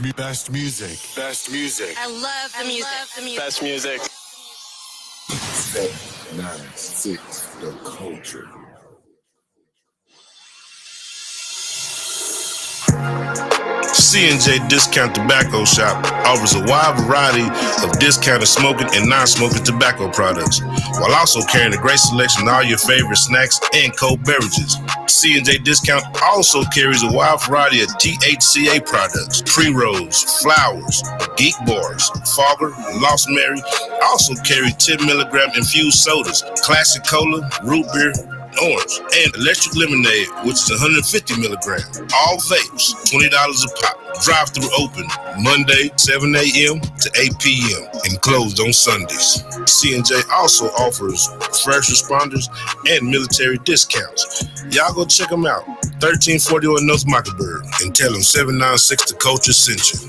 Best music. Best music. I love the music. Best music. 796 The Culture. C&J Discount Tobacco Shop offers a wide variety of discounted smoking and non-smoking tobacco products, while also carrying a great selection of all your favorite snacks and cold beverages. C&J Discount also carries a wide variety of THCA products, pre-rolls, flowers, geek bars, fogger, Lost Mary. Also carry 10 milligram infused sodas, classic cola, root beer, orange, and electric lemonade, which is 150 milligrams. All vapes, $20 a pop. Drive-through open Monday, 7 a.m. to 8 p.m. and closed on Sundays. C&J also offers first responders and military discounts. Y'all go check them out. 1341 North Mockingbird, and tell them 796 The Culture sent you.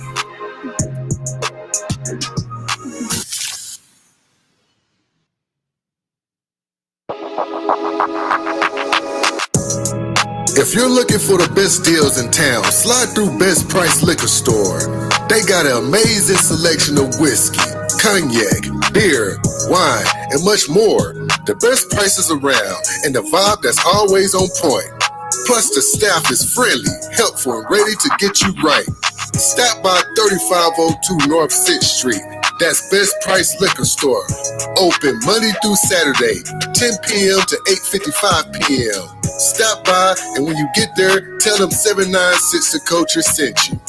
If you're looking for the best deals in town, slide through Best Price Liquor Store. They got an amazing selection of whiskey, cognac, beer, wine, and much more. The best prices around and the vibe that's always on point. Plus, the staff is friendly, helpful, and ready to get you right. Stop by 3502 North 6th Street. That's Best Price Liquor Store. Open Monday through Saturday, 10 p.m. to 8:55 p.m. Stop by, and when you get there, tell them 796 The Culture sent you.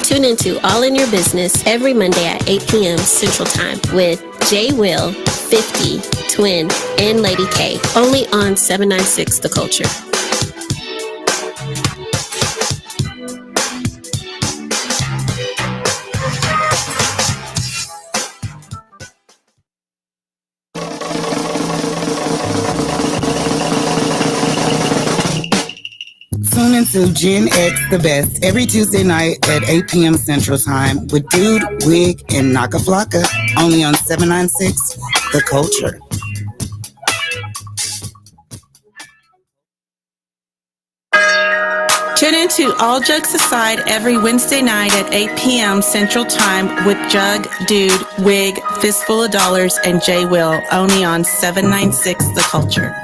Tune into All in Your Business every Monday at 8 p.m. Central Time with J. Will, 50, Twin, and Lady K, only on 796 The Culture. Tune into Gen X The Best every Tuesday night at 8 p.m. Central Time with Dude, Wig, and Naka Flocka, only on 796 The Culture. Tune into All Jokes Aside every Wednesday night at 8 p.m. Central Time with Jug, Dude, Wig, Fistful of Dollars, and J. Will, only on 796 The Culture.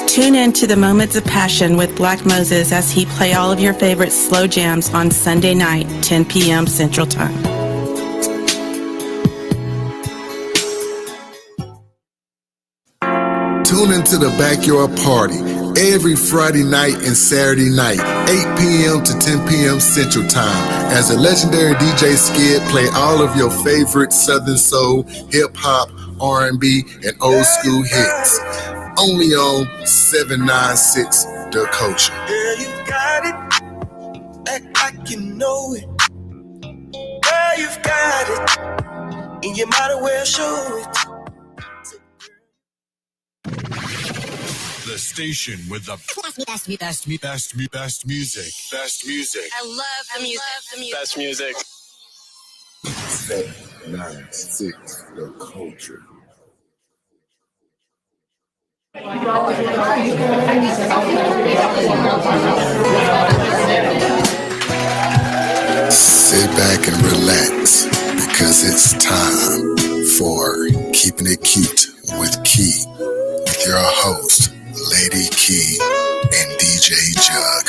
Tune in to the Moments of Passion with Black Moses as he play all of your favorite slow jams on Sunday night, 10 p.m. Central Time. Tune into the Backyard Party every Friday night and Saturday night, 8 p.m. to 10 p.m. Central Time, as the legendary DJ Skid play all of your favorite Southern Soul, Hip Hop, R&B, and old school hits. Only on 796 The Culture. Girl, you got it. Act like you know it. Girl, you've got it. And you might as well show it. The station with the best music. Best music. I love the music. Best music. 796 The Culture. Sit back and relax, because it's time for Keeping It Cute with Key, with your host, Lady Key and DJ Jug.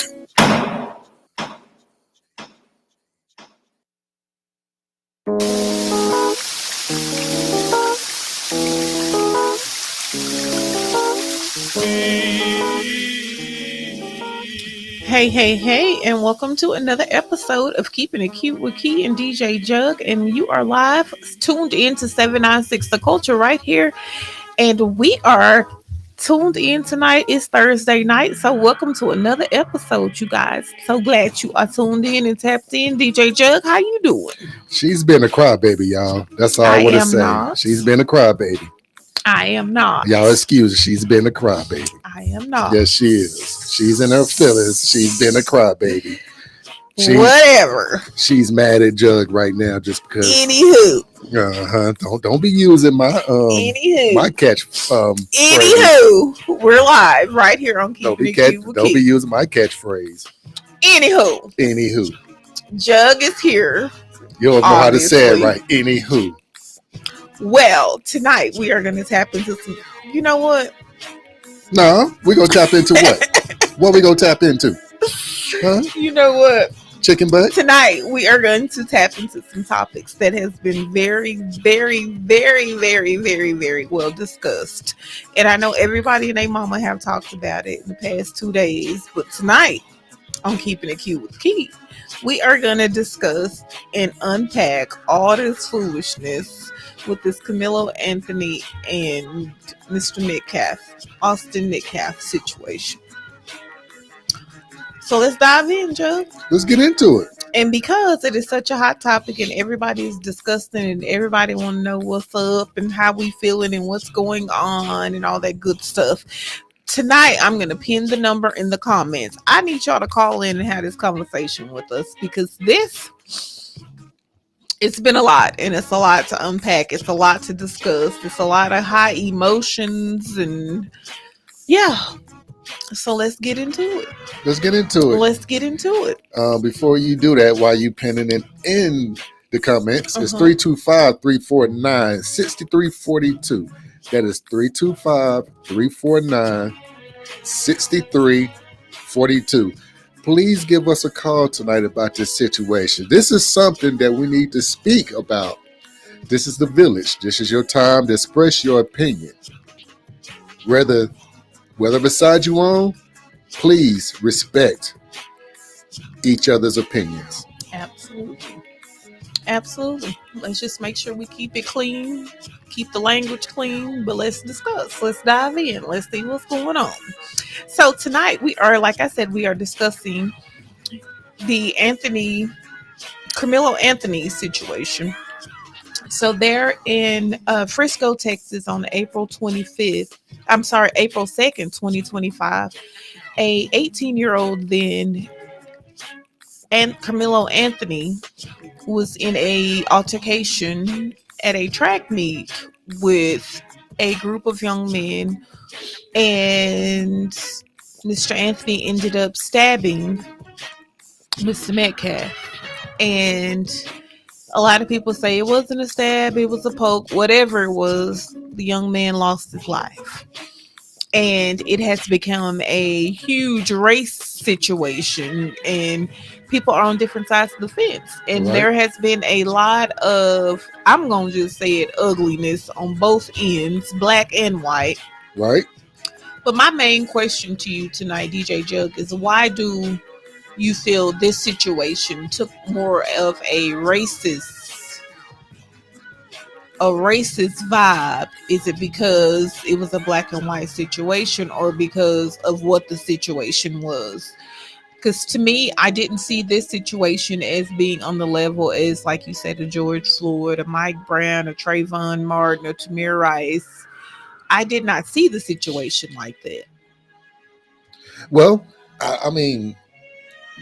Hey, and welcome to another episode of Keeping It Cute with Key and DJ Jug, and you are live tuned in to 796 The Culture right here, and we are tuned in tonight. It's Thursday night, so welcome to another episode, you guys. So glad you are tuned in and tapped in. DJ Jug, how you doing? She's been a crybaby, y'all. That's all I want to say. Not. She's been a crybaby. I am not. Y'all excuse her. She's been a crybaby. I am not. Yes, she is. She's in her feelings. She's been a crybaby. Whatever. She's mad at Jug right now just because. Anywho. Don't be using my my catch phrase. Anywho, we're live right here on Keeping It Cute with Don't be Keith. using my catchphrase. Anywho, Jug is here. You don't know how to say it right. Anywho. Well, tonight we are going to tap into some. You know what? No, we're going to tap into what? What we going to tap into? Huh? You know what? Chicken butt? Tonight we are going to tap into some topics that has been very, very, very, very, very, very well discussed. And I know everybody and their mama have talked about it in the past 2 days. But tonight on Keeping It Cute with Keith, we are going to discuss and unpack all this foolishness with this Camilo Anthony and Mr. Metcalf, Austin Metcalf situation. So let's dive in, Joe. Let's get into it. And because it is such a hot topic and everybody is discussing and everybody want to know what's up and how we feeling and what's going on and all that good stuff, tonight I'm going to pin the number in the comments. I need y'all to call in and have this conversation with us because it's been a lot and it's a lot to unpack. It's a lot to discuss. It's a lot of high emotions and yeah. So let's get into it. Let's get into it. Before you do that, while you pinning it in the comments, it's 325-349-6342. That is 325-349-6342. Please give us a call tonight about this situation. This is something that we need to speak about. This is the village. This is your time to express your opinion. Whether beside you on, please respect each other's opinions. Absolutely. Let's just make sure we keep it clean, keep the language clean, but let's discuss. Let's dive in. Let's see what's going on. So tonight we are, like I said, we are discussing the Camilo Anthony situation. So they're in Frisco, Texas on April 2nd, 2025. A 18-year-old then, and Camilo Anthony was in a altercation at a track meet with a group of young men, and Mr. Anthony ended up stabbing Mr. Metcalf. And a lot of people say it wasn't a stab, it was a poke, whatever it was, the young man lost his life. And it has become a huge race situation, and people are on different sides of the fence. And There has been a lot of, I'm going to just say it, ugliness on both ends, black and white. Right. But my main question to you tonight, DJ Jug, is why do you feel this situation took more of a racist vibe? Is it because it was a black and white situation or because of what the situation was? Because to me, I didn't see this situation as being on the level as, like you said, a George Floyd, a Mike Brown, a Trayvon Martin, or Tamir Rice. I did not see the situation like that. Well, I mean,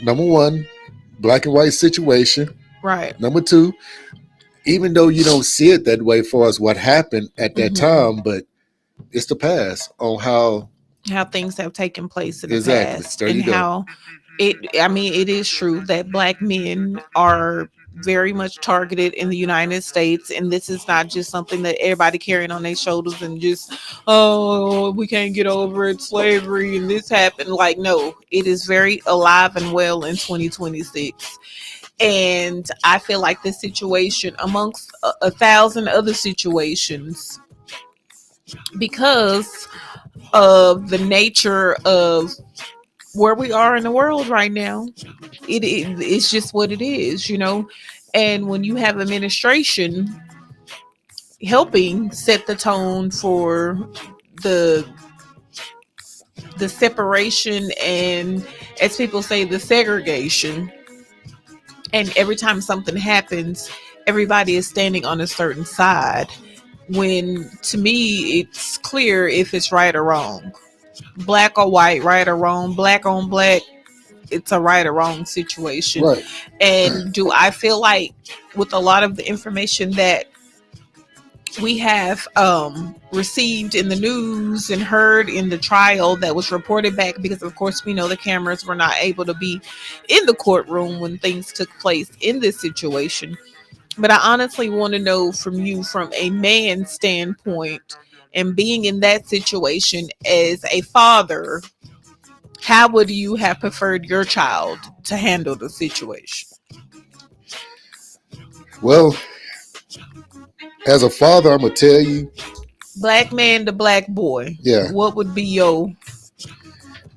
number one, black and white situation. Right. Number two, even though you don't see it that way for us, what happened at that time, but it's the past on how things have taken place in the past, and how it is true that black men are very much targeted in the United States, and this is not just something that everybody carrying on their shoulders and just, oh, we can't get over it, slavery, and this happened. Like, no, it is very alive and well in 2026. And I feel like this situation, amongst 1,000 other situations, because of the nature of where we are in the world right now, it's just what it is, you know. And when you have administration helping set the tone for the separation and, as people say, the segregation, and every time something happens, everybody is standing on a certain side, when to me it's clear if it's right or wrong. black or white, right or wrong, black on black, it's a right or wrong situation. Right. And do I feel like with a lot of the information that we have received in the news and heard in the trial that was reported back, because of course we know the cameras were not able to be in the courtroom when things took place in this situation, but I honestly want to know from you, from a man's standpoint, and being in that situation as a father, how would you have preferred your child to handle the situation? Well, as a father, I'm gonna tell you, Black man to black boy. Yeah. What would be your...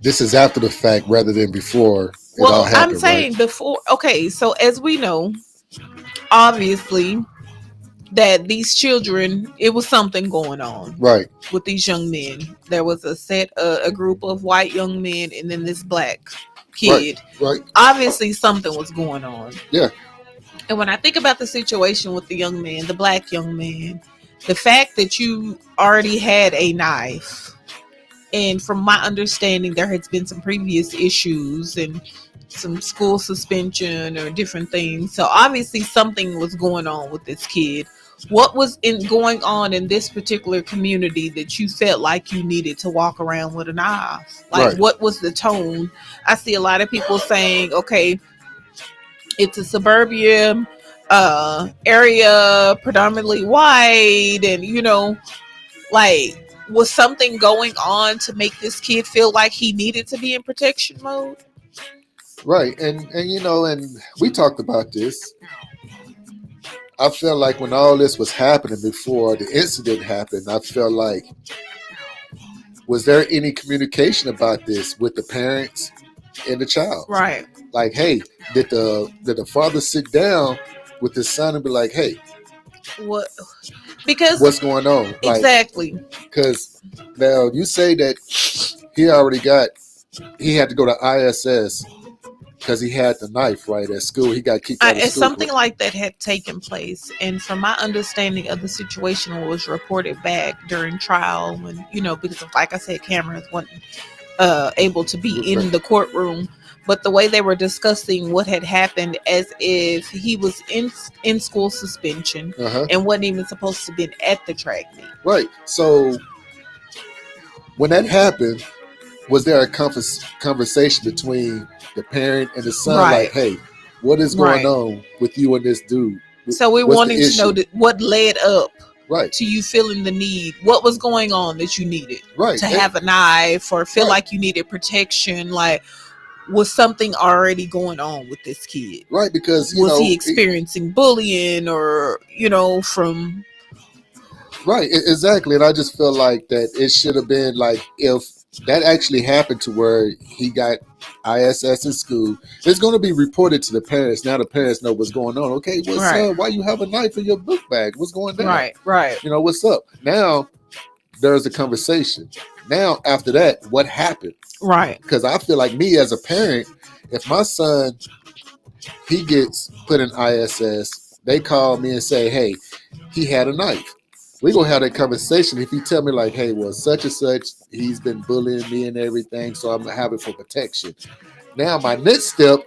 this is after the fact rather than before it Well, all happened, I'm saying right? before. Okay, so as we know, obviously, that these children, it was something going on Right. with these young men. There was a group of white young men, and then this black kid. Right. Obviously, something was going on. Yeah. And when I think about the situation with the young man, the black young man, the fact that you already had a knife, and from my understanding, there has been some previous issues and some school suspension or different things. So obviously something was going on with this kid. What was going on in this particular community that you felt like you needed to walk around with a knife? Like, Right. what was the tone? I see a lot of people saying, okay, it's a suburban area, predominantly white, and like, was something going on to make this kid feel like he needed to be in protection mode? Right. And and we talked about this. I felt like when all this was happening before the incident happened, I felt like, was there any communication about this with the parents and the child? Right. Like, hey, did the father sit down with his son and be like, hey, What? Because what's going on? Like, exactly. because now you say that he had to go to ISS because he had the knife right at school. He got kicked out of If school. something like that had taken place, and from my understanding of the situation was reported back during trial, when because of, like I said, cameras weren't able to be in the courtroom, but the way they were discussing what had happened, as if he was in school suspension and wasn't even supposed to be at the track meet. Right. So when that happened, was there a conversation between the parent and the son? Right. Like, hey, what is going on with you and this dude? So we're What's the wanting to know issue? what led up Right. to you feeling the need. What was going on that you needed Right. to have a knife or feel like you needed protection? Like, was something already going on with this kid? Right, because was he experiencing bullying or from... Right, exactly. And I just feel like that it should have been like, if that actually happened to where he got ISS in school, it's going to be reported to the parents. Now the parents know what's going on. Okay, what's up? Why you have a knife in your book bag? What's going down? Right. What's up? Now there's a conversation. Now after that, what happened? Right. Because I feel like, me as a parent, if my son, he gets put in ISS, they call me and say, hey, he had a knife. We're going to have that conversation. If you tell me like, hey, well, such and such, he's been bullying me and everything, so I'm going to have it for protection. Now my next step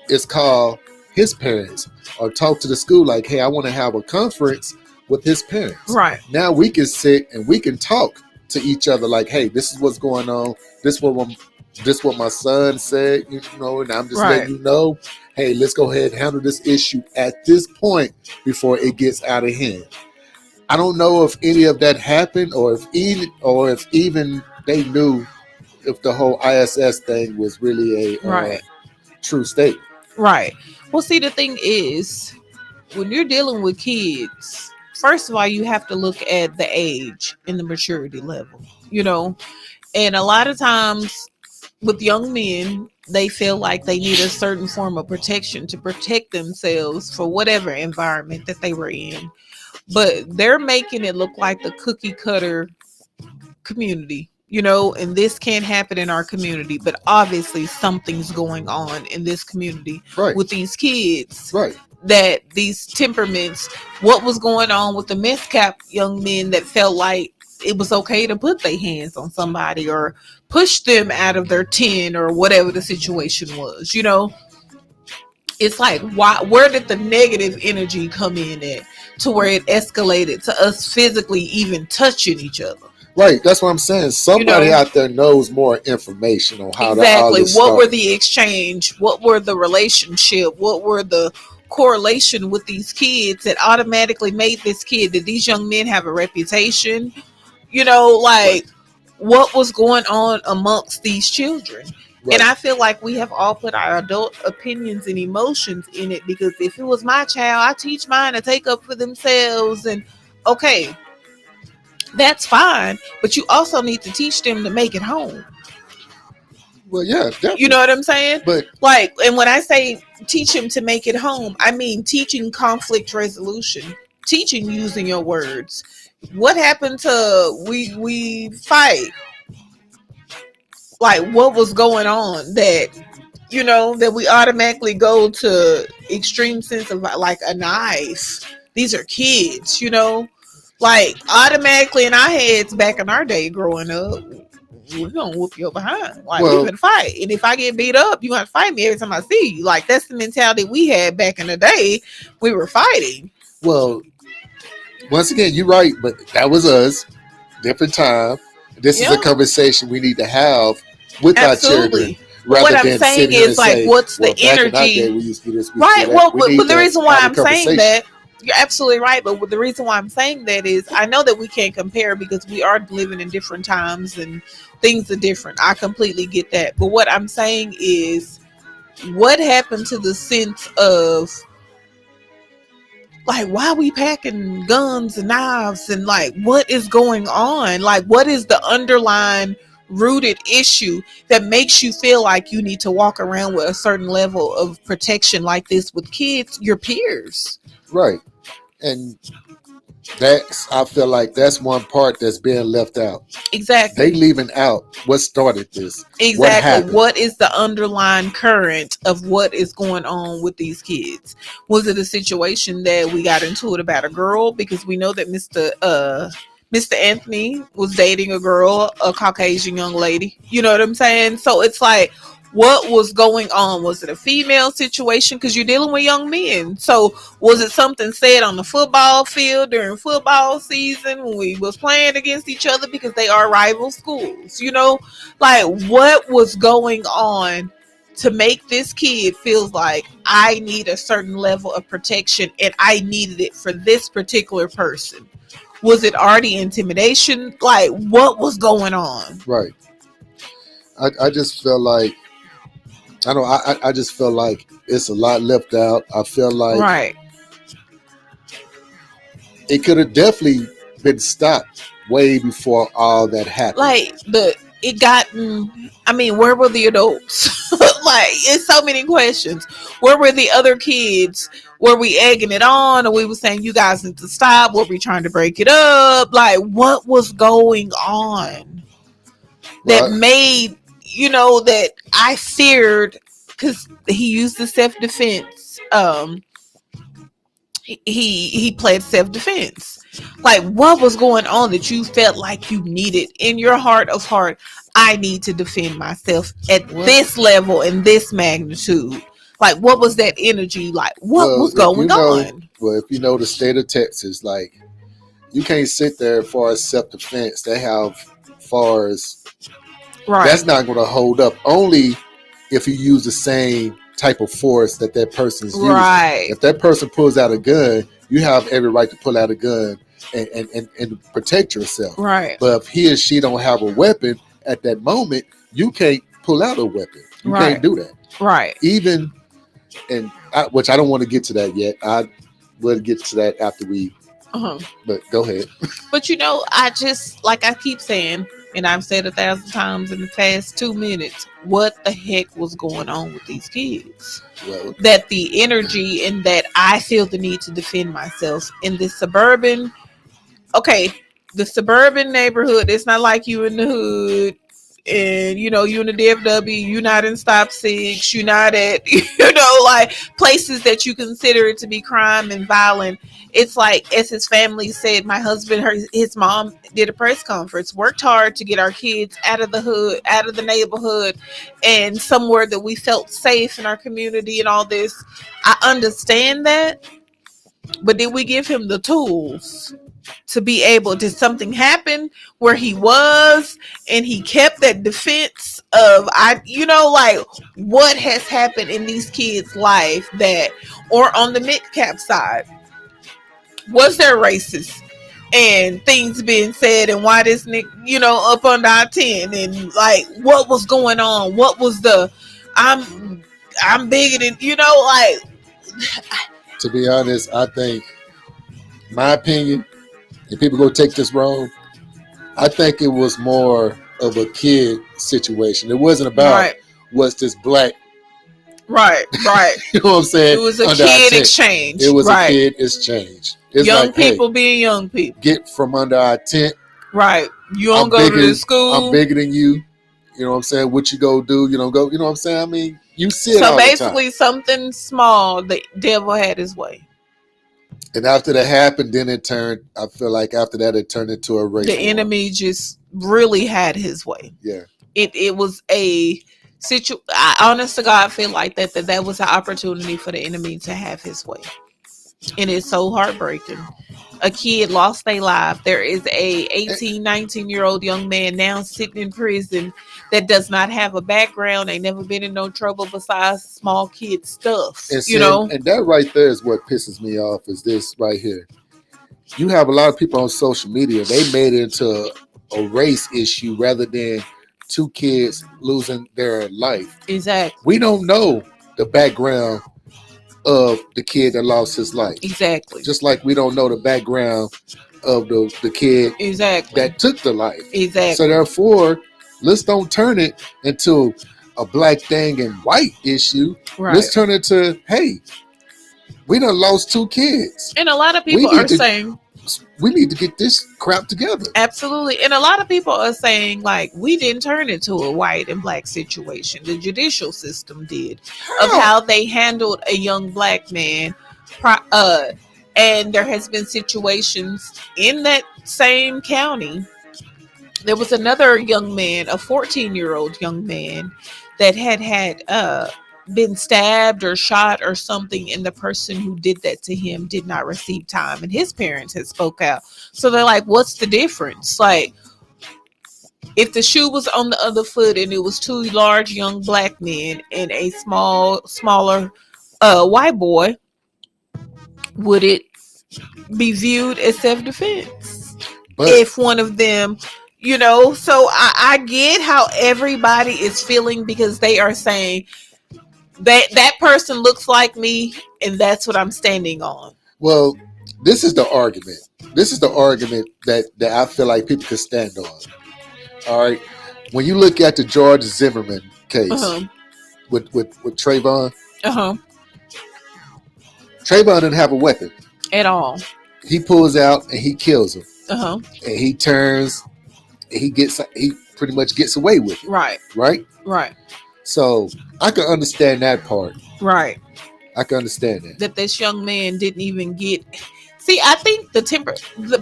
is call his parents or talk to the school like, hey, I want to have a conference with his parents. Right. Now we can sit and we can talk to each other like, hey, this is what's going on. This what my son said, and I'm just letting you know, hey, let's go ahead and handle this issue at this point before it gets out of hand. I don't know if any of that happened, or if even they knew if the whole ISS thing was really a true state. Right. Well, see, the thing is, when you're dealing with kids, first of all, you have to look at the age and the maturity level, and a lot of times with young men, they feel like they need a certain form of protection to protect themselves for whatever environment that they were in. But they're making it look like the cookie cutter community, and this can't happen in our community. But obviously something's going on in this community with these kids. Right. That these temperaments, what was going on with the meth cap young men that felt like it was okay to put their hands on somebody or push them out of their tin or whatever the situation was. It's like, where did the negative energy come in at to where it escalated to us physically even touching each other? Right, that's what I'm saying. Somebody out there knows more information on how all Exactly. this What were started. the exchange? What were the relationship? What were the correlation with these kids that automatically made this kid? Did these young men have a reputation? Right, What was going on amongst these children? And right. I feel like we have all put our adult opinions and emotions in it, because if it was my child, I teach mine to take up for themselves. And okay, that's fine, but you also need to teach them to make it home. Well, yeah, You definitely. know what I'm saying? But Like, and when I say teach them to make it home, I mean teaching conflict resolution, teaching using your words. What happened to we fight? Like, what was going on that that we automatically go to extreme sense of like a knife? These are kids, like automatically in our heads back in our day growing up, we're gonna whoop your behind. Like, we well, gonna fight. And if I get beat up, you gonna fight me every time I see you. Like, that's the mentality we had back in the day. We were fighting. well, once again, you're right, but that was us, different time. This is a Yeah, conversation we need to have with our children absolutely. But what rather I'm than saying sit here and is, like, say, what's the well, back in our day, energy? we used to do this, we used to Right. do that. Well, We but need the to reason why have a I'm saying conversation. that, you're absolutely right. But the reason why I'm saying that is, I know that we can't compare because we are living in different times and things are different. I completely get that. But what I'm saying is, what happened to the sense of, like, why are we packing guns and knives, and like, what is going on? Like, what is the underlying rooted issue that makes you feel like you need to walk around with a certain level of protection like this with kids, your peers? Right. And I feel like that's one part that's being left out. They Exactly. leaving out what started this, what Exactly. happened. What is the underlying current of what is going on with these kids? Was it a situation that we got into it about a girl? Because we know that Mr. Anthony was dating a girl, a Caucasian young lady. You know what I'm saying? So it's like, what was going on? Was it a female situation? Because you're dealing with young men. So was it something said on the football field during football season when we was playing against each other because they are rival schools? Like, what was going on to make this kid feel like I need a certain level of protection and I needed it for this particular person? Was it already intimidation? Like, what was going on? Right. I just feel like I just feel like it's a lot left out. I feel like Right. it could have definitely been stopped way before all that happened. Like, I mean, where were the adults? Like, it's so many questions. Where were the other kids? Were we egging it on, or we were saying you guys need to stop? Were we trying to break it up? Like, what was going on that Well, made, that I feared? Because he used the self-defense. He played self-defense. Like, what was going on that you felt like you needed in your heart of heart? I need to defend myself at this level and this magnitude. Like, what was that energy? Like, what well, was going on? if you know the state of Texas, like you can't sit there as far as self defense. They have far as Right. that's not going to hold up. Only if you use the same type of force that person's using. Right. If that person pulls out a gun, you have every right to pull out a gun and protect yourself. Right. But if he or she don't have a weapon at that moment, you can't pull out a weapon. You Right. can't do that. Right. Even which I don't want to get to that yet. I will get to that after we. Uh-huh. But go ahead. But I just, like I keep saying, and I've said 1,000 times in the past 2 minutes, what the heck was going on with these kids? Well, That the energy and that I feel the need to defend myself in this the suburban neighborhood. It's not like you in the hood. and you in the DFW, you're not in Stop Six, you're not at like places that you consider it to be crime and violent. It's like, as his family said, my husband, his mom did a press conference, worked hard to get our kids out of the hood, out of the neighborhood, and somewhere that we felt safe in our community and all this. I understand that, but did we give him the tools to be able? Did something happen where he was and he kept that defense of, like, what has happened in these kids' life? That, or on the mid-cap side, was there racist and things being said, and why this Nick, up under our 10, and like, what was going on? What was the, I'm bigger than, like. To be honest, I think, my opinion, and people go take this wrong, I think it was more of a kid situation. It wasn't about Right. what's this black. Right. You know what I'm saying? It was a Under our kid tent. exchange. It was right. a kid exchange. It's Young like, people hey, being young people. get from under our tent. Right. You don't go to the school. I'm bigger than you. You know what I'm saying? What you go do? You don't go. You know what I'm saying? I mean, you see it So all the time. basically, something small, the devil had his way. And after that happened, then it turned. I feel like after that, it turned into a race. The war. enemy just really had his way. Yeah. It was a situation. I, honest to God, feel like that was an opportunity for the enemy to have his way, and it's so heartbreaking. A kid lost their life. There is a 18, 19-year-old young man now sitting in prison that does not have a background. Ain't never been in no trouble besides small kid stuff. And that right there is what pisses me off. Is this right here? You have a lot of people on social media. They made it into a race issue rather than two kids losing their life. Exactly. We don't know the background of the kid that lost his life. Exactly. Just like we don't know the background of the kid that took the life. Exactly. So therefore, let's don't turn it into a black thing and white issue. Right. Let's turn it to, hey, we done lost two kids. And a lot of people are saying, we need to get this crap together. Absolutely. And a lot of people are saying, like, we didn't turn it to a white and black situation. The judicial system did. Of how they handled a young black man. And there has been situations in that same county. There was another young man, a 14-year-old young man, that had been stabbed or shot or something, and the person who did that to him did not receive time, and his parents had spoke out. So they're like, what's the difference? Like, if the shoe was on the other foot and it was two large young black men and a smaller white boy, would it be viewed as self-defense? But if one of them, so I get how everybody is feeling, because they are saying that person looks like me, and that's what I'm standing on. Well, this is the argument. This is the argument that I feel like people could stand on. All right. When you look at the George Zimmerman case with Trayvon, Trayvon didn't have a weapon at all. He pulls out and he kills him. And he turns, and he pretty much gets away with it. Right. So I can understand that part. Right. I can understand that. That this young man didn't even get. See, I think the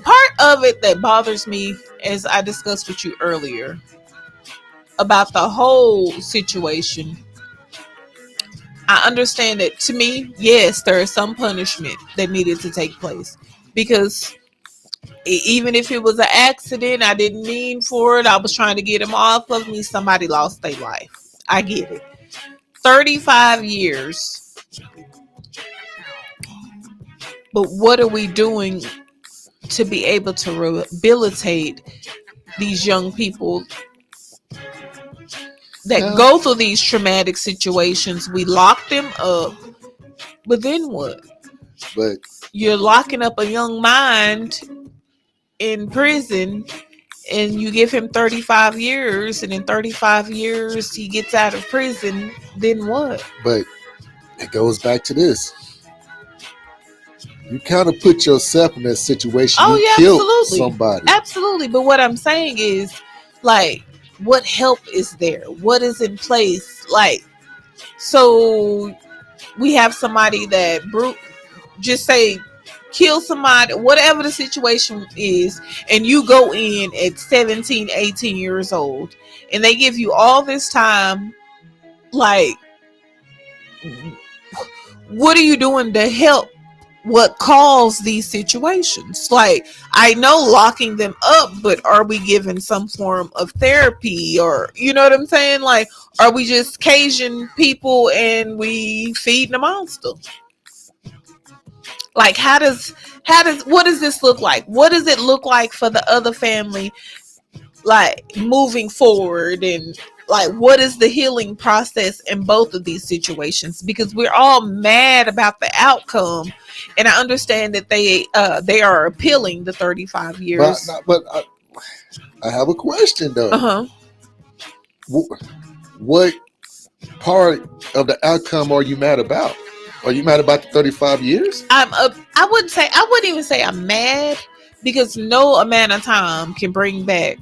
part of it that bothers me, as I discussed with you earlier, about the whole situation, I understand that, to me, yes, there is some punishment that needed to take place, because even if it was an accident, I didn't mean for it, I was trying to get him off of me, somebody lost their life. I get it. 35 years. But what are we doing to be able to rehabilitate these young people that go through these traumatic situations? We lock them up, but then what? But you're locking up a young mind in prison, and you give him 35 years, and in 35 years he gets out of prison, then what? But it goes back to this. You kind of put yourself in that situation. Oh, you yeah, killed absolutely. somebody. Absolutely. But what I'm saying is, like, what help is there? What is in place? Like, so we have somebody that just say kill somebody, whatever the situation is, and you go in at 17, 18 years old, and they give you all this time. Like, what are you doing to help what caused these situations? Like, I know locking them up, but are we given some form of therapy, or you know what I'm saying? Like, are we just Cajun people and we feeding the monster? Like, what does this look like? What does it look like for the other family, like moving forward? And like, what is the healing process in both of these situations? Because we're all mad about the outcome, and I understand that they are appealing the 35 years. But I have a question though. Uh-huh. What part of the outcome are you mad about? Are you mad about the 35 years? I wouldn't even say I'm mad, because no amount of time can bring back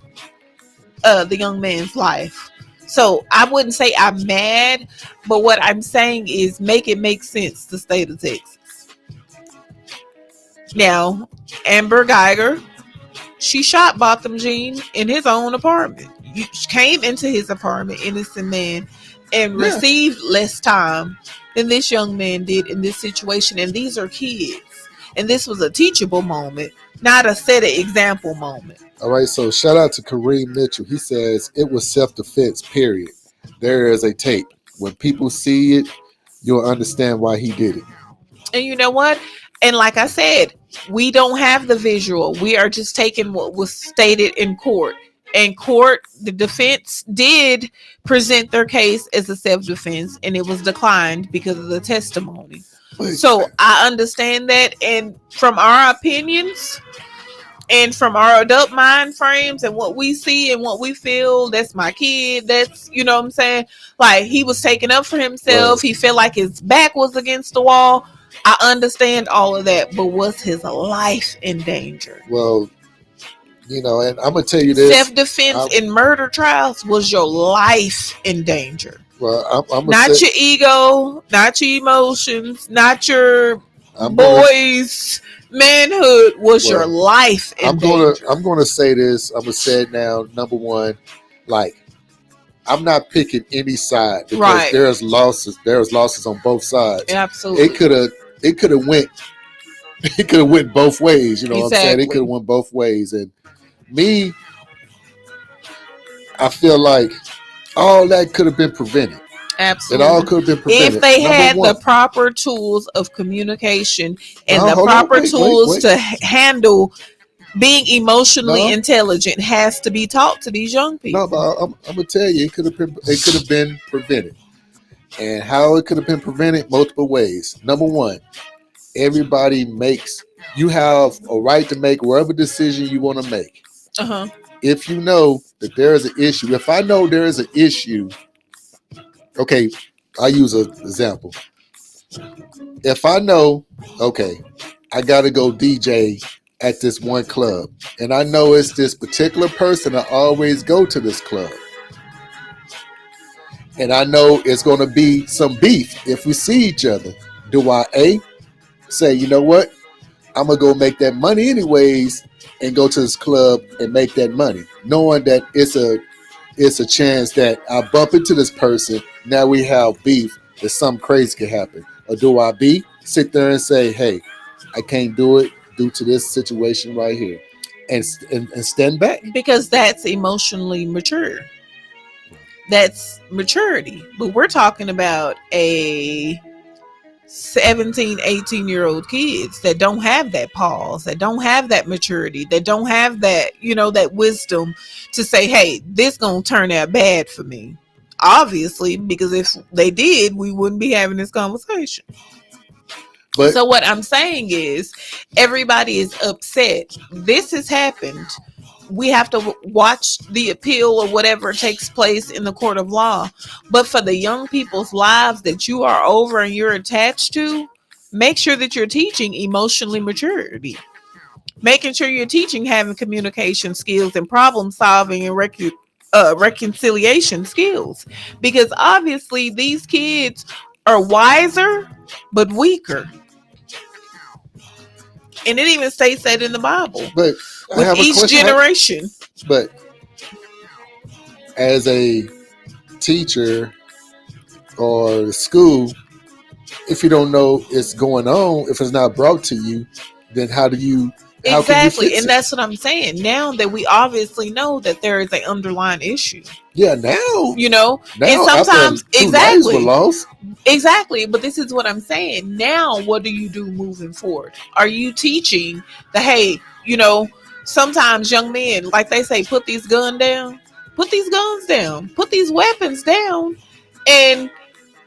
the young man's life. So I wouldn't say I'm mad, but what I'm saying is make it make sense to state of Texas. Now, Amber Geiger, she shot Botham Jean in his own apartment. You came into his apartment, innocent man, and received less time than this young man did in this situation. And these are kids. And this was a teachable moment, not a set of example moment. All right, so shout out to Kareem Mitchell. He says it was self-defense, period. There is a tape. When people see it, you'll understand why he did it. And you know what? And like I said, we don't have the visual. We are just taking what was stated in court. In court, the defense did present their case as a self-defense, and it was declined because of the testimony. So I understand that, and from our opinions and from our adult mind frames and what we see and what we feel, that's my kid. That's, you know what I'm saying? Like, he was taking up for himself. He felt like his back was against the wall. I understand all of that, but was his life in danger? Well, you know, and I'm gonna tell you this: self-defense in murder trials, was your life in danger? Well, I'm not your ego, not your emotions, not your boys' manhood. Was your life in danger? I'm gonna say this. I'm gonna say it now. Number one, like, I'm not picking any side, because there's losses. There's losses on both sides. Absolutely. It could have went both ways. You know what I'm saying? It could have went both ways. And me, I feel like all that could have been prevented. Absolutely. It all could have been prevented. If they had the proper tools of communication and the proper tools to handle being emotionally intelligent, has to be taught to these young people. No, but I'm gonna tell you, it could have been prevented. And how it could have been prevented? Multiple ways. Number one, you have a right to make whatever decision you want to make. Uh-huh. If you know that there is an issue, if I know there is an issue, okay, I use an example. If I know, okay, I got to go DJ at this one club, and I know it's this particular person that always go to this club, and I know it's going to be some beef if we see each other, do I say, you know what, I'm going to go make that money anyways and go to this club and make that money, knowing that it's a chance that I bump into this person, now we have beef, that something crazy could happen? Or do I sit there and say, hey, I can't do it due to this situation right here, and stand back? Because that's emotionally mature. That's maturity. But we're talking about a 17, 18-year-old kids that don't have that pause, that don't have that maturity, that don't have that, that wisdom to say, hey, this gonna turn out bad for me. Obviously, because if they did, we wouldn't be having this conversation. But so what I'm saying is, everybody is upset. This has happened. We have to watch the appeal or whatever takes place in the court of law. But for the young people's lives that you are over and you're attached to, make sure that you're teaching emotionally maturity. Making sure you're teaching having communication skills and problem solving and reconciliation skills, because obviously these kids are wiser but weaker, and it even states that in the Bible But I with have a each question. generation. But as a teacher or school, if you don't know it's going on, if it's not brought to you, then how can you Exactly, fix and it? that's what I'm saying. Now that we obviously know that there is an underlying issue, Yeah, now you know, and after sometimes two lives were lost. exactly. But this is what I'm saying. Now, what do you do moving forward? Are you teaching the hey, you know, sometimes young men, like they say, put these guns down, put these guns down, put these weapons down, and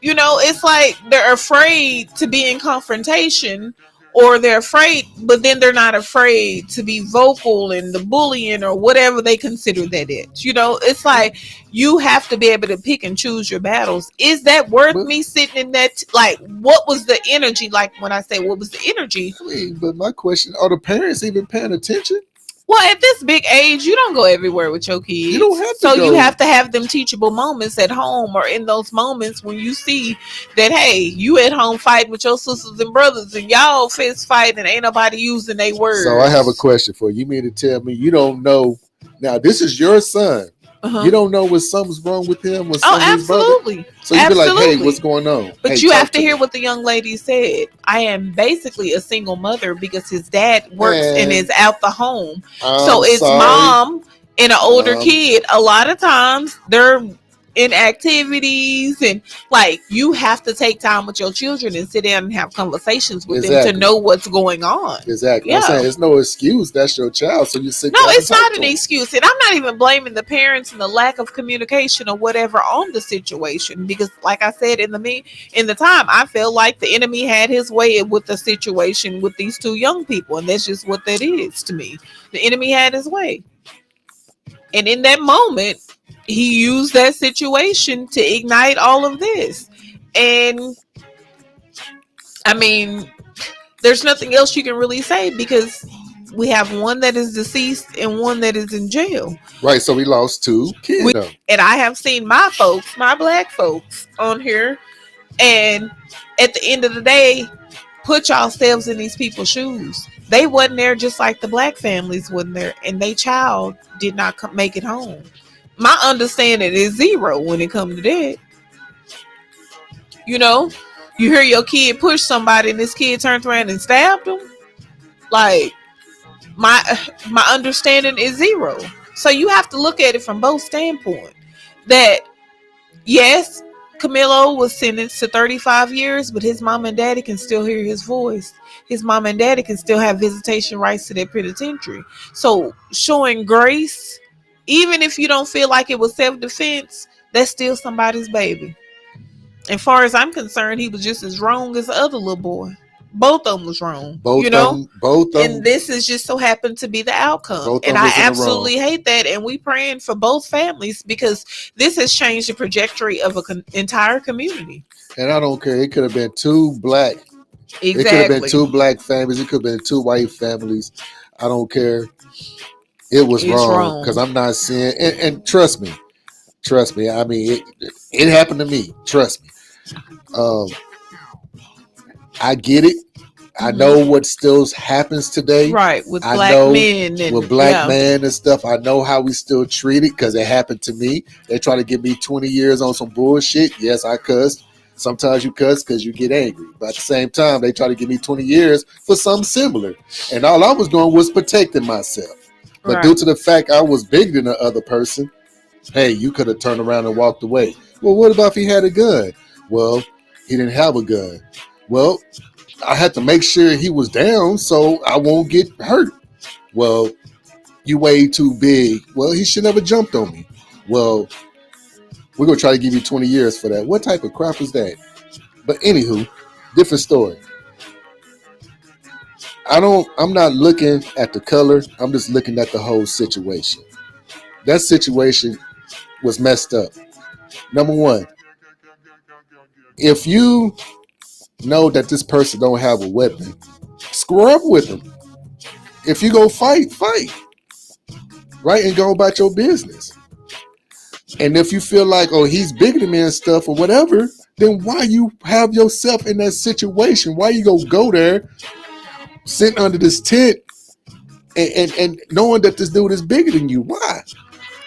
you know, it's like they're afraid to be in confrontation, or they're afraid, but then they're not afraid to be vocal in the bullying or whatever they consider that is. You know, it's like you have to be able to pick and choose your battles. Is that worth But me sitting in that? Like, what was the energy? Like, when I say what was the energy? I mean, but my question: are the parents even paying attention? Well, at this big age, you don't go everywhere with your You don't kids. have to So you go. have to have them teachable moments at home, or in those moments when you see that, hey, you at home fighting with your sisters and brothers and y'all fist fight and ain't nobody using their So I have a words. question for you. You mean to tell me you don't know? Now this is your son. You Uh-huh. don't know what something's wrong with him or Oh, some of his brother. absolutely. So you be like, hey, what's Absolutely. going on? Hey, But you have talk to to hear me. what the young lady said. I am basically a single mother because his dad works and Man, is out the home. So I'm it's sorry. mom and an older kid. A lot of times they're in activities, and like you have to take time with your children and sit down and have conversations with them to Exactly. know what's going on. Exactly. I'm Yeah. saying it's no excuse. That's your child. So you sit No, down and it's talk not to an him. excuse. And I'm not even blaming the parents and the lack of communication or whatever on the situation, because like I said, in the time, I felt like the enemy had his way with the situation with these two young people, and that's just what that is to me. The enemy had his way. And in that moment, he used that situation to ignite all of this. And I mean, there's nothing else you can really say, because we have one that is deceased and one that is in jail. Right. So we lost two We, kids. and I have seen my folks, my black folks on here, and at the end of the day, put yourselves in these people's shoes. They wasn't there, just like the black families wasn't there, and they child did not make it home. My understanding is zero when it comes to that. You know, you hear your kid push somebody and this kid turned around and stabbed him. Like, my my understanding is zero. So you have to look at it from both standpoints. That yes, Camilo was sentenced to 35 years, but his mom and daddy can still hear his voice. His mom and daddy can still have visitation rights to their penitentiary. So showing grace, even if you don't feel like it was self-defense, that's still somebody's baby. As far as I'm concerned, he was just as wrong as the other little boy. Both of them was wrong, you know? Both of And them, this is just so happened to be the outcome. both of And them I was in the wrong. absolutely hate that. And we praying for both families, because this has changed the trajectory of an entire community. And I don't care. It could have been two black. It could have been Exactly. two black families. It could have been two white families. I don't care. It was It's wrong because wrong. I'm not seeing. And trust me. I mean, it happened to me. Trust me. Um, I get it. I know what still happens today. Right. With I black know men with and black yeah. man and stuff. I know how we still treat it because it happened to me. They try to give me 20 years on some bullshit. Yes, I cussed. Sometimes you cuss because you get angry. But at the same time, they try to give me 20 years for something similar. And all I was doing was protecting myself. But due Right. to the fact I was bigger than the other person, hey, you could have turned around and walked away. Well, what about if he had a gun? Well, he didn't have a gun. Well, I had to make sure he was down so I won't get hurt. Well, you way too big. Well, he should never jumped on me. Well, we're gonna try to give you 20 years for that. What type of crap is that? But anywho, different story. I'm not looking at the color. I'm just looking at the whole situation. That situation was messed up. Number one, if you know that this person don't have a weapon, square up with them. If you go fight, fight. Right? And go about your business. And if you feel like, oh, he's bigger than me and stuff or whatever, then why you have yourself in that situation? Why you go there, sitting under this tent, and knowing that this dude is bigger than you? Why?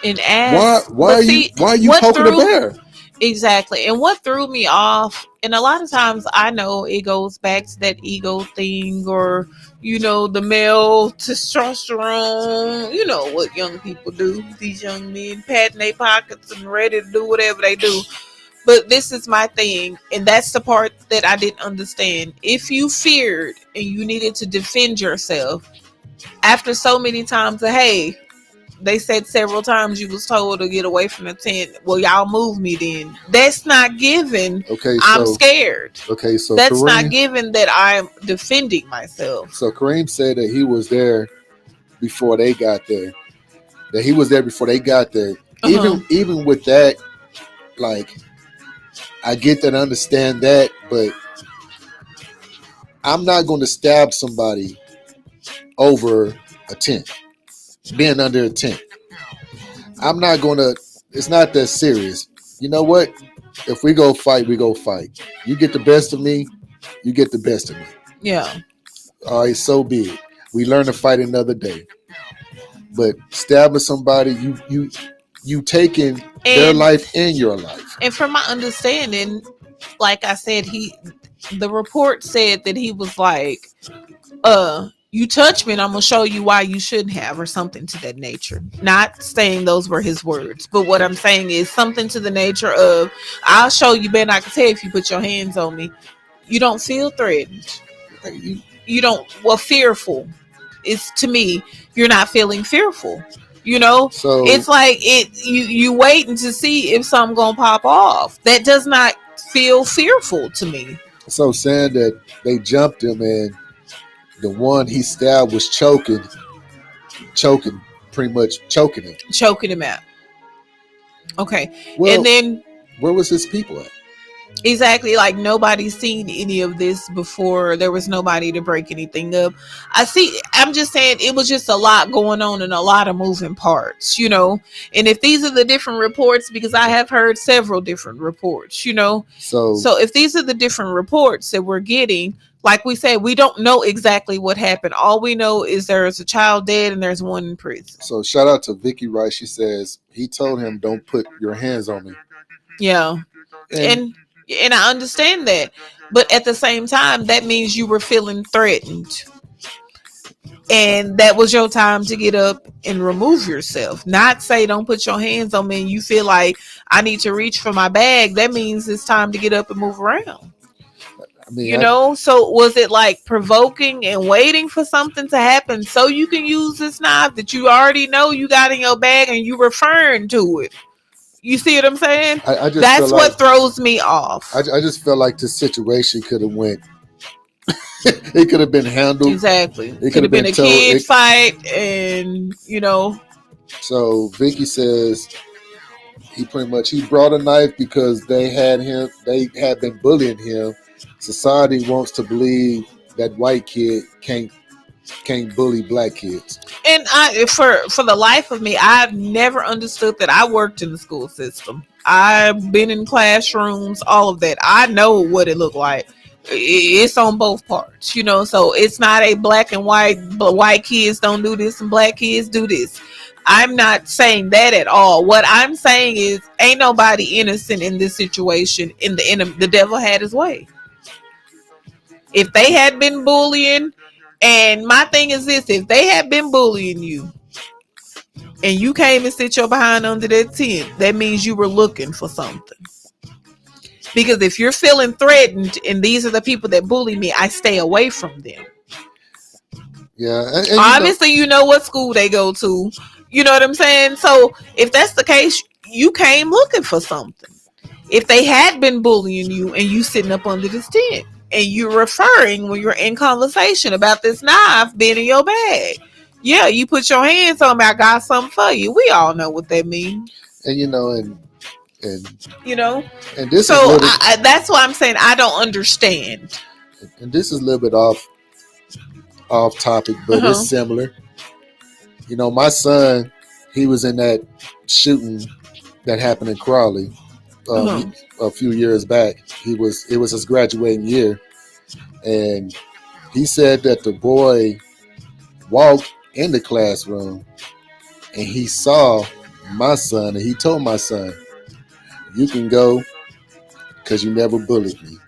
And ask, Why but are you see, why are you what poking a threw bear? exactly, and what threw me off, and a lot of times I know it goes back to that ego thing, or the male testosterone. You know what young people do? These young men patting their pockets and ready to do whatever they do. But this is my thing, and that's the part that I didn't understand. If you feared and you needed to defend yourself after so many times, hey, they said several times you was told to get away from the tent. Well, y'all move me then. That's not given. Okay, I'm so scared. so That's not Kareem, given that I'm defending myself. so Kareem said that he was there before they got there. That he was there before they got there. Uh-huh. Even with that, like, I get that, I understand that, but I'm not going to stab somebody over a tent, being under a tent. I'm not going to. It's not that serious. You know what? If we go fight, we go fight. You get the best of me, you get the best of me. Yeah. All right, so be it. We learn to fight another day. But stabbing somebody, you taking their life and your life. And from my understanding, like I said, the report said that he was like, you touch me and I'm gonna show you why you shouldn't have, or something to that nature. Not saying those were his words, but what I'm saying is something to the nature of, I'll show you better I can tell if you put your hands on me. You don't feel threatened. You don't, well, fearful. It's, to me, you're not feeling fearful. So It's like you waiting to see if something gonna pop off. That does not feel fearful to me. so saying that they jumped him and the one he stabbed was pretty much choking him. Choking him out. Okay. Well, And then where was his people at? exactly, like nobody's seen any of this before. There was nobody to break anything up. I'm just saying it was just a lot going on and a lot of moving parts. And if these are the different reports, because I have heard several different reports, so if these are the different reports that we're getting, like we said, we don't know exactly what happened. All we know is there's a child dead and there's one in prison. So shout out to Vicky Rice. She says he told him, "Don't put your hands on me." Yeah. And I understand that, but at the same time, that means you were feeling threatened, and that was your time to get up and remove yourself. Not say don't put your hands on me and you feel like I need to reach for my bag. That means it's time to get up and move around. So was it like provoking and waiting for something to happen so you can use this knife that you already know you got in your bag and you referring to it? You see what I'm saying? That's what throws me off. I just felt like this situation could have went. It could have been handled. Exactly. It could have been a kid fight, and So Vicky says he brought a knife because they had been bullying him. Society wants to believe that white kid can't bully black kids. And for the life of me, I've never understood that. I worked in the school system. I've been in classrooms, all of that. I know what it looked like. It's on both parts, so it's not a black and white, but white kids don't do this and black kids do this. I'm not saying that at all. What I'm saying is ain't nobody innocent in this situation. The devil had his way. If they had been bullying, and my thing is this, if they had been bullying you and you came and sit your behind under that tent, that means you were looking for something. Because if you're feeling threatened and these are the people that bully me, I stay away from them. Yeah. And obviously, you know what school they go to. You know what I'm saying? So if that's the case, you came looking for something. If they had been bullying you and you sitting up under this tent and you're referring when you're in conversation about this knife being in your bag, yeah, you put your hands on me, I got something for you. We all know what that means. And and this so that's why I'm saying I don't understand. And this is a little bit off topic, but it's similar. My son, he was in that shooting that happened in Crawley a few years back. It was his graduating year, and he said that the boy walked in the classroom and he saw my son, and he told my son, "You can go because you never bullied me."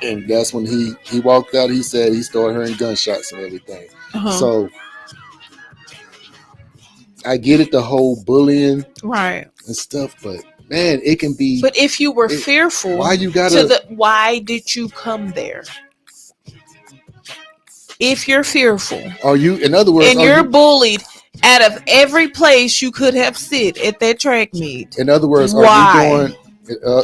And that's when he walked out. He said he started hearing gunshots and everything. So I get it, the whole bullying Right. and stuff, but man, it can be. But if you were fearful, why you gotta? Why did you come there? If you're fearful, Are you? In other words, and you're bullied out of every place you could have sit at that track meet. In other words, why? Are you going?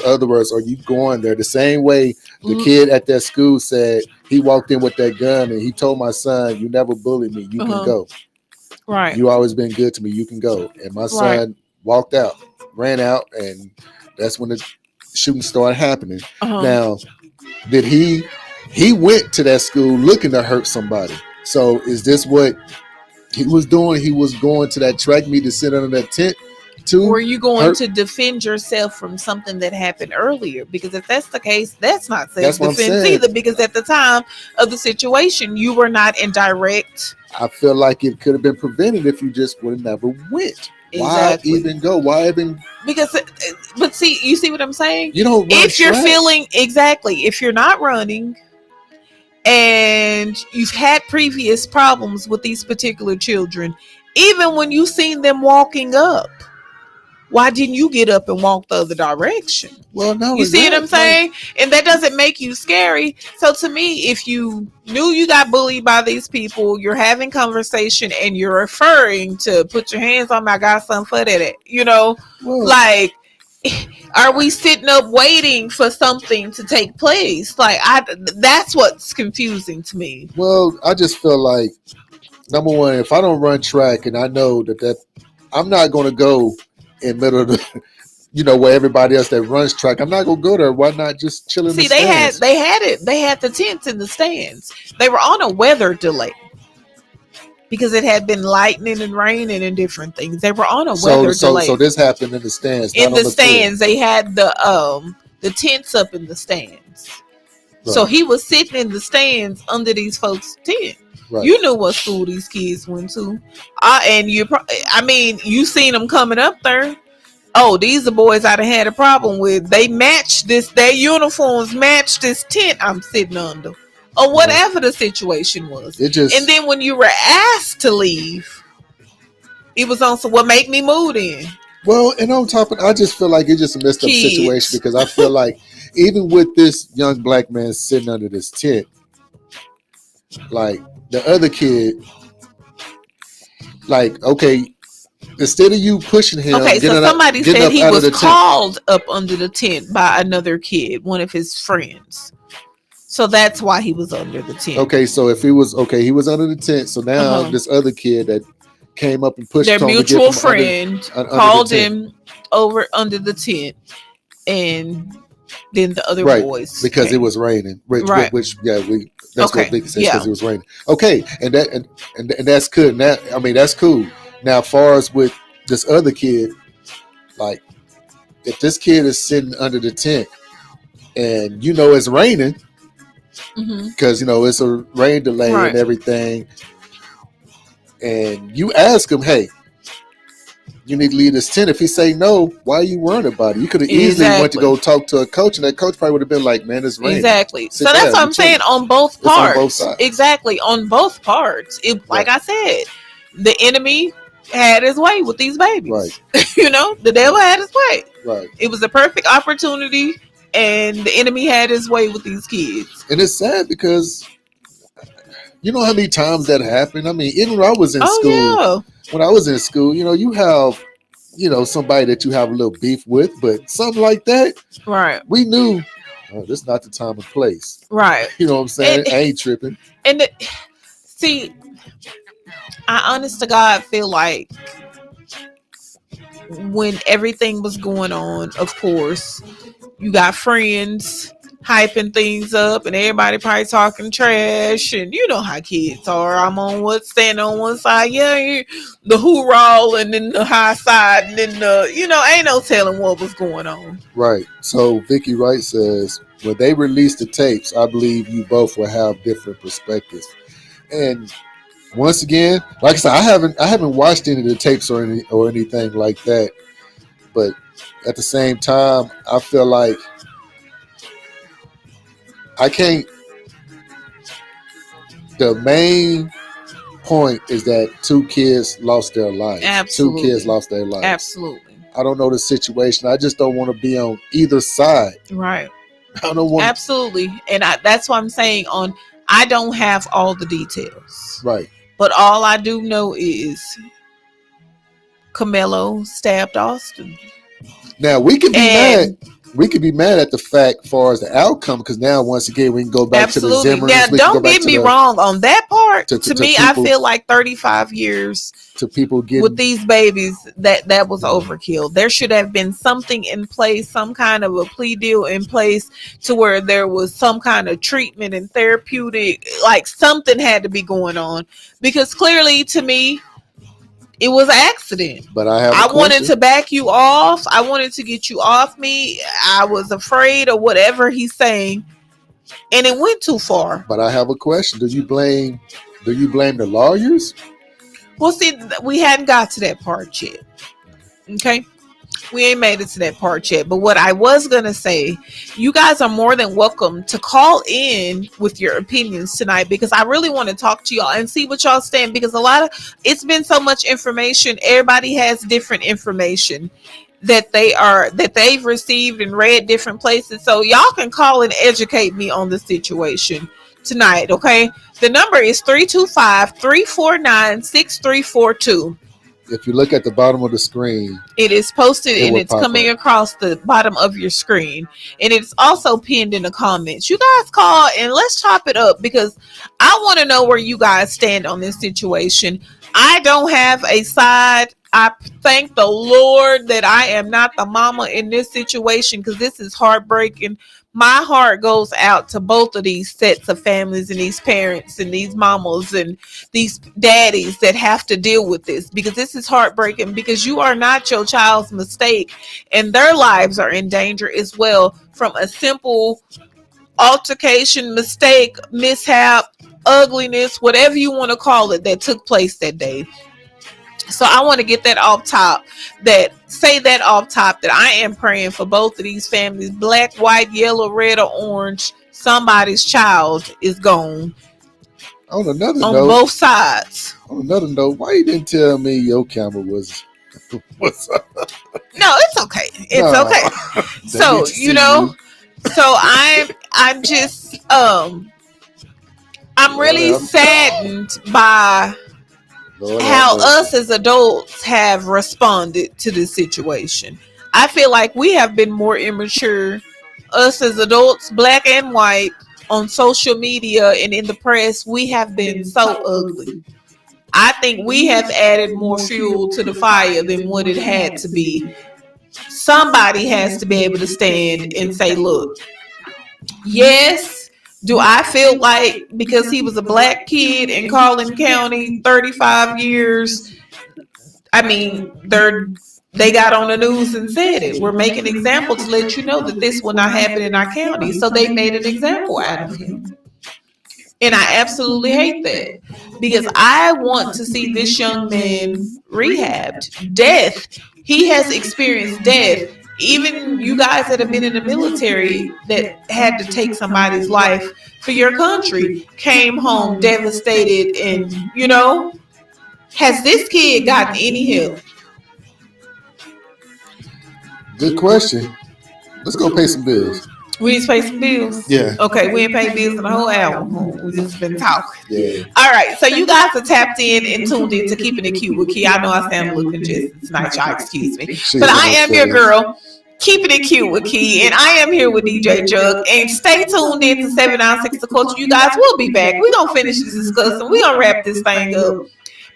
Other words, are you going there the same way the kid at that school said he walked in with that gun and he told my son, "You never bullied me. You can go. Right. You always been good to me. You can go." And my son walked out, ran out, and that's when the shooting started happening. Now, did he went to that school looking to hurt somebody? So is this what he was doing? He was going to that track meet to sit under that tent. Were you going to defend yourself from something that happened earlier? Because if that's the case, that's not self-defense either. Because at the time of the situation, you were not in direct. I feel like it could have been prevented if you just would have never went. Exactly. Why even go? Why even? Because, but see, you see what I'm saying? You don't. If you're feeling if you're not running, and you've had previous problems with these particular children, even when you seen them walking up, why didn't you get up and walk the other direction? Well, no. You see what I'm saying? And that doesn't make you scary. So to me, if you knew you got bullied by these people, you're having conversation and you're referring to put your hands on me, I got something for that. You know, like, are we sitting up waiting for something to take place? Like, that's what's confusing to me. Well, I just feel like, number one, if I don't run track and I know that I'm not going to go in middle of the, where everybody else that runs track, I'm not going to go there. Why not just chill in the stands? They had the tents in the stands. They were on a weather delay because it had been lightning and raining and different things. They were on a weather delay. So this happened in the stands. In the stands, they had the tents up in the stands. Right. So he was sitting in the stands under these folks' tent. Right. You knew what school these kids went to, and you seen them coming up there. Oh, these are boys I'd have had a problem with. They matched this. Their uniforms matched this tent I'm sitting under, or whatever the situation was. And then when you were asked to leave, it was on. So what made me move in? Well, and on top of, I just feel like it's just a messed up situation because I feel like even with this young black man sitting under this tent, like the other kid, like, okay, instead of you pushing him, okay, so somebody said he was called up under the tent by another kid, one of his friends. So that's why he was under the tent. Okay, so if he was he was under the tent. So now this other kid that came up and pushed their mutual friend called him over under the tent, and then the other boys because it was raining. Which that's what Vicky says because it was raining. Okay, and that's good. That that's cool. Now, as far as with this other kid, like if this kid is sitting under the tent and it's raining because it's a rain delay and everything, and you ask him, hey, you need to leave this tent. If he say no, why are you worried about it? You could have easily went to go talk to a coach, and that coach probably would have been like, man, it's raining. Exactly. So that's what I'm saying on both parts. On both sides. Exactly. On both parts. Like I said, the enemy had his way with these babies. Right. The devil had his way. Right. It was a perfect opportunity, and the enemy had his way with these kids. And it's sad because you know how many times that happened? Even when I was in school. Yeah. When I was in school, you have, somebody that you have a little beef with, but something like that. Right. We knew, this is not the time and place. Right. You know what I'm saying? I ain't tripping. And see, I honest to God feel like when everything was going on, of course, you got friends hyping things up, and everybody probably talking trash, and you know how kids are. I'm on what stand on one side, yeah, the hoorah, and then the high side, and then the ain't no telling what was going on. Right. So Vicky Wright says when they release the tapes, I believe you both will have different perspectives. And once again, like I said, I haven't watched any of the tapes or anything like that. But at the same time, I feel like I can't. The main point is that two kids lost their lives. Absolutely. 2 kids lost their lives. Absolutely. I don't know the situation. I just don't want to be on either side. Right. I don't want. Absolutely. And that's what I'm saying. I don't have all the details. Right. But all I do know is Camelo stabbed Austin. Now we could be mad. We could be mad at the fact as far as the outcome, because now once again we can go back to the Zimmermans. Now, don't get me wrong on that part. To me, people, I feel like 35 years to people getting with these babies that was overkill. There should have been something in place, some kind of a plea deal in place, to where there was some kind of treatment and therapeutic, like something had to be going on, because clearly to me, it was an accident. But I wanted to back you off. I wanted to get you off me. I was afraid of whatever he's saying, and it went too far. But I have a question. Do you blame the lawyers? Well, see, we hadn't got to that part yet. Okay? We ain't made it to that part yet. But what I was going to say, you guys are more than welcome to call in with your opinions tonight, because I really want to talk to y'all and see what y'all stand, because it's been so much information. Everybody has different information that they've received and read different places. So y'all can call and educate me on the situation tonight. Okay. The number is 325-349-6342. If you look at the bottom of the screen, it is posted and it's coming across the bottom of your screen, and it's also pinned in the comments. You guys call and let's chop it up, because I want to know where you guys stand on this situation. I don't have a side. I thank the Lord that I am not the mama in this situation, because this is heartbreaking. My heart goes out to both of these sets of families and these parents and these mamas and these daddies that have to deal with this, because this is heartbreaking, because you are not your child's mistake, and their lives are in danger as well from a simple altercation, mistake, mishap, ugliness, whatever you want to call it, that took place that day. So I want to get that off top, that I am praying for both of these families, black, white, yellow, red, or orange. Somebody's child is gone. On another note, both sides. On another note, why you didn't tell me your camera was up? No, it's okay. It's okay. So so I'm just I'm really saddened by how us as adults have responded to this situation. I feel like we have been more immature, us as adults, black and white, on social media and in the press. We have been so ugly. I think we have added more fuel to the fire than what it had to be. Somebody has to be able to stand and say, look, yes, do I feel like because he was a black kid in Collin County, 35 years, I mean, they got on the news and said it. We're making examples to let you know that this will not happen in our county. So they made an example out of him. And I absolutely hate that, because I want to see this young man rehabbed. Death. He has experienced death. Even you guys that have been in the military that had to take somebody's life for your country came home devastated, and has this kid gotten any help? Good question. Let's go pay some bills. We need to pay some bills. Yeah. Okay, we ain't paid bills in the whole hour. We just been talking. Yeah. All right, so you guys are tapped in and tuned in to Keeping It Cute with Key. I know I sound a little congested tonight, y'all. Excuse me, but I am your girl, Keeping It Cute with Key, and I am here with DJ Jug. And stay tuned in to 796 The Culture. You guys will be back. We're gonna finish this discussion. We're gonna wrap this thing up.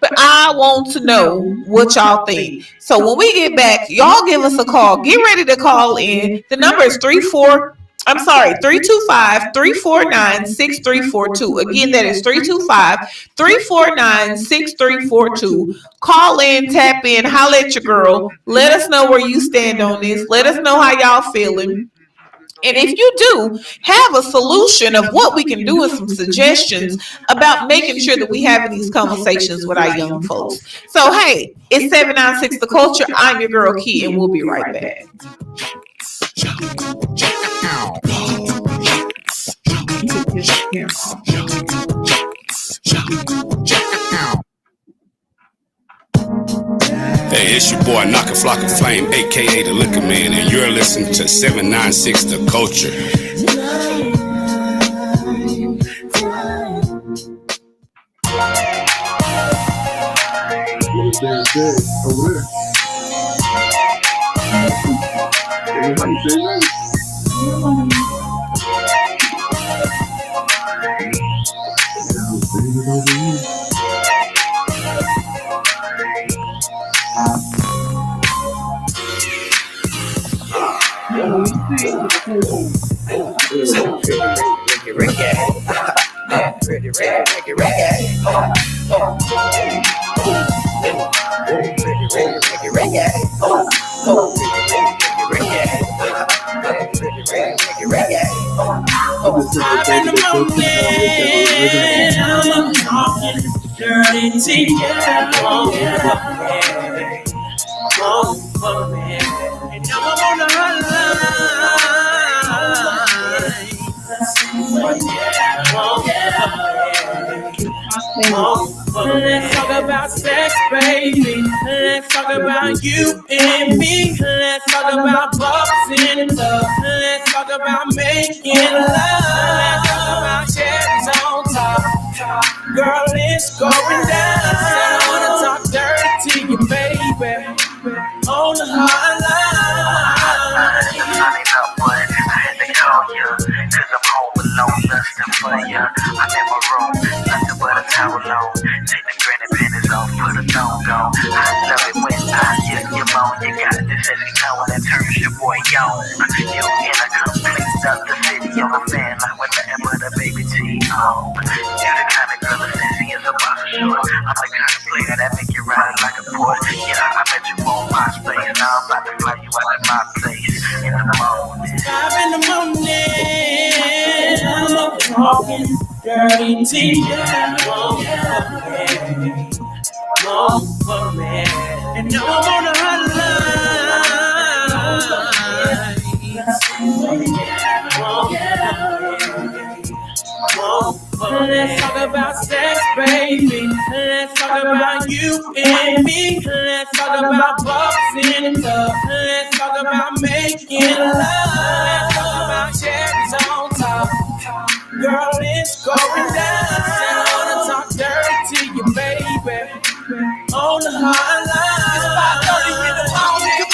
But I want to know what y'all think. So when we get back, y'all give us a call. Get ready to call in. The number is I'm sorry, 325-349-6342. Again, that is 325-349-6342. Call in, tap in, holla at your girl. Let us know where you stand on this. Let us know how y'all feeling. And if you do have a solution of what we can do and some suggestions about making sure that we having these conversations with our young folks. So, hey, it's 796 The Culture. I'm your girl, Key, and we'll be right back. Hey, it's your boy Knock a Flock of Flame, aka the Liquor Man, and you're listening to 796 The Culture. Five in the morning, I'm talking dirty to you. And now I'm on the hotline. Let's talk about sex, baby. Let's talk about you and me. Let's talk about bubbles in love. Let's talk about making love. Let's talk about cherries on top. Girl, it's going down. I wanna talk dirty to you, baby. On the hotline. Cause I'm home alone, lusting for ya. I'm in my room, nothing but a towel on. Take the granny panties off, put a thong on. I love it when I hear you moan. You got this heavy tone that turns your boy on. You in a complete other city on a fan like with nothing but a baby T on. You the kind of girl that says he is a box of short. I'm the kind of player that make you ride like a port. Yeah, I met you on my space. Now I'm about to fly you out of my place in the morning. 5 in the morning, I'm up talking dirty to you. And now I'm on the hotline. Let's talk about sex, baby. Let's talk about you and me. Let's talk about bubbles in love. Let's talk about making love. Let's talk about cherries on top. Girl, it's going down. I wanna talk dirty to you, baby. On the hotline. It's 5:30 in the morning. Come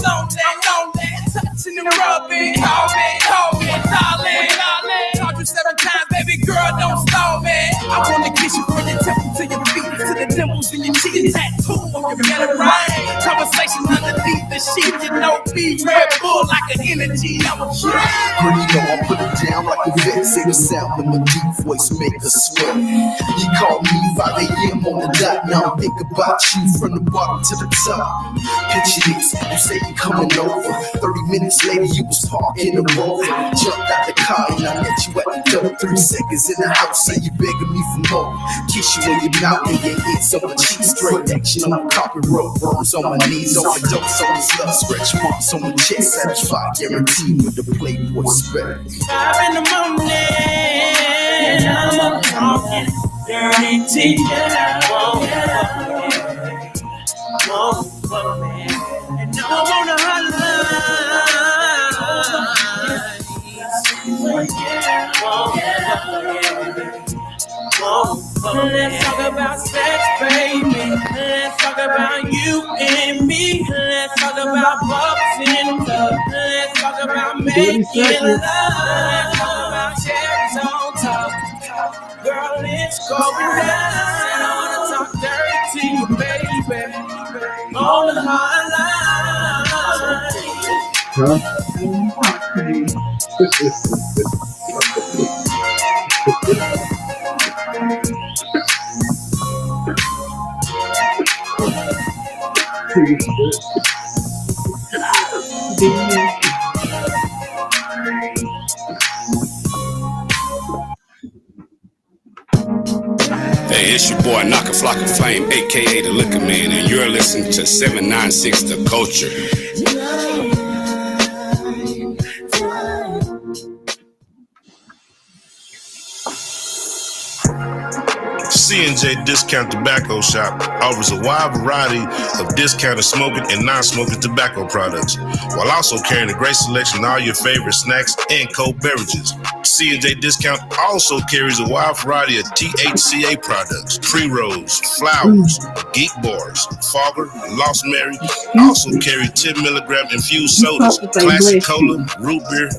on, I'm lonely. Touching and rubbing. Call me, darling. Called you 7 times, baby girl, don't stall me. I wanna kiss you from your temple to your feet, to the dimples in your cheeks, tattoo on your belly, right? Conversation underneath the sheet, you know me, Red Bull like an energy, I'm a trap. Girl, you know I put it down like a vet. Say the sound of my deep voice make her sweat. You call me 5 a.m. on the dot. Now I think about you from the bottom to the top. Picture this, you say you coming over. 30 minutes later, you was parking the rover. Jumped out the car and I met you at the door. 3 seconds in the house, say you begging me for more. Kiss you on your mouth and your hips on my cheeks. Straight action on carpet, rub burns on my knees. Overdose on this love, stretch marks on my chest. Satisfied, guaranteed with the Playboy spec. 5 in the morning, I'm up talking dirty to you. And now I'm on the hotline. Let's talk about sex, baby. Let's talk about you and me. Let's talk about bubbles in love. Let's talk about making love. Let's talk about cherries on top. Girl, it's going down. I wanna talk dirty to you, baby. On the hotline. Hey, it's your boy Knock a Flock of Flame, aka the Liquor Man, and you're listening to 796 The Culture. C&J Discount Tobacco Shop offers a wide variety of discounted smoking and non-smoking tobacco products, while also carrying a great selection of all your favorite snacks and cold beverages. C&J Discount also carries a wide variety of THCA products, pre-rolls, flowers, geek bars, fogger, Lost Mary. Also carry 10 milligram infused sodas, classic cola, root beer,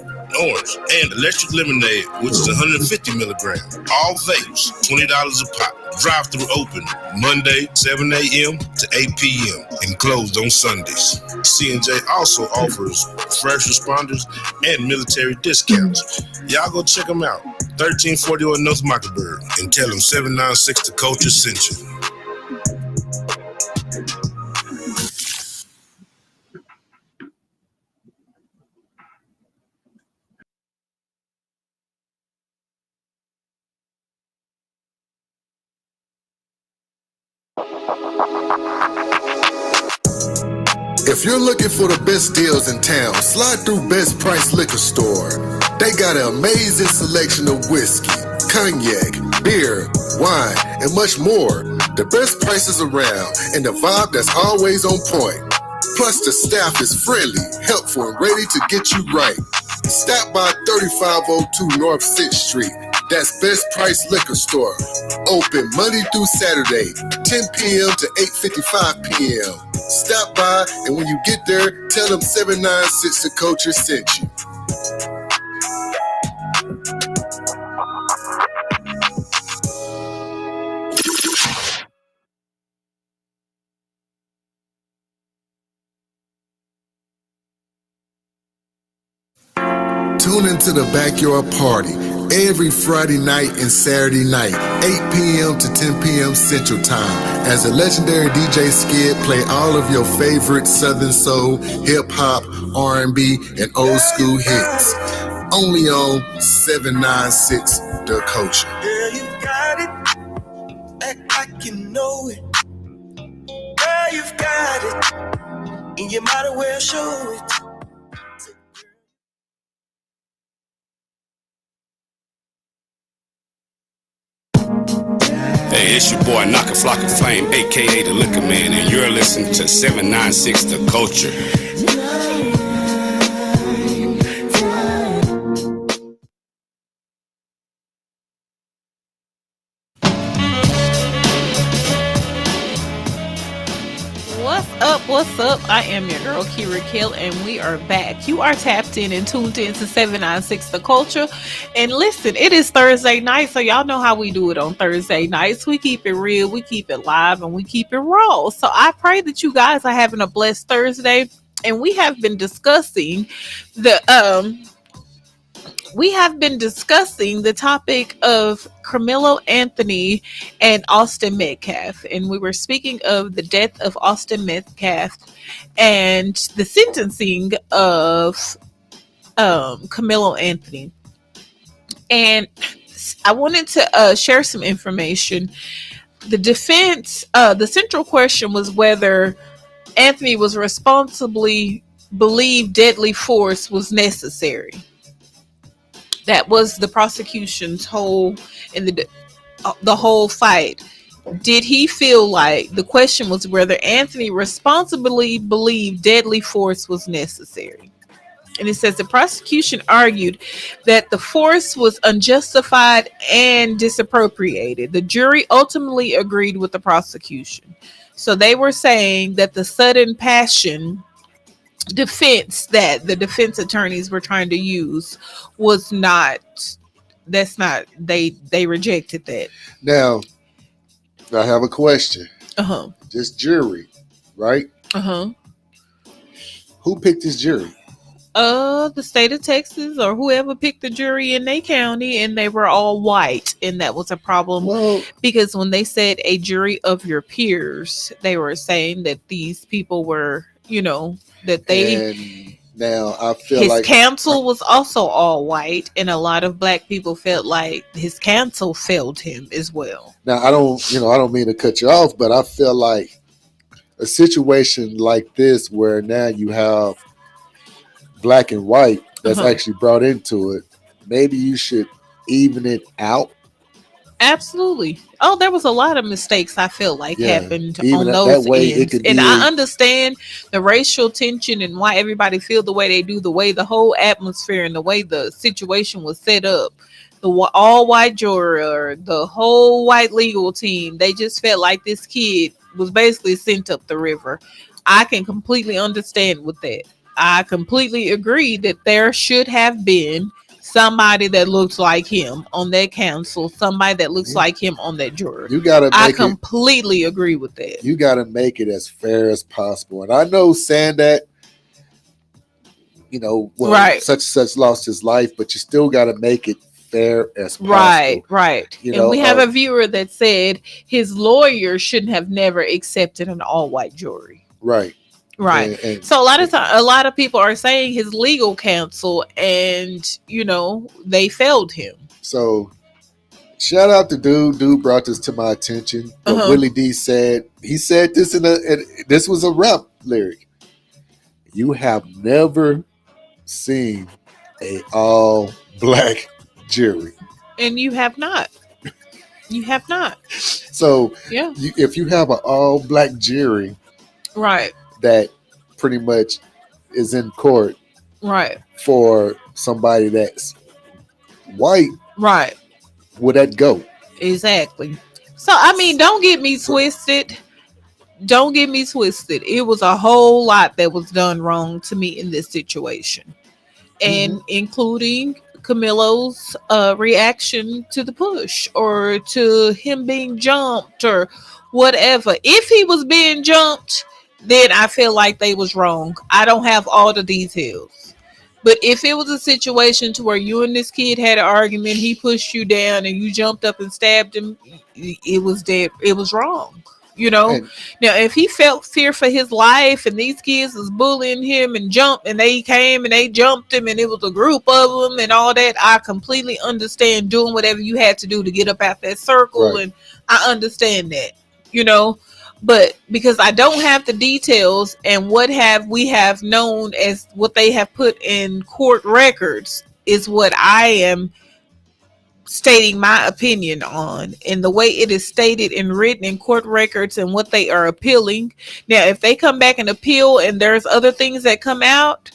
orange, and electric lemonade, which is 150 milligram. All vapes, $20 a pop. Drive-through open Monday, 7 a.m. to 8 p.m. and closed on Sundays. C&J also offers first responders and military discounts. Y'all go check them out. 1341 North Mockingbird, and tell them 796 The Culture sent you. If you're looking for the best deals in town, slide through Best Price Liquor Store. They got an amazing selection of whiskey, cognac, beer, wine, and much more. The best prices around and the vibe that's always on point. Plus, the staff is friendly, helpful, and ready to get you right. Stop by 3502 North 6th Street. That's Best Price Liquor Store. Open Monday through Saturday, 10 p.m. to 8:55 p.m. Stop by, and when you get there, tell them 796 The Culture sent you. Tune into the Backyard Party every Friday night and Saturday night, 8 p.m. to 10 p.m. Central Time, as the legendary DJ Skid play all of your favorite Southern Soul, Hip Hop, R&B, and old school hits. Only on 796 The Culture. Girl, you got it. Act like you know it. Girl, you've got it. And you might as well show it. Hey, it's your boy Knock a Flock of Flame, aka the Liquor Man, and you're listening to 796 The Culture. What's up? I am your girl Kira Kill, and we are back. You are tapped in and tuned in to 796 The Culture. And listen, it is Thursday night, so y'all know how we do it on Thursday nights. We keep it real, we keep it live, and we keep it raw. So I pray that you guys are having a blessed Thursday. And we have been discussing the topic of Carmelo Anthony and Austin Metcalf. And we were speaking of the death of Austin Metcalf and the sentencing of Carmelo Anthony. And I wanted to share some information. The defense, the central question was whether Anthony was responsibly believed deadly force was necessary. That was the prosecution's whole in the whole fight. Did he feel like the question was whether Anthony responsibly believed deadly force was necessary? And it says the prosecution argued that the force was unjustified and disappropriated. The jury ultimately agreed with the prosecution. So they were saying that the sudden passion defense that the defense attorneys were trying to use was not, they rejected that. Now, I have a question. Uh-huh. This jury, right? Uh-huh. Who picked this jury? The state of Texas or whoever picked the jury in their county, and they were all white, and that was a problem. Well, because when they said a jury of your peers, they were saying that these people were, that they and now I feel his like counsel was also all white, and a lot of black people felt like his counsel failed him as well. now I don't mean to cut you off, but I feel like a situation like this where now you have black and white that's Uh-huh. actually brought into it, maybe you should even it out. Absolutely. Oh, there was a lot of mistakes I feel like Yeah, happened even on that those way it ends. could And be I understand the racial tension and why everybody feel the way they do, the way the whole atmosphere and the way the situation was set up. The all white jury or the whole white legal team, they just felt like this kid was basically sent up the river. I can completely understand with that. I completely agree that there should have been somebody that looks like him on that council, somebody that looks like him on that jury. you got to I make it completely agree with that. you got to make it as fair as possible. And I know saying that, well, Right. such lost his life, but you still got to make it fair as possible. Right, right. You And know, we have a viewer that said his lawyer shouldn't have never accepted an all white jury. right. Right. And So a lot of people are saying his legal counsel, and they failed him. so shout out to dude. Dude brought this to my attention. What Uh-huh. Willie D said. He said this this was a rap lyric. You have never seen a all black jury. And you have not. You have not. So Yeah. if you have an all black jury Right. that pretty much is in court Right. for somebody that's white, Right. would that go? Exactly. So I mean, don't get me twisted. Don't get me twisted. It was a whole lot that was done wrong to me in this situation, and including Camilo's reaction to the push or to him being jumped or whatever. If he was being jumped, then I feel like they was wrong. I don't have all the details. But if it was a situation to where you and this kid had an argument, he pushed you down and you jumped up and stabbed him, it was dead. It was wrong. And Now, if he felt fear for his life and these kids was bullying him and jumped and they came and they jumped him and it was a group of them and all that, I completely understand doing whatever you had to do to get up out that circle. Right. And I understand that. But because I don't have the details and what we have known as what they have put in court records is what I am stating my opinion on, and the way it is stated and written in court records and what they are appealing. Now, if they come back and appeal and there's other things that come out,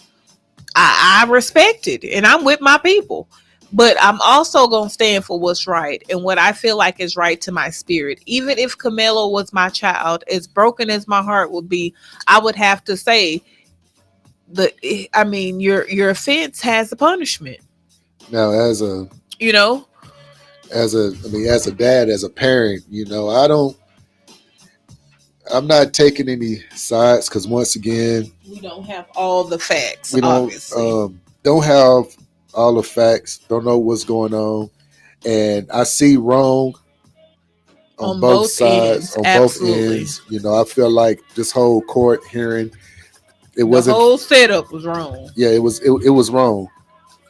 I respect it and I'm with my people. But I'm also going to stand for what's right and what I feel like is right to my spirit. Even if Camelo was my child, as broken as my heart would be, I would have to say your offense has a punishment. now, as a You know? as a dad, as a parent, I'm not taking any sides because once again, We don't have all the facts, we obviously. don't have all the facts, don't know what's going on, and I see wrong on both sides, ends, on absolutely. both ends. I feel like this whole court hearing, it The wasn't. whole setup was wrong. Yeah, it was wrong.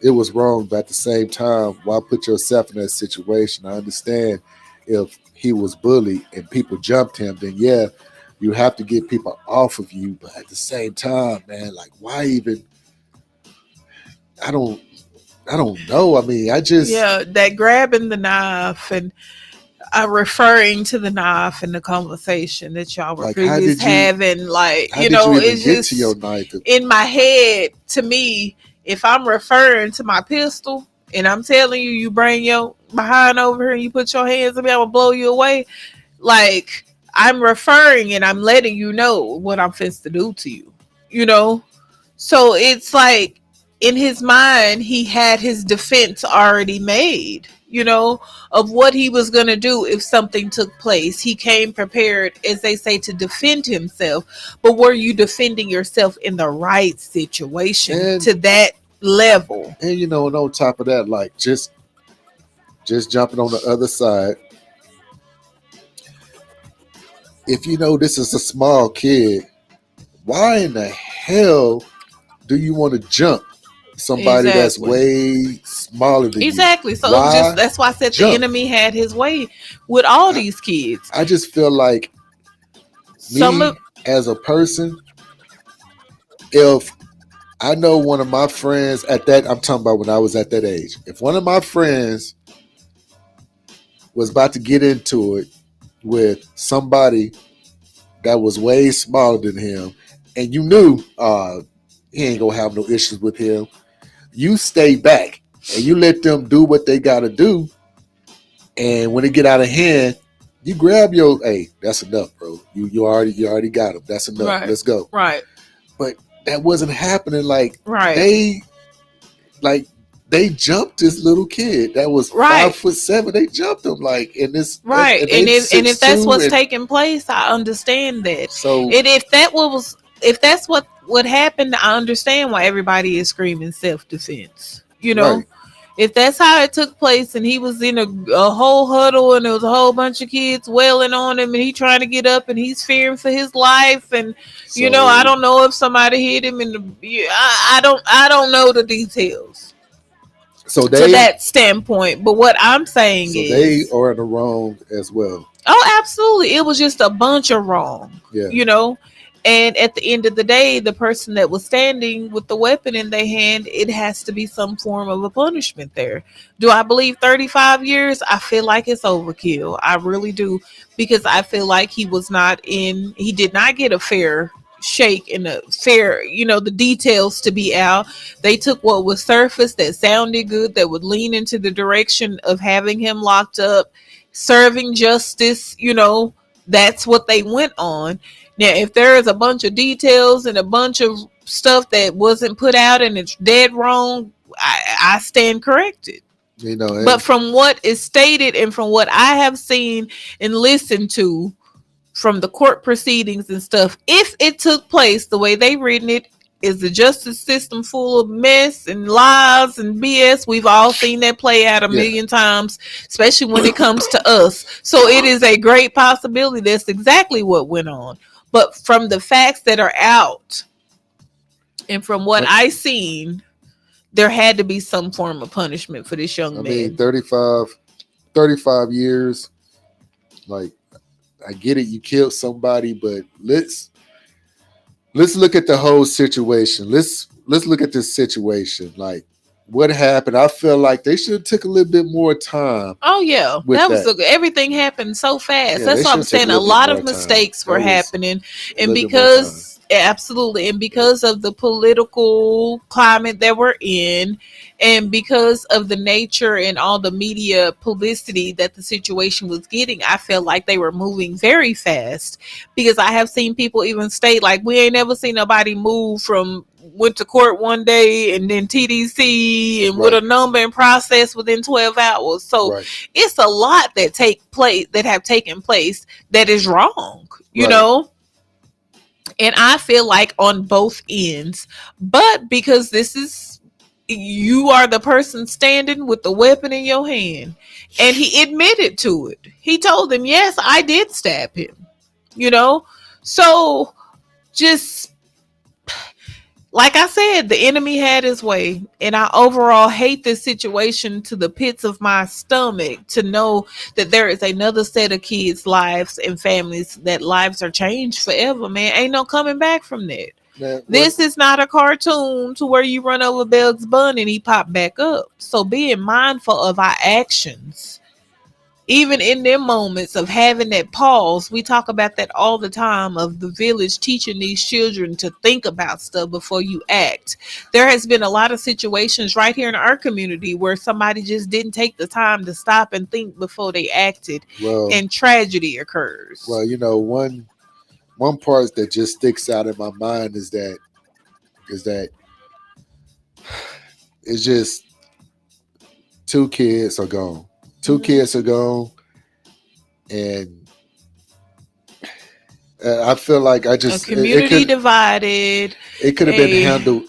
It was wrong, but at the same time, why put yourself in that situation? I understand if he was bullied and people jumped him, then yeah, you have to get people off of you. But at the same time, man, like why even? I don't know. I mean, I just Yeah, that grabbing the knife and referring to the knife in the conversation that y'all were Like, how previous did you- having, like, how you did know, you even it's get just to your knife? in my head. To me, if I'm referring to my pistol and I'm telling you, you bring your behind over here and you put your hands on me, I'm gonna blow you away. Like, I'm referring and I'm letting you know what I'm finna to do to you. So it's like in his mind, he had his defense already made. of what he was going to do if something took place. He came prepared, as they say, to defend himself. But were you defending yourself in the right situation And to that level? and and on top of that, like just jumping on the other side, if you know this is a small kid, why in the hell do you want to jump somebody that's Exactly. way smaller than you? Exactly. So it was Why that's why I said the jump? enemy had his way with all I, these kids. I just feel like Some me of as a person, if I know one of my friends at that, I'm talking about when I was at that age, if one of my friends was about to get into it with somebody that was way smaller than him, and you knew he ain't gonna have no issues with him, you stay back and you let them do what they gotta do. And when it get out of hand, you grab your hey, that's enough, bro. You already got him. That's enough. right, Let's go. right, But that wasn't happening. right, They like they jumped this little kid that was right. 5'7". They jumped him Right. and And they if that's 6'2", what's and taking place, I understand that. so And if that's what happened, I understand why everybody is screaming self defense. right. If that's how it took place and he was in a whole huddle and there was a whole bunch of kids wailing on him and he trying to get up and he's fearing for his life and I So don't know if somebody hit him in I don't know the details so to they that standpoint, but what I'm saying so they is, are in the wrong as well. oh, absolutely. It was just a bunch of wrong, Yeah. you know? And at the end of the day, the person that was standing with the weapon in their hand, it has to be some form of a punishment there. Do I believe 35 years? I feel like it's overkill. I really do. Because I feel like he did not get a fair shake and a fair, the details to be out. They took what was surface that sounded good, that would lean into the direction of having him locked up, serving justice, that's what they went on. Now, if there is a bunch of details and a bunch of stuff that wasn't put out and it's dead wrong, I stand corrected. But And from what is stated and from what I have seen and listened to from the court proceedings and stuff, if it took place the way they written it, is the justice system full of mess and lies and BS? We've all seen that play out a yeah, million times, especially when it comes to us. So it is a great possibility that's exactly what went on. But from the facts that are out and from what but I seen, there had to be some form of punishment for this I young mean man. 35 years. Like I get it, you killed somebody, but let's look at the whole situation. Let's look at this situation. Like what happened. I feel like they should have took a little bit more time Oh yeah, with that was that. everything happened so fast. Yeah, they That's what should I'm have taken saying. a A little bit lot more of time. mistakes were That was happening, a and little bit more time. absolutely, and because of the political climate that we're in, and because of the nature and all the media publicity that the situation was getting, I felt like they were moving very fast. Because I have seen people even state like, we ain't never seen nobody move from went to court one day and then TDC and with Right, a number and process within 12 hours. So right, it's a lot that have taken place that is wrong, right. and I feel like on both ends. But because you are the person standing with the weapon in your hand, and he admitted to it. He told them, yes, I did stab him, you know? So just like I said, the enemy had his way, and I overall hate this situation to the pits of my stomach to know that there is another set of kids' lives and families that lives are changed forever, man. Ain't no coming back from that. Man, what This is not a cartoon to where you run over Bugs Bunny and he pop back up. So being mindful of our actions, even in them moments of having that pause, we talk about that all the time, of the village teaching these children to think about stuff before you act. There has been a lot of situations right here in our community where somebody just didn't take the time to stop and think before they acted, well and tragedy occurs. well, one part that just sticks out in my mind is that it's just two kids are gone. 2 kids are gone, and I feel like I A just community divided. it could have been A handled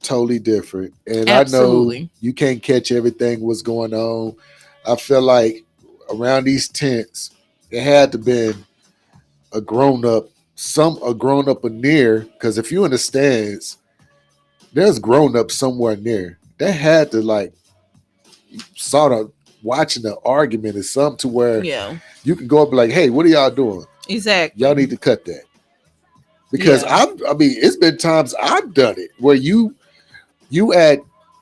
totally different. And I know absolutely. you can't catch everything what's going on. I feel like around these tents, it had to been a grown up, a grown up or near. Because if you in the stands, there's grown up somewhere near. They had to like sort of watching the argument or something to where Yeah. you can go up and be like, hey, what are y'all doing? Exactly. Y'all need to cut that. Because Yeah. I mean, it's been times I've done it where you at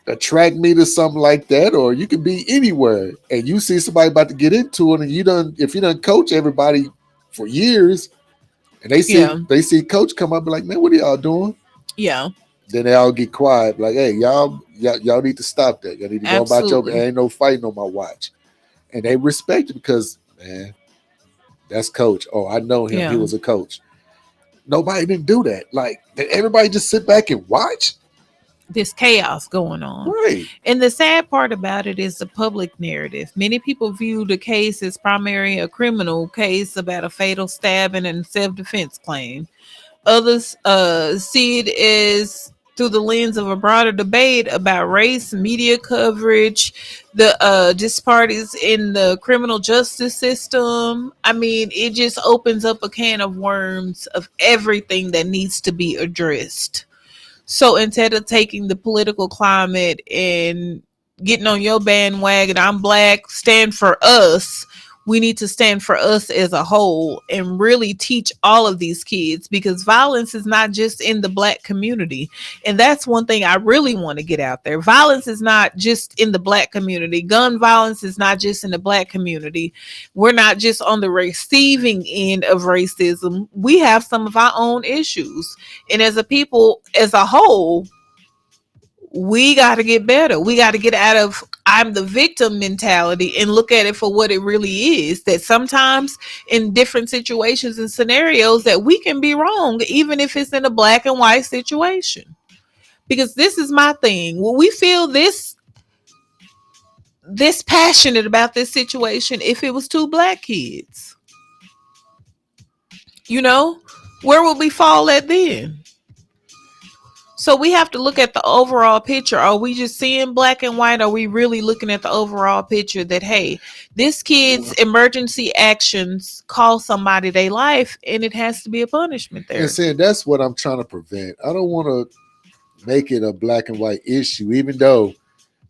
a track meet or something like that, or you could be anywhere and you see somebody about to get into it, and if you done coach everybody for years, and Yeah. they see coach come up and be like, man, what are y'all doing? Yeah. Then they all get quiet, like, hey, y'all need to stop that. Y'all need to go about your. Absolutely. Ain't no fighting on my watch, and they respect it because man, that's coach. Oh, I know him. He Yeah. was a coach. Nobody didn't do that. Like, did everybody just sit back and watch? This chaos going on. Right. And the sad part about it is the public narrative. Many people view the case as primarily a criminal case about a fatal stabbing and self-defense claim. Others see it as through the lens of a broader debate about race, media coverage, the disparities in the criminal justice system. I mean, it just opens up a can of worms of everything that needs to be addressed. So instead of taking the political climate and getting on your bandwagon, I'm black, stand for us. We need to stand for us as a whole and really teach all of these kids, because violence is not just in the black community. And that's one thing I really want to get out there. Violence is not just in the black community. Gun violence is not just in the black community. We're not just on the receiving end of racism. We have some of our own issues. And as a people, as a whole, we got to get better. We got to get out of I'm the victim mentality and look at it for what it really is. That sometimes in different situations and scenarios that we can be wrong, even if it's in a black and white situation. Because this is my thing. When we feel this passionate about this situation, if it was two black kids, you know, where would we fall at then? So we have to look at the overall picture. Are we just seeing black and white? Are we really looking at the overall picture that, hey, this kid's emergency actions cost somebody their life and it has to be a punishment there? And saying that's what I'm trying to prevent. I don't want to make it a black and white issue, even though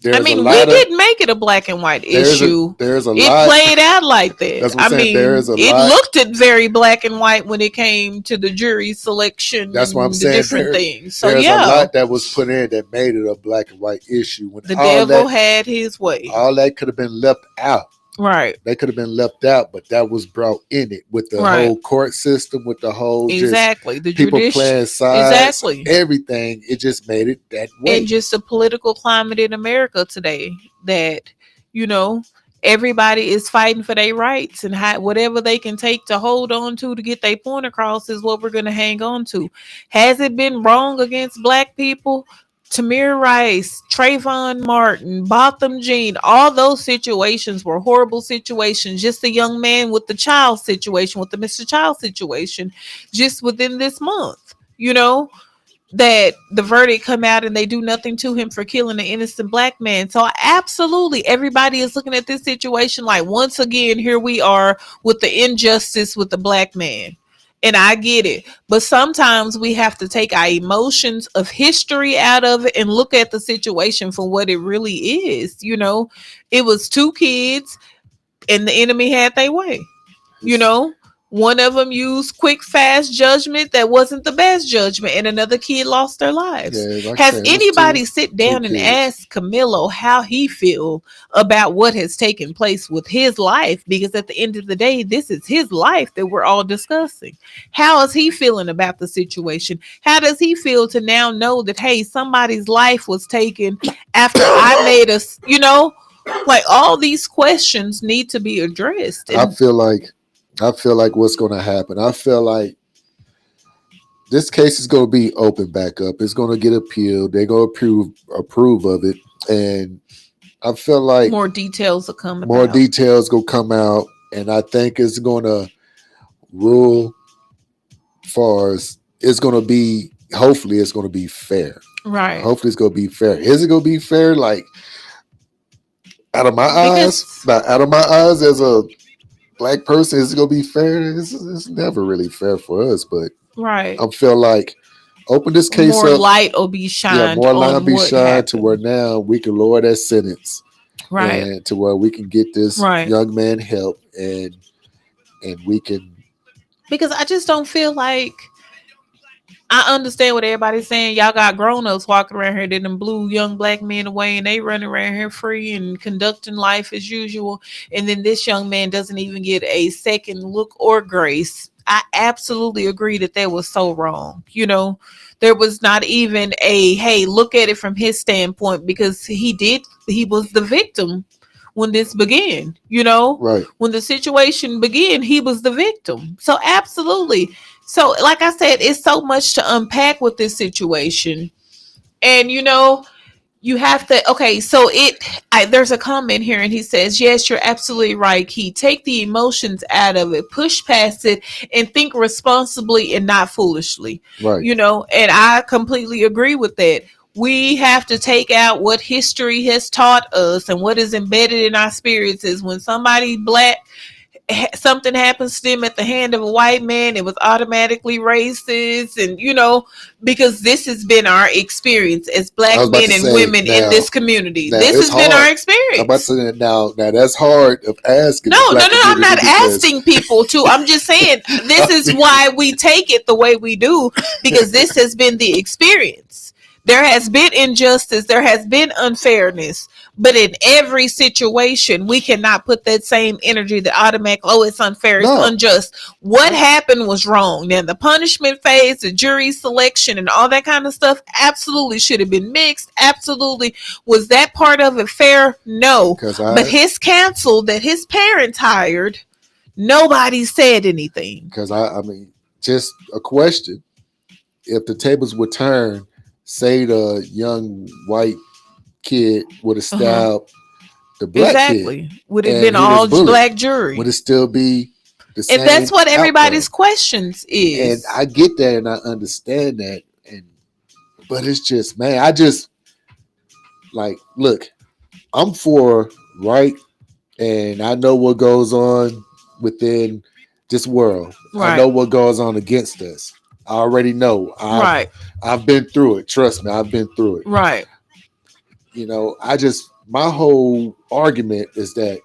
there's we didn't make it a black and white issue. There's a it lot. Played out like that. That's what I'm saying. It looked at very black and white when it came to the jury selection. That's what I'm saying. Different things. So there's a lot that was put in that made it a black and white issue. When the devil had his way. All that could have been left out. Right. They could have been left out, but that was brought in it with the whole court system, with the whole exactly the people playing sides, exactly everything. It just made it that way. And just the political climate in America today, that everybody is fighting for their rights, and whatever they can take to hold on to get their point across is what we're going to hang on to. Has it been wrong against black people? Tamir Rice, Trayvon Martin, Botham Jean, all those situations were horrible situations. Just the young man with the child situation, with the Mr. Child situation, just within this month, that the verdict come out and they do nothing to him for killing an innocent black man. So absolutely, everybody is looking at this situation like, once again, here we are with the injustice with the black man. And I get it. But sometimes we have to take our emotions of history out of it and look at the situation for what it really is. It was two kids and the enemy had their way. One of them used quick, fast judgment that wasn't the best judgment, and another kid lost their lives. Yeah, Has anybody sit down and ask Camilo how he feel about what has taken place with his life? Because at the end of the day, this is his life that we're all discussing. How is he feeling about the situation? How does he feel to now know that, hey, somebody's life was taken after I made us, like all these questions need to be addressed. I feel like what's going to happen. I feel like this case is going to be opened back up. It's going to get appealed. They're going to approve of it, and I feel like more details will come more about. details gonna come out, and I think it's gonna rule far as it's gonna be. Hopefully, it's gonna be fair. Right. Hopefully, it's gonna be fair. Is it gonna be fair? Like out of my eyes, Because not out of my eyes as a black person, is it gonna be fair? It's never really fair for us, but right, I feel like open this case more up. light will be Yeah, shined more line on be what shined to where happened. now we can lower that sentence Right. and to where we can get this Right. young man help and we can. Because I just don't feel like I understand what everybody's saying. Y'all got grown ups walking around here that done blew young black men away and they running around here free and conducting life as usual. And then this young man doesn't even get a second look or grace. I absolutely agree that that was so wrong. There was not even a, hey, look at it from his standpoint because he was the victim when this began. Right. When the situation began, he was the victim. So, absolutely. So, like I said, it's so much to unpack with this situation. And, you have to, okay, so there's a comment here and he says, yes, you're absolutely right, Key. Take the emotions out of it, push past it, and think responsibly and not foolishly. Right. And I completely agree with that. We have to take out what history has taught us and what is embedded in our spirits is when somebody black something happens to them at the hand of a white man, it was automatically racist. And, because this has been our experience as I black was about men to and say women in now. this community. Now This it's has been our hard. I'm about to experience. say that now that's hard of asking. No, the no, black no, I'm community not because asking people to. I'm just saying this is why we take it the way we do, because this has been the experience. There has been injustice, there has been unfairness, but in every situation, we cannot put that same energy that automatic, oh, it's unfair, it's No. unjust. What happened was wrong. Then the punishment phase, the jury selection, and all that kind of stuff absolutely should have been mixed. Absolutely. Was that part of it fair? No. But his counsel that his parents hired, nobody said anything. Because I mean, just a question. If the tables would turn, say the young white kid would have stabbed the black Exactly. kid Would it have and been he was all bullied, black jury? would it still be the same And that's what everybody's outcome? questions And is. I get that and I understand that. But it's just, man, I just like, look, I'm for right, and I know what goes on within this world. I know Right. what goes on against us. I already know. Right. I've been through it. Trust me, I've been through it. Right. I just my whole argument is that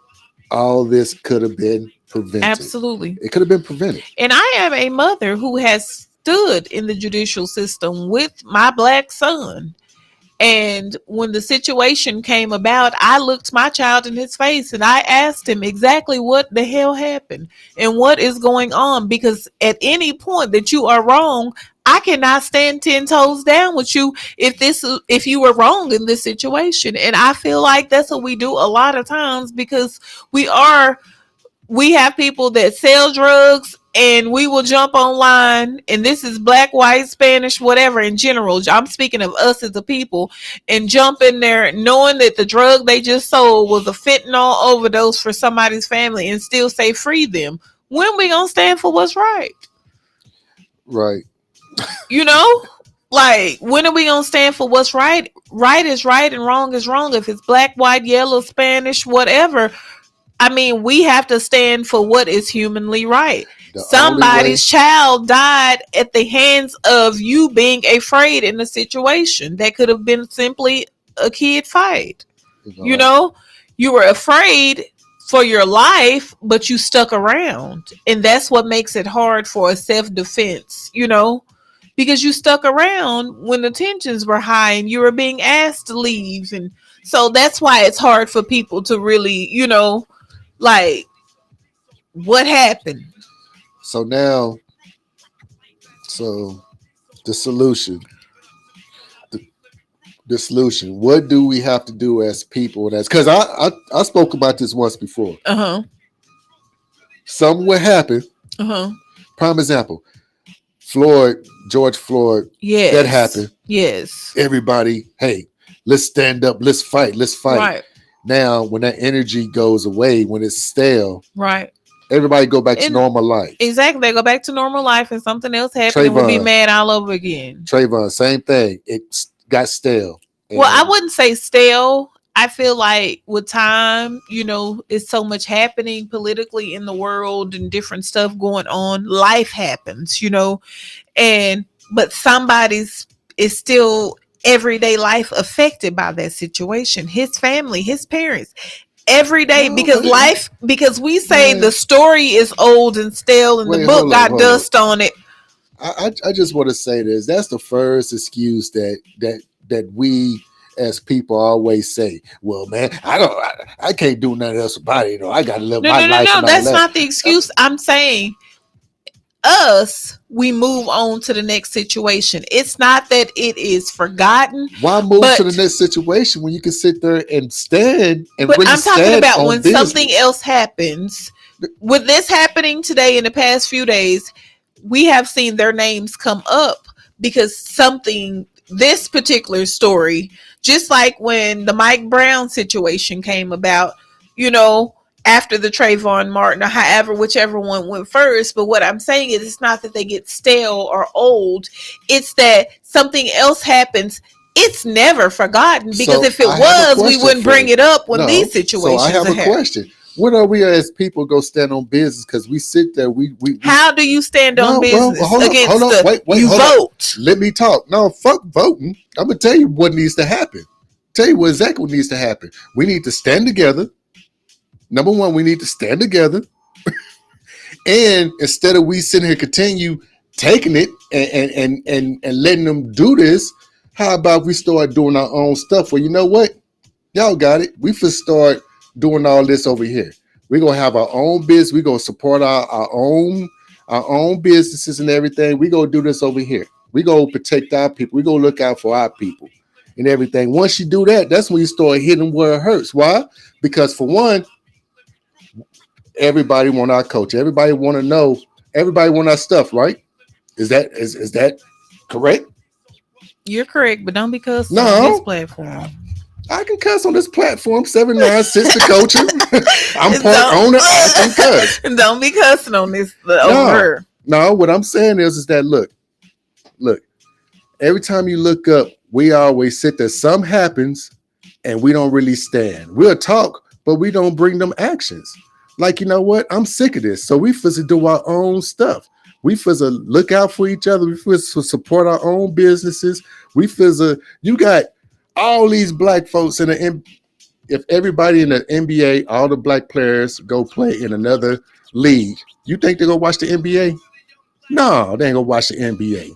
all this could have been prevented. Absolutely. It could have been prevented. And I am a mother who has stood in the judicial system with my black son. And when the situation came about, I looked my child in his face and I asked him exactly what the hell happened and what is going on. Because at any point that you are wrong, I cannot stand 10 toes down with you if you were wrong in this situation. And I feel like that's what we do a lot of times because we have people that sell drugs and we will jump online, and this is black, white, Spanish, whatever in general. I'm speaking of us as a people, and jump in there knowing that the drug they just sold was a fentanyl overdose for somebody's family and still say free them. When we gonna stand for what's right? Right. Like, when are we gonna stand for what's right? Right is right and wrong is wrong. If it's black, white, yellow, Spanish, whatever, I mean, we have to stand for what is humanly right. Somebody's child died at the hands of you being afraid in a situation that could have been simply a kid fight. You were afraid for your life, but you stuck around. And that's what makes it hard for a self-defense, because you stuck around when the tensions were high and you were being asked to leave. And so that's why it's hard for people to really, like, what happened? So now, the solution, the solution. What do we have to do as people? That's because I spoke about this once before. Something would happen. Prime example, George Floyd. Yes. That happened. Yes. Everybody, hey, let's stand up. Let's fight. Let's fight. Right. Now, when that energy goes away, when it's stale, Right. everybody go back to normal life. Exactly. They go back to normal life and something else happened and we'll be mad all over again. Trayvon, same thing. It got stale. Well, I wouldn't say stale. I feel like with time, it's so much happening politically in the world and different stuff going on. Life happens, but somebody's is still everyday life affected by that situation. His family, his parents, every day, because we say the story is old and stale and the book got dust on it. I just want to say this. That's the first excuse that we as people always say. Well, man, I can't do nothing else about it. I got to live my life. No, that's not the excuse. I'm saying we move on to the next situation. It's not that it is forgotten. Why move to the next situation when you can sit there and stand and but really I'm talking stand about on when business. something else happens. With this happening today in the past few days, we have seen their names come up because this particular story, just like when the Mike Brown situation came about, after the Trayvon Martin or however, whichever one went first. But what I'm saying is it's not that they get stale or old. It's that something else happens. It's never forgotten because if it was, we wouldn't bring it up when these situations So I have a question. When are we as people go stand on business? Because we sit there, we how do you stand on business against you vote? Let me talk. No, fuck voting. I'm gonna tell you what needs to happen. Tell you exactly what needs to happen. We need to stand together. Number one, we need to stand together. And instead of we sitting here continue taking it and letting them do this, how about we start doing our own stuff? Well, you know what? Y'all got it. We first start doing all this over here. We're gonna have our own business. We're gonna support our own businesses and everything. We're gonna do this over here. We're gonna protect our people. We're gonna look out for our people and everything. Once you do that, that's when you start hitting where it hurts. Why? Because for one, everybody want our culture. Everybody want to know. Everybody want our stuff, right? Is that correct? You're correct, but don't be cussing No. on this platform. I can cuss on this platform. 796 the culture. I'm part owner. I can cuss. Don't be cussing on this over. No, what I'm saying is that look. Every time you look up, we always sit there. Something happens, and we don't really stand. We'll talk, but we don't bring them actions. Like, you know what? I'm sick of this. So we supposed to do our own stuff. We supposed to look out for each other. We supposed to support our own businesses. We supposed to. You got all these black folks in the. If everybody in the NBA, all the black players go play in another league, you think they're gonna watch the NBA? No, they ain't gonna watch the NBA.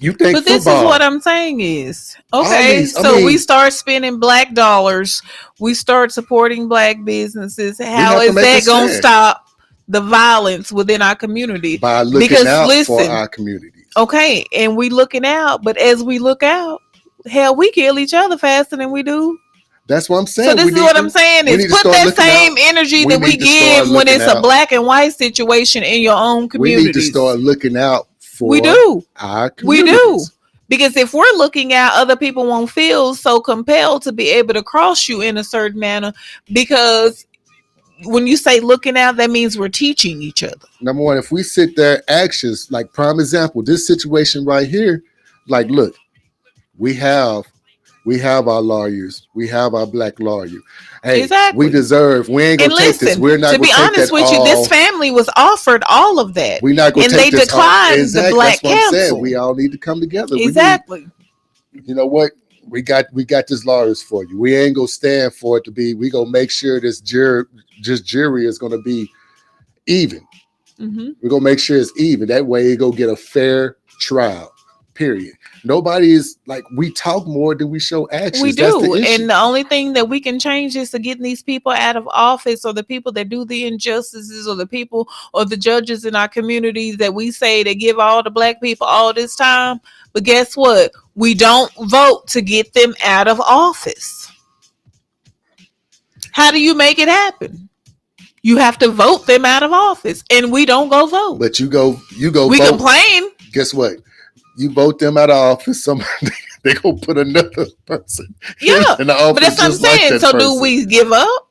You think but this football, is what I'm saying is okay. We start spending black dollars. We start supporting black businesses. How is that going to stop the violence within our community? By looking out for our communities. Okay, and we looking out, but as we look out, hell, we kill each other faster than we do. That's what I'm saying. So this is what I'm saying is put that same energy that we give when it's a black and white situation in your own community. We need to start looking out for our communities. We do. Because if we're looking out, other people won't feel so compelled to be able to cross you in a certain manner. Because when you say looking out, that means we're teaching each other. Number one, if we sit there, actions, like prime example, this situation right here, like, look, we have our lawyers. We have our black lawyer. Hey, exactly. We deserve. We ain't gonna take this. We're not. To be honest with you, this family was offered all of that. We're not gonna take this. And they declined the black counsel. We all need to come together. Exactly. You know what? We got this lawyers for you. We ain't gonna stand for it to be. We gonna make sure this jury is gonna be even. Mm-hmm. We're gonna make sure it's even. That way, it go get a fair trial. Period. Nobody is like, we talk more than we show actions. We do. And the only thing that we can change is to getting these people out of office, or the people that do the injustices, or the people or the judges in our communities that we say they give all the black people all this time. But guess what? We don't vote to get them out of office. How do you make it happen? You have to vote them out of office, and we don't go vote. But you go. We vote. complain. Guess what? You vote them out of office. Somebody they gonna put another person Yeah, in the but office that's what I'm just like saying. that So person. do we give up?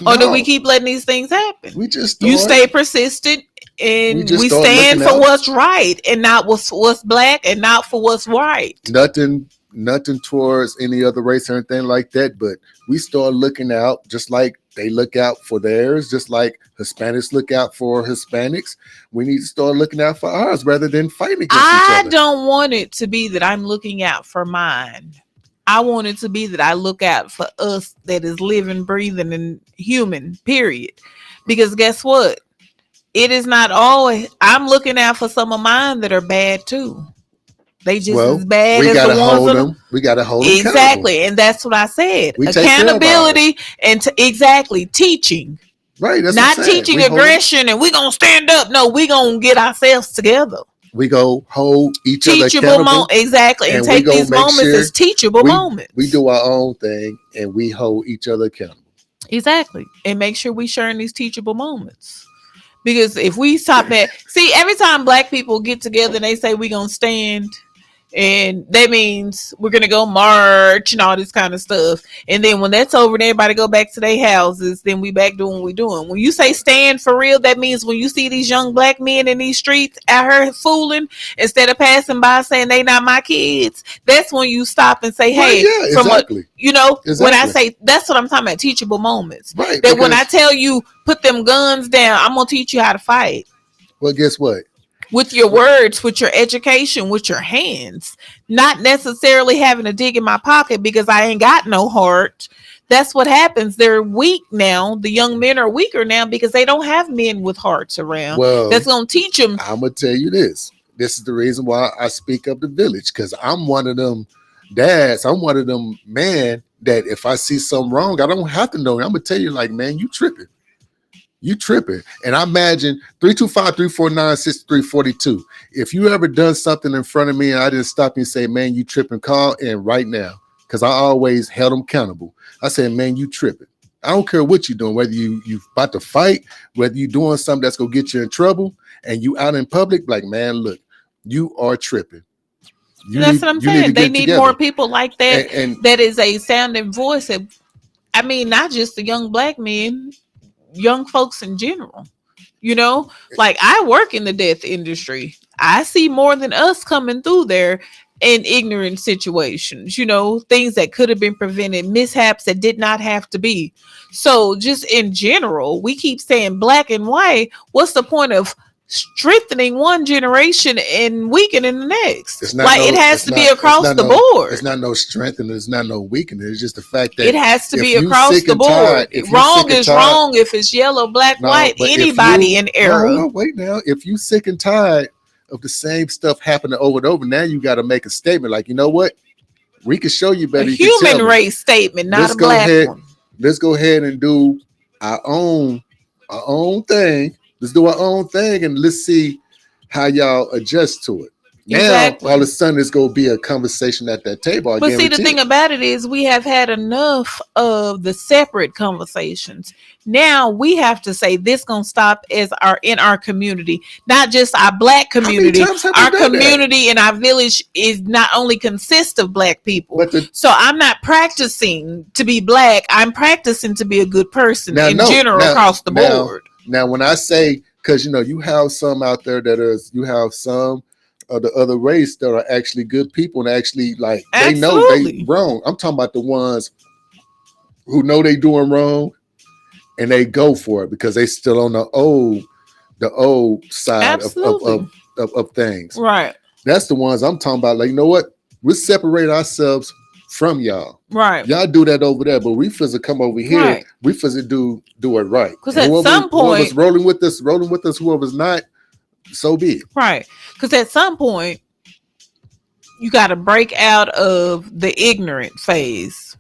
Or do we No, keep letting these things happen? we just You start. stay persistent We and just we start stand looking for out. what's right and not what's black and not for what's right. Nothing towards any other race or anything like that, but we start looking out just like they look out for theirs, just like Hispanics look out for Hispanics. We need to start looking out for ours rather than fighting against each I other. don't want it to be that I'm looking out for mine. I want it to be that I look out for us that is living, breathing, and human, period. Because guess what? It is not always, I'm looking out for some of mine that are bad too. They just as Well, bad we as the gotta ones hold on the them. We gotta hold them accountable. exactly, and that's what I said. We take care of ours. Accountability and exactly teaching, Right, that's not what I'm saying. teaching We hold, aggression, and we gonna stand up. No, we gonna get ourselves together. we go hold each other Teachable accountable, exactly, and and we take go these make moments sure as teachable moments. we do our own thing and we hold each other accountable. Exactly, and make sure we sharing these teachable moments. Because if we stop at see every time black people get together and they say we gonna stand, and that means we're gonna go march and all this kind of stuff. And then when that's over and everybody go back to their houses, then we back doing what we doing. When you say stand for real, that means when you see these young black men in these streets out here fooling, instead of passing by saying they not my kids, that's when you stop and say, Right, hey, yeah, from exactly. when I say that's what I'm talking about, teachable moments. Right, That when I because- tell you put them guns down, I'm gonna teach you how to fight. Well, guess what? With your words, with your education, with your hands, not necessarily having to dig in my pocket because I ain't got no heart. That's what happens. They're weak now. The young men are weaker now because they don't have men with hearts around. Well, that's going to teach them. I'm going to tell you this. This is the reason why I speak of the village, because I'm one of them dads. I'm one of them man that if I see something wrong, I don't have to know. I'm going to tell you like, man, you tripping. You tripping. And I imagine 325-349-6342. If you ever done something in front of me and I didn't stop you and say, man, you tripping, call in right now. Because I always held them accountable. I said, man, you tripping. I don't care what you're doing, whether you about to fight, whether you're doing something that's going to get you in trouble and you out in public, like, man, look, you are tripping. That's what I'm saying. They need more people like that. And that is a sounding voice. I mean, not just the young black men, young folks in general. You know, like I work in the death industry. I see more than us coming through there in ignorant situations, you know, things that could have been prevented, mishaps that did not have to be. So just in general, we keep saying black and white. What's the point of strengthening one generation and weakening the next? Like it has to be across the board. It's not no strength and it's not no weakness. It's just the fact that it has to be across the board. Wrong is wrong if it's yellow, black, white, anybody in era. No, wait now. If you sick and tired of the same stuff happening over and over, now you got to make a statement like, you know what? We can show you better. A human race statement, not a black one. Let's go ahead and do our own thing. Let's do our own thing and let's see how y'all adjust to it. Exactly. Now, all of a sudden, it's going to be a conversation at that table. But see, the thing about it is we have had enough of the separate conversations. Now we have to say this going to stop in our community, not just our black community. Our community and our village is not only consist of black people. So I'm not practicing to be black. I'm practicing to be a good person general across the board. Now, when I say, because, you know, you have some out there you have some of the other race that are actually good people and actually like they know they wrong. I'm talking about the ones who know they doing wrong and they go for it because they still on the old side of things. Right. That's the ones I'm talking about. Like, you know what? We separate ourselves from y'all. Right. Y'all do that over there, but we fizz come over here. Right. We fizz do it right. Because at some point, whoever's rolling with us, whoever's not, so be it. Right. Because at some point, you got to break out of the ignorant phase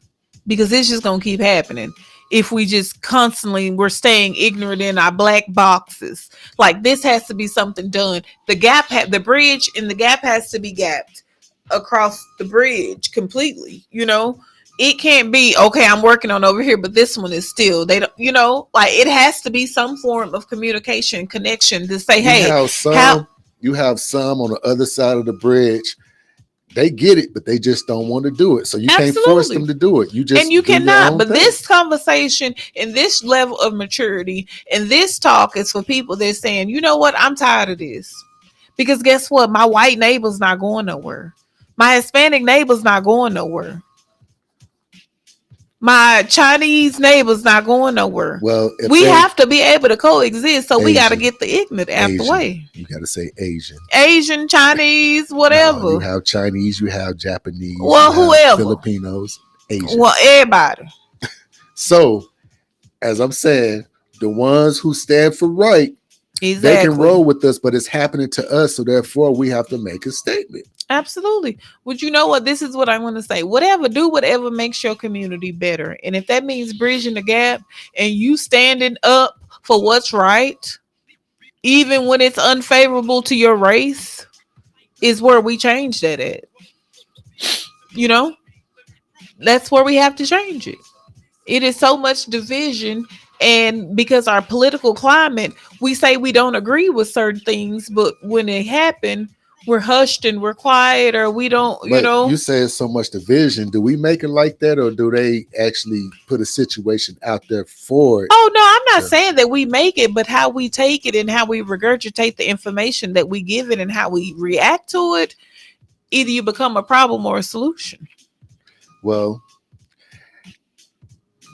because it's just going to keep happening. If we just we're staying ignorant in our black boxes. Like this has to be something done. The bridge in the gap has to be gapped across the bridge completely, you know. It can't be okay. I'm working on over here, but this one is still. They don't, you know, like it has to be some form of communication, connection to say, hey, you have some on the other side of the bridge They get it, but they just don't want to do it. So you can't force them to do it. You just and you do your cannot. own But thing. this conversation and this level of maturity and this talk is for people that's saying, you know what, I'm tired of this. Because guess what? My white neighbor's not going nowhere. My Hispanic neighbor's not going nowhere. My Chinese neighbor's not going nowhere. Well, if We they have to be able to coexist. So we got to Asian, get the ignorant out the Asian, way. you got to say Asian. Asian, Chinese, No, whatever. you have Chinese, you have Japanese, Well, you have whoever. Filipinos, Asian. Well, everybody. So, as I'm saying, the ones who stand for right, they can Exactly. roll with us, but it's happening to us. So therefore, we have to make a statement. Absolutely. But you know what? This is what I want to say. Do whatever makes your community better. And if that means bridging the gap and you standing up for what's right, even when it's unfavorable to your race, is where we change that at. You know? That's where we have to change it. It is so much division. And because our political climate, we say we don't agree with certain things, but when it happen, we're hushed and we're quiet, or we don't, But you say it's so much division. Do we make it like that, or do they actually put a situation out there for it? Oh no, I'm not saying that we make it, but how we take it and how we regurgitate the information that we give it and how we react to it, either you become a problem or a solution. Well,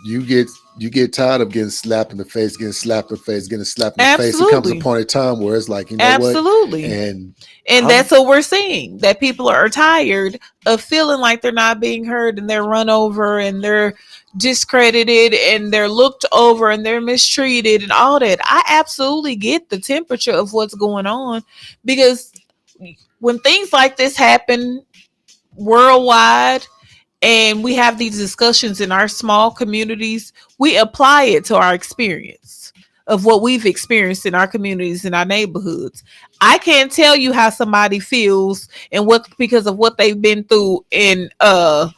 you get tired of getting slapped in the face, getting slapped in the face, getting slapped in the face. It comes a point in time where it's like, you know what? Absolutely. And that's what we're seeing. That people are tired of feeling like they're not being heard and they're run over and they're discredited and they're looked over and they're mistreated and all that. I absolutely get the temperature of what's going on, because when things like this happen worldwide, and we have these discussions in our small communities, we apply it to our experience of what we've experienced in our communities, in our neighborhoods. I can't tell you how somebody feels and what, because of what they've been through in the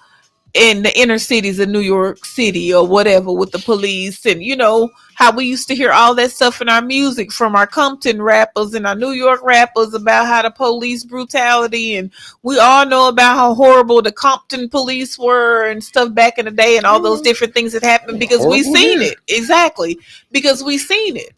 inner cities of New York City or whatever, with the police, and you know how we used to hear all that stuff in our music from our Compton rappers and our New York rappers about how the police brutality, and we all know about how horrible the Compton police were and stuff back in the day, and all those different things that happened because we seen it. Exactly, because we seen it.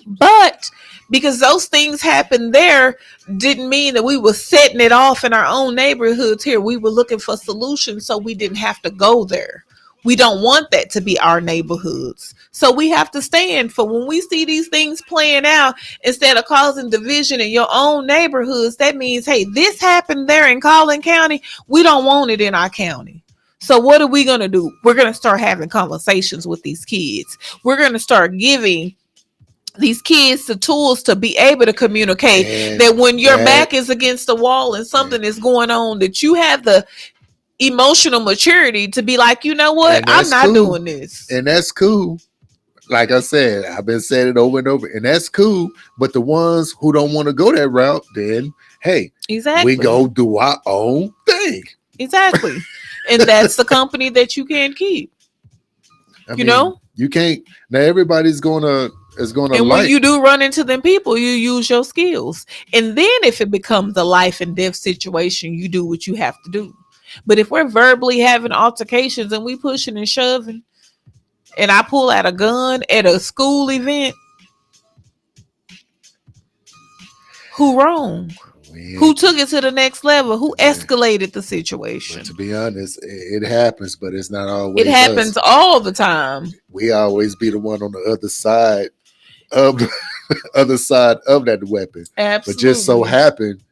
But because those things happened there didn't mean that we were setting it off in our own neighborhoods here. We were looking for solutions so we didn't have to go there. We don't want that to be our neighborhoods. So we have to stand for when we see these things playing out, instead of causing division in your own neighborhoods. That means, hey, this happened there in Collin County. We don't want it in our county. So what are we going to do? We're going to start having conversations with these kids. We're going to start giving these kids the tools to be able to communicate, and that when your back is against the wall and something is going on, that you have the emotional maturity to be like, you know what, I'm not doing this. And that's cool. Like I said, I've been saying it over and over, and that's cool. But the ones who don't want to go that route, then hey, exactly, we go do our own thing. Exactly. And that's the company that you can't keep. You know, you can't. Now everybody's gonna and when you do run into them people, you use your skills. And then if it becomes a life and death situation, you do what you have to do. But if we're verbally having altercations and we pushing and shoving, and I pull out a gun at a school event, who wrong? Who took it to the next level? Who escalated the situation? To be honest, it happens, but it's not always. It happens all the time. We always be the one on the other side of that weapon. Absolutely. But just so happened,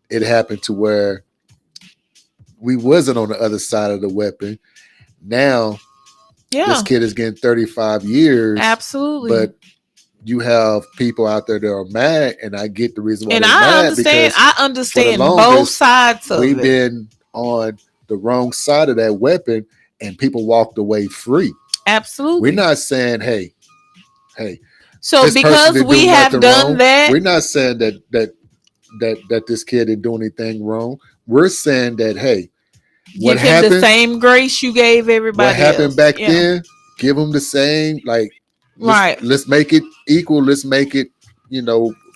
it happened to where we wasn't on the other side of the weapon. Now, this kid is getting 35 years. Absolutely. But you have people out there that are mad, and I get the reason why. And they're mad. I understand both sides of it. We've been on the wrong side of that weapon, and people walked away free. Absolutely. We're not saying, hey. So because we have done wrong, that, we're not saying that this kid didn't do anything wrong. We're saying that, hey, what give him happened, the same grace you gave everybody. What happened else. back then? Give them the same. Like, let's make it equal. Let's make it,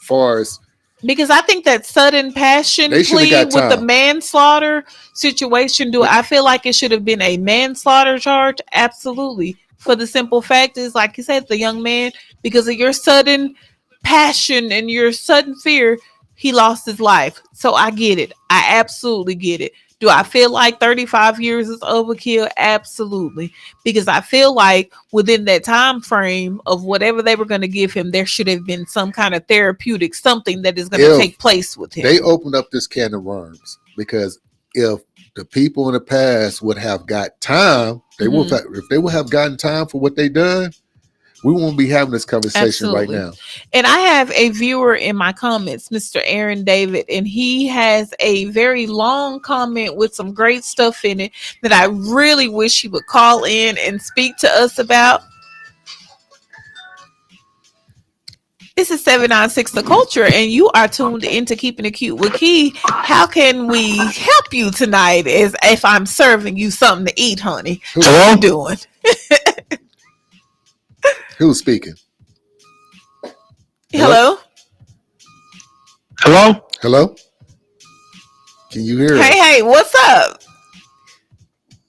far as Because I think that sudden passion They should have plea got with the time. manslaughter situation, do I feel like it should have been a manslaughter charge? Absolutely. For the simple fact is, like you said, the young man, because of your sudden passion and your sudden fear, he lost his life. So I get it. I absolutely get it. Do I feel like 35 years is overkill? Absolutely. Because I feel like within that time frame of whatever they were going to give him, there should have been some kind of therapeutic something that is going to If take place with him. they opened up this can of worms, because if the people in the past would have got time, they would have, if they would have gotten time for what they done, we won't be having this conversation right Absolutely. now. And I have a viewer in my comments, Mr. Aaron David, and he has a very long comment with some great stuff in it that I really wish he would call in and speak to us about. This is 796 The Culture, and you are tuned into Keeping It Cute with Key. How can we help you tonight? As if I'm serving you something to eat, honey. How you doing? Who's speaking? Hello? Hello? Hello? Can you hear us? Hey, what's up?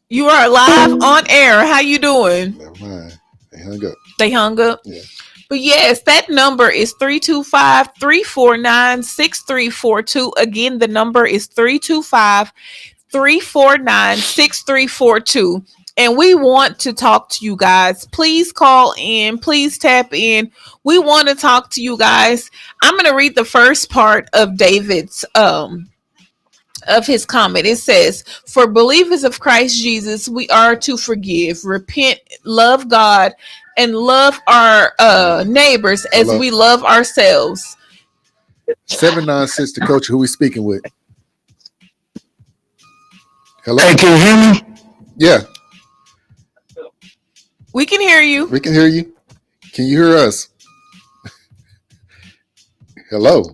You are live on air. How you doing? Never mind. They hung up. They hung up? Yeah. But yes, that number is 325-349-6342. Again, the number is 325-349-6342. And we want to talk to you guys. Please call in. Please tap in. We want to talk to you guys. I'm going to read the first part of David's of his comment. It says, for believers of Christ Jesus, we are to forgive, repent, love God, and love our neighbors as we love ourselves. 796 The Culture. Who we speaking with? Hello? Hey, can you hear me? Yeah. We can hear you. We can hear you. Can you hear us? Hello?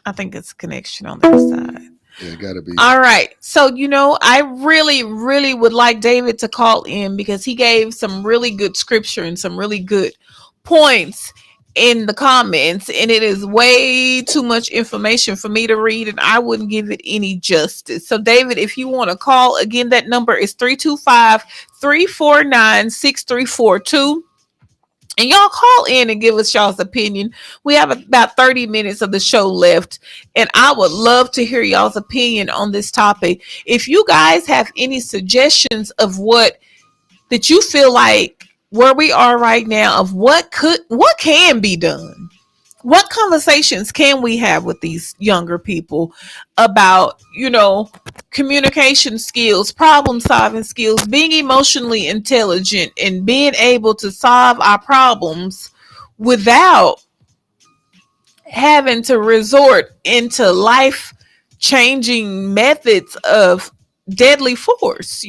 I think it's a connection on the other side. Yeah, it gotta be. All right. So, I really, really would like David to call in because he gave some really good scripture and some really good points in the comments. And it is way too much information for me to read, and I wouldn't give it any justice. So, David, if you want to call, again, that number is 325-349-6342. And y'all call in and give us y'all's opinion. We have about 30 minutes of the show left, and I would love to hear y'all's opinion on this topic. If you guys have any suggestions of what that you feel like where we are right now, of what can be done, what conversations can we have with these younger people about, communication skills, problem solving skills, being emotionally intelligent, and being able to solve our problems without having to resort into life changing methods of deadly force,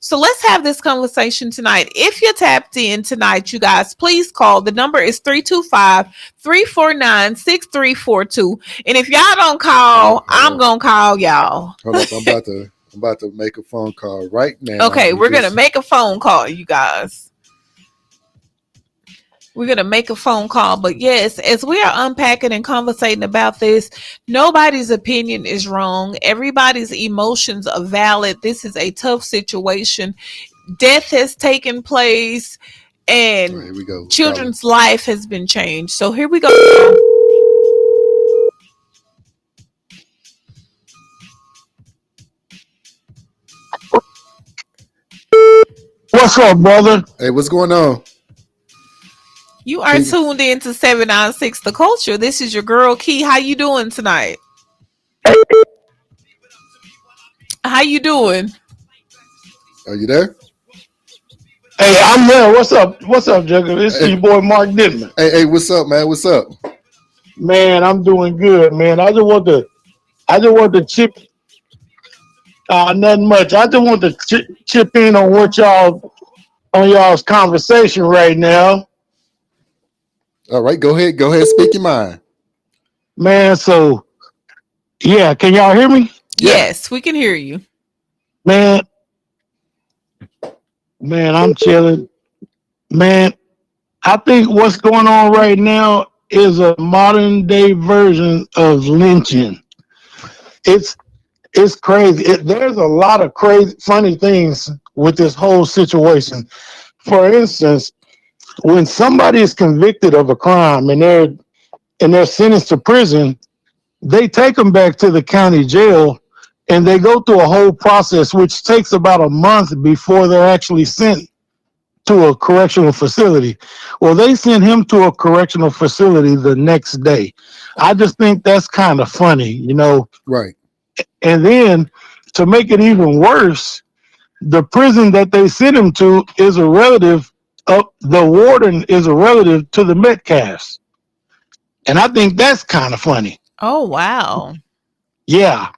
So let's have this conversation tonight. If you're tapped in tonight, you guys, please call. The number is 325-349-6342. And if y'all don't call, I'm going to call y'all. Hold up. I'm about to make a phone call right now. Okay, we're going to make a phone call, you guys. We're going to make a phone call. But yes, as we are unpacking and conversating about this, nobody's opinion is wrong. Everybody's emotions are valid. This is a tough situation. Death has taken place, and here we go. Children's life has been changed. So here we go. What's up, brother? Hey, what's going on? You are tuned in to 796 The Culture. This is your girl Key. How you doing tonight? How you doing? Are you there? Hey, I'm there. What's up? What's up, Jugger? This is your boy Mark Dittman. Hey, what's up, man? What's up? Man, I'm doing good, man. I just want to chip. Nothing much. I just want to chip in on y'all's conversation right now. All right, go ahead. Go ahead. Speak your mind. Man, so yeah, can y'all hear me? Yes, we can hear you. Man, I'm chilling. Man, I think what's going on right now is a modern day version of lynching. It's it's crazy. There's a lot of crazy, funny things with this whole situation. For instance, when somebody is convicted of a crime and they're sentenced to prison, they take them back to the county jail and they go through a whole process which takes about a month before they're actually sent to a correctional facility. Well, they sent him to a correctional facility the next day. I just think that's kind of funny, Right. And then to make it even worse, the prison that they sent him to is a relative of the warden is a relative to the Metcalfs. And I think that's kind of funny. Oh, wow. Yeah.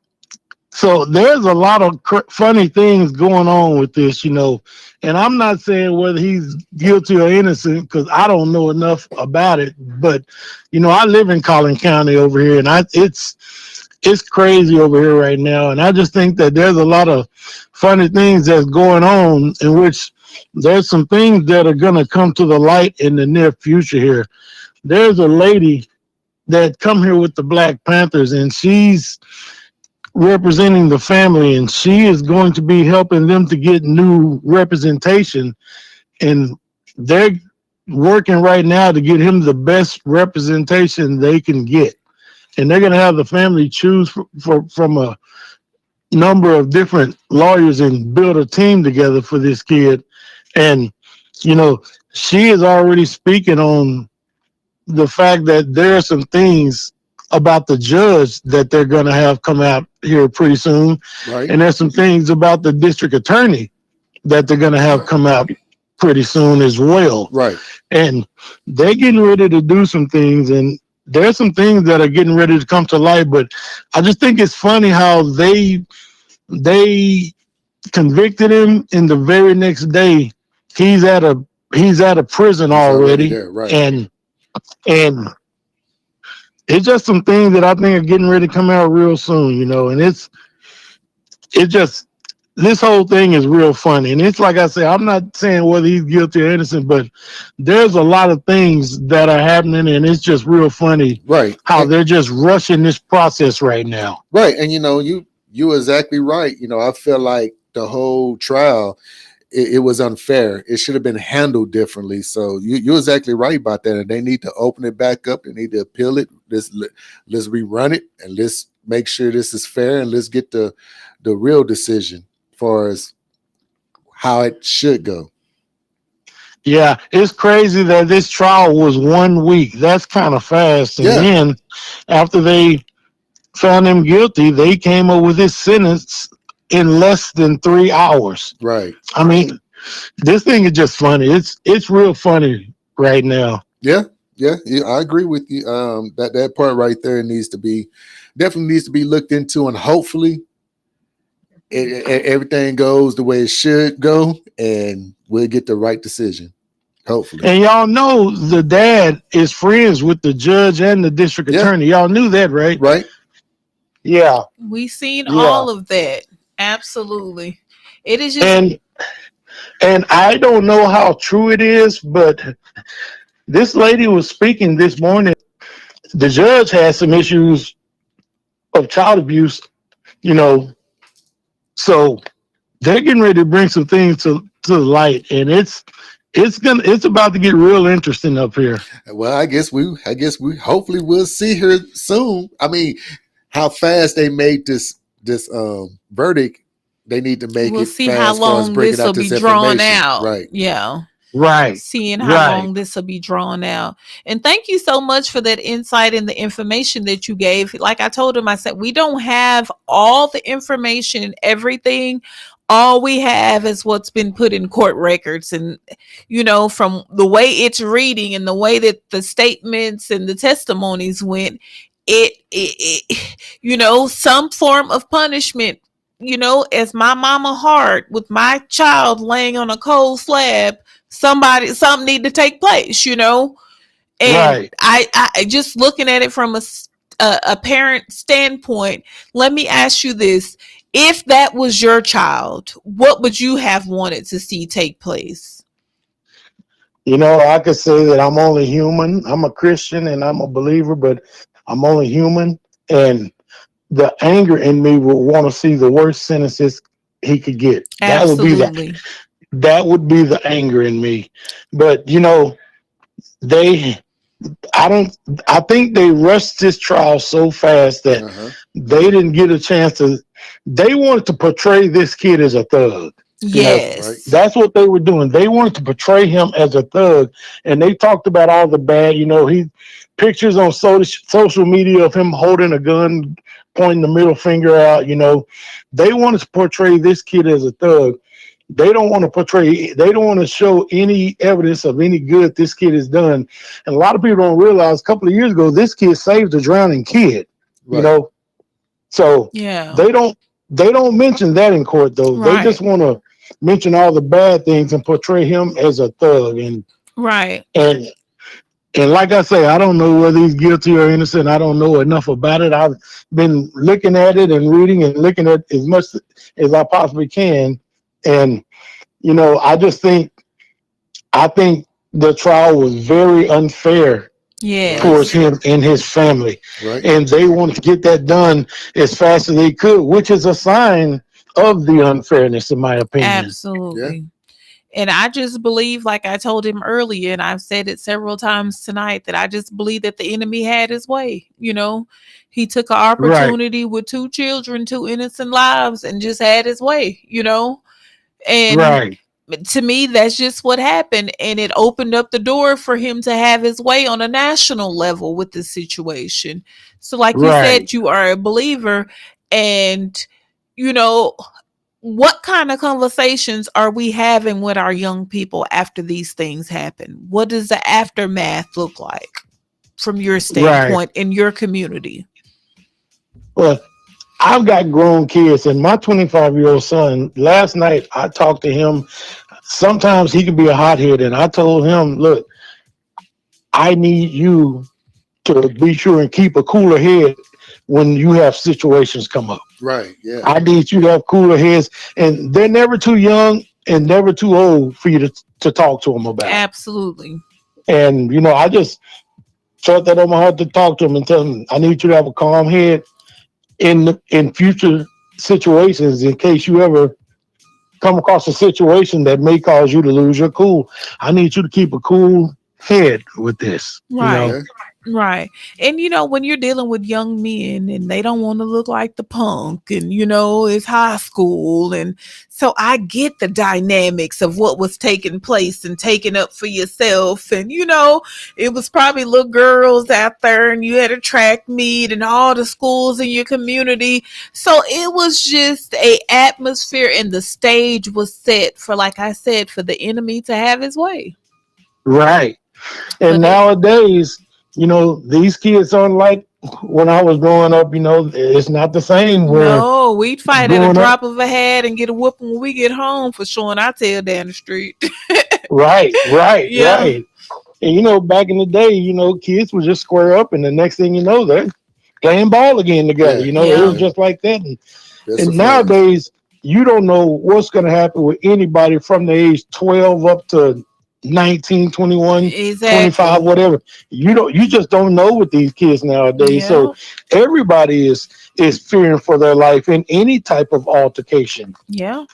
So there's a lot of funny things going on with this, and I'm not saying whether he's guilty or innocent because I don't know enough about it. But I live in Collin County over here, and it's crazy over here right now. And I just think that there's a lot of funny things that's going on, in which there's some things that are going to come to the light in the near future here. There's a lady that come here with the Black Panthers, and she's representing the family, and she is going to be helping them to get new representation, and they're working right now to get him the best representation they can get, and they're going to have the family choose from a number of different lawyers and build a team together for this kid. And she is already speaking on the fact that there are some things about the judge that they're going to have come out here pretty soon. Right. And there's some things about the district attorney that they're going to have come out pretty soon as well. Right. And they're getting ready to do some things, and there's some things that are getting ready to come to light. But I just think it's funny how they convicted him, and the very next day he's at a prison already there, right. and it's just some things that I think are getting ready to come out real soon, and it's just, this whole thing is real funny. And it's like I said, I'm not saying whether he's guilty or innocent, but there's a lot of things that are happening, and it's just real funny, right? How they're just rushing this process right now, right? And you exactly right. I feel like the whole trial, it was unfair. It should have been handled differently. So you're exactly right about that. And they need to open it back up. They need to appeal it. Let's rerun it, and let's make sure this is fair, and let's get the real decision as far as how it should go. Yeah, it's crazy that this trial was 1 week. That's kind of fast. And then after they found him guilty, they came up with his sentence in less than 3 hours. Right. I mean, this thing is just funny. It's real funny right now. Yeah, I agree with you. That part right there definitely needs to be looked into, and hopefully everything goes the way it should go, and we'll get the right decision. Hopefully. And y'all know the dad is friends with the judge and the district attorney. Y'all knew that, right? Right. Yeah. We seen all of that. Absolutely. It is just and I don't know how true it is, but this lady was speaking this morning. The judge had some issues of child abuse, so they're getting ready to bring some things to the light, and it's about to get real interesting up here. Well, I guess we hopefully we'll see her soon. I mean, how fast they made this verdict, they need to make we'll it see fast how long this will be drawn out. Right. Yeah. Right. Seeing how long this will be drawn out. And thank you so much for that insight and the information that you gave. Like I told him, I said, we don't have all the information and everything. All we have is what's been put in court records. And, from the way it's reading and the way that the statements and the testimonies went, some form of punishment, as my mama heart with my child laying on a cold slab, something need to take place, and right. I just looking at it from a parent standpoint. Let me ask you this: if that was your child, what would you have wanted to see take place? I could say that I'm only human. I'm a Christian and I'm a believer, but I'm only human. And the anger in me would want to see the worst sentences he could get. Absolutely. That would be the anger in me. But they I don't I think they rushed this trial so fast that they didn't get a chance to they wanted to portray this kid as a thug. Yes. That's what they were doing. They wanted to portray him as a thug, and they talked about all the bad. He pictures on social media of him holding a gun, pointing the middle finger out. They wanted to portray this kid as a thug. They don't want to portray. They don't want to show any evidence of any good this kid has done. And a lot of people don't realize. A couple of years ago, this kid saved a drowning kid. So yeah, they don't mention that in court though. They right, just want to mention all the bad things and portray him as a thug. right. And like I say, I don't know whether he's guilty or innocent. I don't know enough about it. I've been looking at it and reading and looking at as much as I possibly can. And I think the trial was very unfair towards Yes. him and his family. Right. And they wanted to get that done as fast as they could, which is a sign of the unfairness, in my opinion. Absolutely. And I just believe, like I told him earlier, and I've said it several times tonight, that I just believe that the enemy had his way. He took an opportunity with two children, two innocent lives, and just had his way, And Right. to me, that's just what happened. And it opened up the door for him to have his way on a national level with the situation. So, like you Right. said, you are a believer. And, what kind of conversations are we having with our young people after these things happen? What does the aftermath look like from your Right. standpoint in your community? Well, I've got grown kids, and my 25-year-old son, last night I talked to him. Sometimes he can be a hothead, and I told him, look, I need you to be sure and keep a cooler head when you have situations come up. Right. Yeah. I need you to have cooler heads, and they're never too young and never too old for you to talk to them about. Absolutely. And I just felt that on my heart to talk to them and tell them I need you to have a calm head in future situations in case you ever come across a situation that may cause you to lose your cool. I need you to keep a cool head with this. Right. Right. And when you're dealing with young men and they don't want to look like the punk and it's high school, and so I get the dynamics of what was taking place and taking up for yourself. And it was probably little girls out there, and you had a track meet and all the schools in your community. So it was just a atmosphere, and the stage was set for, like I said, for the enemy to have his way. Right. And nowadays, these kids aren't like when I was growing up. It's not the same. No, we'd fight at a drop of a hat and get a whooping when we get home for showing our tail down the street. Right. Yeah. Right. And back in the day, kids would just square up, and the next thing you know, they're playing ball again together. It was just like that. And nowadays, you don't know what's going to happen with anybody from the age 12 up to 19, 21, Exactly. 25, whatever. You just don't know with these kids nowadays. Yeah. So everybody is fearing for their life in any type of altercation. Yeah.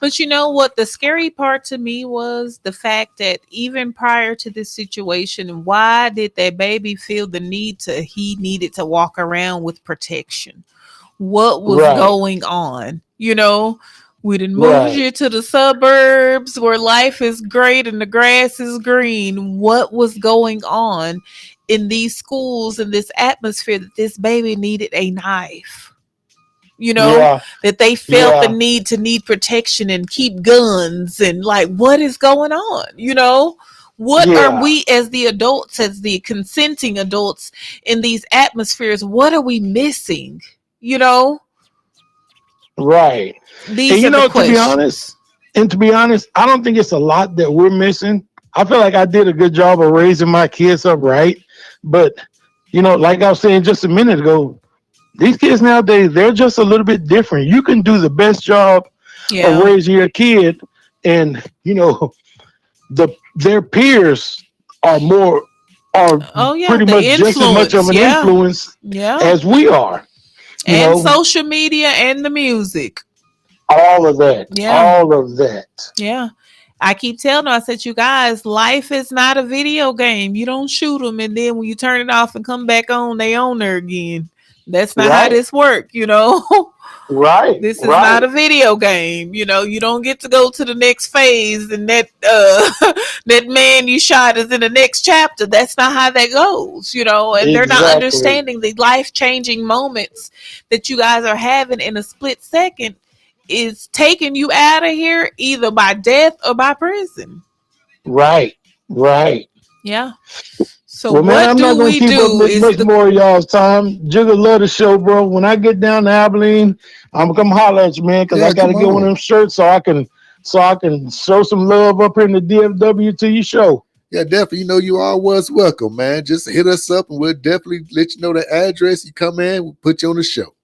But you know what? The scary part to me was the fact that even prior to this situation, why did that baby feel the he needed to walk around with protection? What was going on? We didn't move you to the suburbs where life is great and the grass is green. What was going on in these schools, in this atmosphere, that this baby needed a knife? That they felt the need protection and keep guns, and like, what is going on? What are we as the adults, as the consenting adults in these atmospheres, what are we missing? Right. These and are the questions. To be honest, I don't think it's a lot that we're missing. I feel like I did a good job of raising my kids up right. But, like I was saying just a minute ago, these kids nowadays, they're just a little bit different. You can do the best job of raising your kid, and, the their peers are Oh yeah, pretty the much just as much of influence. an Yeah. influence Yeah. as we are. You And know, social media and the music. all of that, Yeah. all of that. Yeah. I keep telling them, I said, you guys, life is not a video game. You don't shoot them, and then when you turn it off and come back on, they on there again. That's not how Right, this work, you know. right, This is not right, a video game. You know, you don't get to go to the next phase and that that man you shot is in the next chapter. That's not how that goes, you know, and they're not exactly, understanding the life-changing moments that you guys are having in a split second is taking you out of here either by death or by prison. right, right. Yeah. So Well, man, what I'm not do gonna we keep up do is much the more of y'all's time. Jigga love the show, bro. When I get down to Abilene, I'm gonna come holler at you, man, because I Yeah, gotta come get one of on. them shirts so I can show some love up here in the DFW to your show. Yeah, definitely. You know, you always welcome, man. Just hit us up and we'll definitely let you know the address. You come in, we'll put you on the show.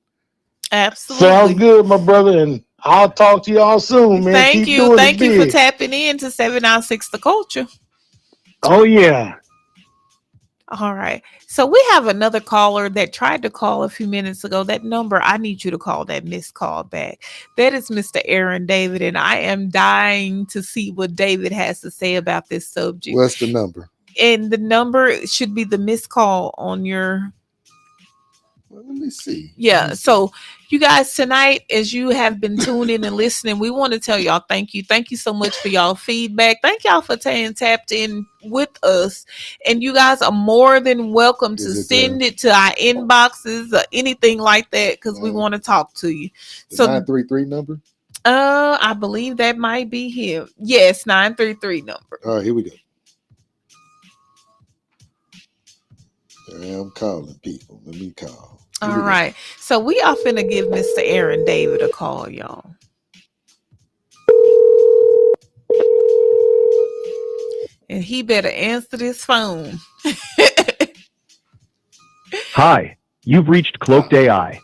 Sounds absolutely. good, my brother, and I'll talk to y'all soon, man. Thank Keep you. doing it Thank you for big. tapping in to 796 The Culture. Oh yeah. All right. So we have another caller that tried to call a few minutes ago. That number, I need you to call that missed call back. That is Mr. Aaron David, and I am dying to see what David has to say about this subject. What's the number? And the number should be the missed call on your. Well, let me see. Yeah. So, you guys, tonight, as you have been tuning and listening, we want to tell y'all thank you. Thank you so much for y'all feedback. Thank y'all for staying tapped in with us. And you guys are more than welcome to Is it send it to our inboxes or anything like that because we want to talk to you. the So, 933 number? I believe that might be him. Yes, 933 number. All right, here we go. I'm calling people. Let me call. All right. So, we are finna give Mr. Aaron David a call, y'all. And he better answer this phone. Hi, you've reached Cloaked AI.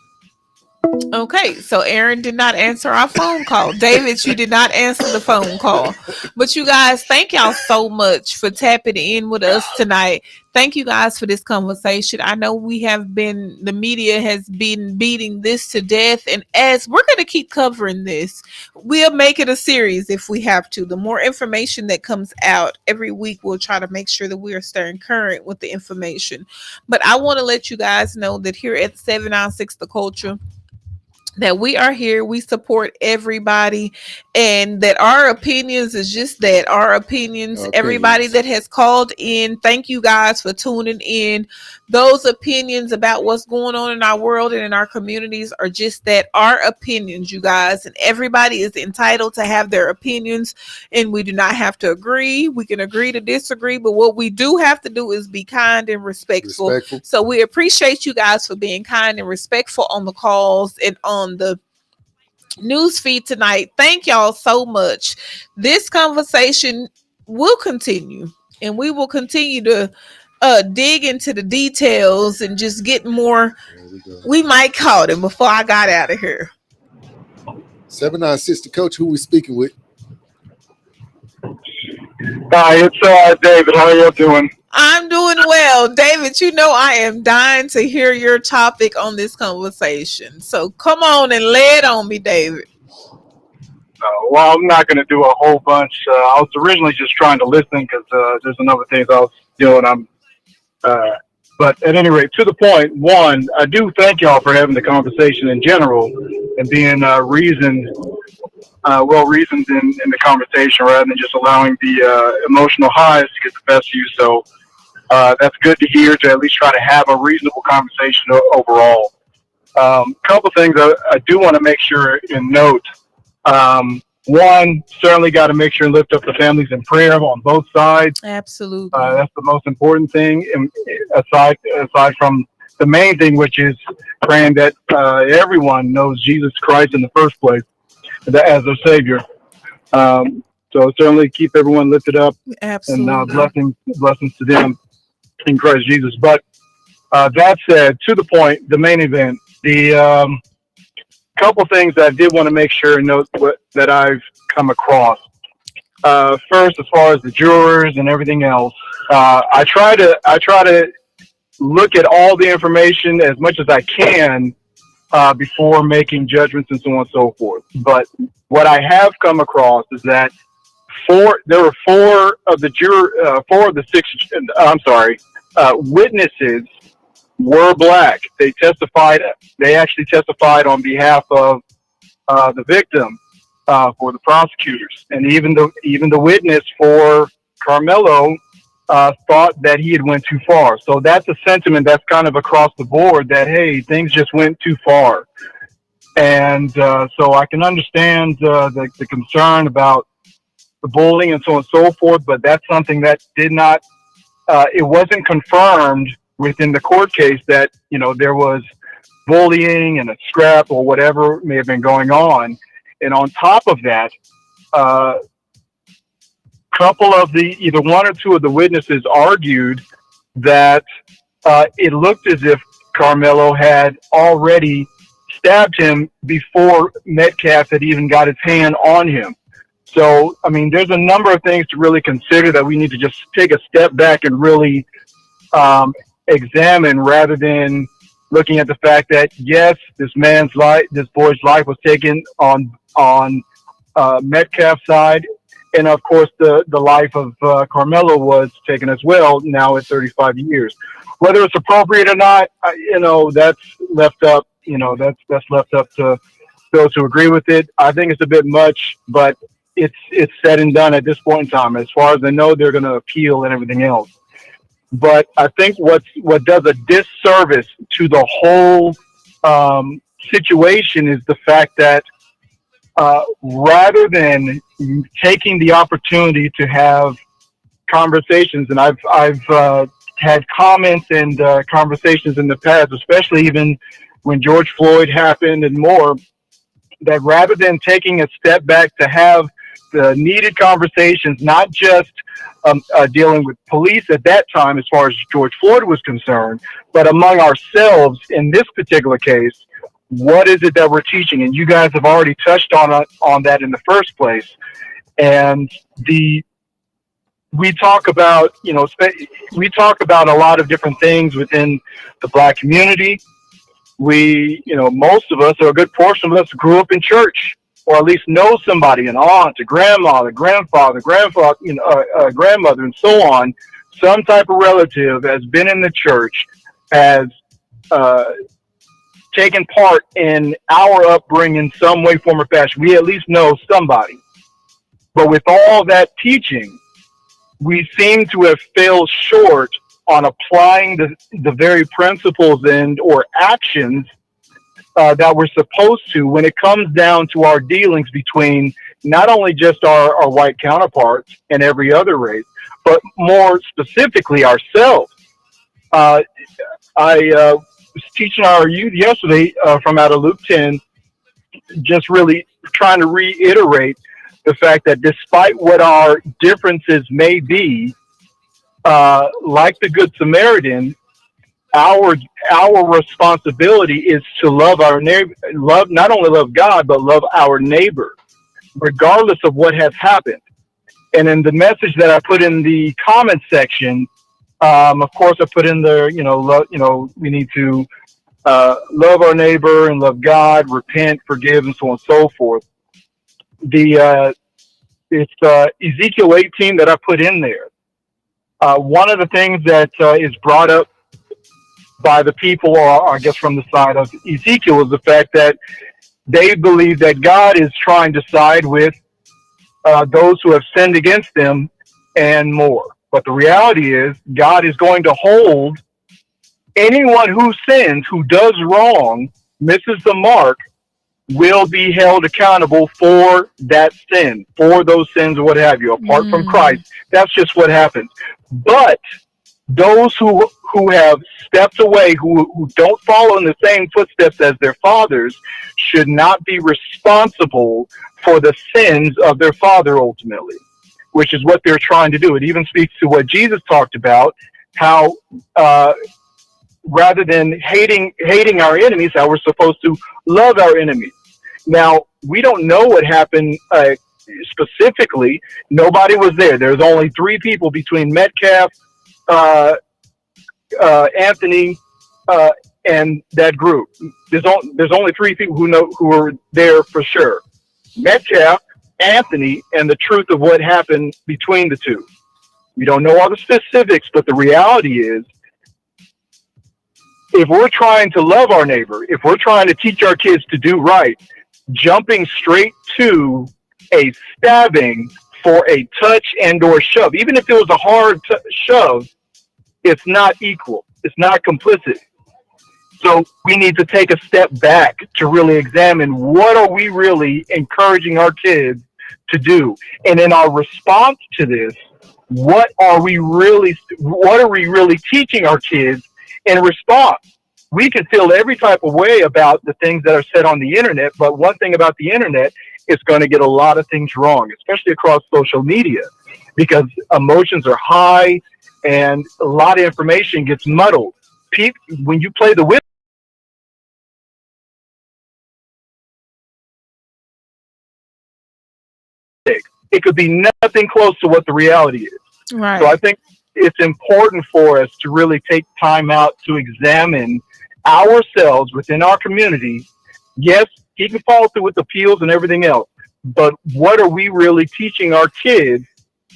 Okay, so Aaron did not answer our phone call. David, you did not answer the phone call. But you guys, thank y'all so much for tapping in with us tonight. Thank you guys for this conversation. I know the media has been beating this to death. And as we're going to keep covering this, we'll make it a series if we have to. The more information that comes out every week, we'll try to make sure that we are staying current with the information. But I want to let you guys know that here at 796 The Culture, that we are here, we support everybody, and that our opinions is just that, our opinions. Everybody that has called in, thank you guys for tuning in. Those opinions about what's going on in our world and in our communities are just that, our opinions, you guys, and everybody is entitled to have their opinions, and we do not have to agree. We can agree to disagree, but what we do have to do is be kind and respectful. So we appreciate you guys for being kind and respectful on the calls and on the news feed tonight. Thank y'all so much. This conversation will continue, and we will continue to dig into the details and just get more. We might call them before I got out of here. 796 The Coach, who we speaking with? Hi, it's David. How are you doing? I'm doing well. David, you know I am dying to hear your topic on this conversation. So come on and lay it on me, David. Well, I'm not going to do a whole bunch. I was originally just trying to listen because there's another things I was doing. But at any rate, to the point, one, I do thank y'all for having the conversation in general and being reasoned, well reasoned in the conversation rather than just allowing the emotional highs to get the best of you. So that's good to hear, to at least try to have a reasonable conversation overall. Couple things I do want to make sure and note. One, certainly got to make sure and lift up the families in prayer on both sides. Absolutely. That's the most important thing. And aside from the main thing, which is praying that everyone knows Jesus Christ in the first place as their Savior. So certainly keep everyone lifted up. Absolutely. And blessings to them in Christ Jesus. But that said, to the point, the main event, the couple things that I did want to make sure and note that I've come across. First, as far as the jurors and everything else, I try to look at all the information as much as I can before making judgments and so on and so forth. But what I have come across is that there were four of the six. I'm sorry, witnesses were black. They testified. They actually testified on behalf of the victim for the prosecutors, and even the witness for Carmelo thought that he had went too far. So that's a sentiment that's kind of across the board that, hey, things just went too far. And so I can understand the concern about the bullying and so on and so forth, but that's something that did not, it wasn't confirmed within the court case that, there was bullying and a scrap or whatever may have been going on. And on top of that, couple of either one or two of the witnesses argued that it looked as if Carmelo had already stabbed him before Metcalf had even got his hand on him. So, I mean, there's a number of things to really consider that we need to just take a step back and really examine, rather than looking at the fact that, yes, this boy's life was taken on Metcalf's side. And of course, the life of Carmelo was taken as well, now at 35 years. Whether it's appropriate or not, that's left up. That's left up to those who agree with it. I think it's a bit much, but it's said and done at this point in time. As far as I know, they're going to appeal and everything else. But I think what does a disservice to the whole situation is the fact that rather than taking the opportunity to have conversations, and I've had comments and conversations in the past, especially even when George Floyd happened and more, that rather than taking a step back to have the needed conversations, not just dealing with police at that time as far as George Floyd was concerned, but among ourselves in this particular case, what is it that we're teaching? And you guys have already touched on that in the first place. And we talk about, we talk about a lot of different things within the Black community. Most of us, or a good portion of us, grew up in church, or at least know somebody, an aunt, a grandma, a grandfather, grandmother, and so on. Some type of relative has been in the church, has taken part in our upbringing in some way, form, or fashion. We at least know somebody. But with all that teaching, we seem to have failed short on applying the very principles or actions that we're supposed to when it comes down to our dealings between not only just our white counterparts and every other race, but more specifically ourselves. I was teaching our youth yesterday from out of Luke 10, just really trying to reiterate the fact that despite what our differences may be, like the Good Samaritan, our responsibility is to love our neighbor, not only love God, but love our neighbor, regardless of what has happened. And in the message that I put in the comment section, of course, I put in there, we need to love our neighbor and love God, repent, forgive, and so on and so forth. It's Ezekiel 18 that I put in there. One of the things that is brought up by the people, or I guess from the side of Ezekiel, is the fact that they believe that God is trying to side with those who have sinned against them and more. But the reality is God is going to hold anyone who sins, who does wrong, misses the mark, will be held accountable for that sin, for those sins or what have you, apart from Christ. That's just what happens. But those who have stepped away, who don't follow in the same footsteps as their fathers, should not be responsible for the sins of their father ultimately, which is what they're trying to do. It even speaks to what Jesus talked about, how rather than hating our enemies, how we're supposed to love our enemies. Now, we don't know what happened specifically, nobody was there. There's only three people between Metcalf, uh, Anthony, uh, and that group. There's only three people who were there for sure. Metcalf, Anthony, and the truth of what happened between the two. We don't know all the specifics, but the reality is, if we're trying to love our neighbor, if we're trying to teach our kids to do right, jumping straight to a stabbing for a touch and or shove, even if it was a hard shove, it's not equal. It's not complicit. So we need to take a step back to really examine what are we really encouraging our kids to do, and in our response to this, what are we really teaching our kids in response? We can feel every type of way about the things that are said on the internet, but one thing about the internet, it's going to get a lot of things wrong, especially across social media, because emotions are high and a lot of information gets muddled. When you play the whip, it could be nothing close to what the reality is. Right. So I think it's important for us to really take time out to examine ourselves within our community. Yes, he can follow through with appeals and everything else, but what are we really teaching our kids,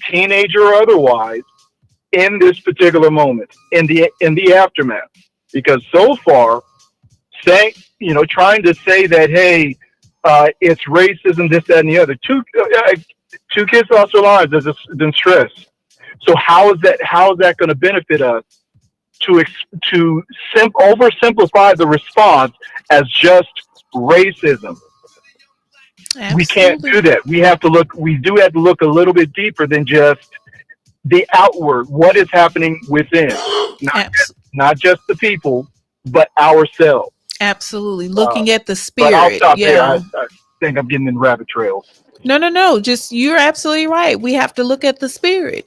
teenager or otherwise, in this particular moment, in the aftermath? Because so far, trying to say that, hey, it's racism, this, that, and the other. Two kids lost their lives. There's been stress. So how is that going to benefit us to oversimplify the response as just racism? Absolutely. We can't do that. We do have to look a little bit deeper than just the outward. What is happening within? Not just the people, but ourselves. Absolutely. Looking at the spirit. But I'll stop there. I think I'm getting in rabbit trails. No. Just, you're absolutely right. We have to look at the spirit,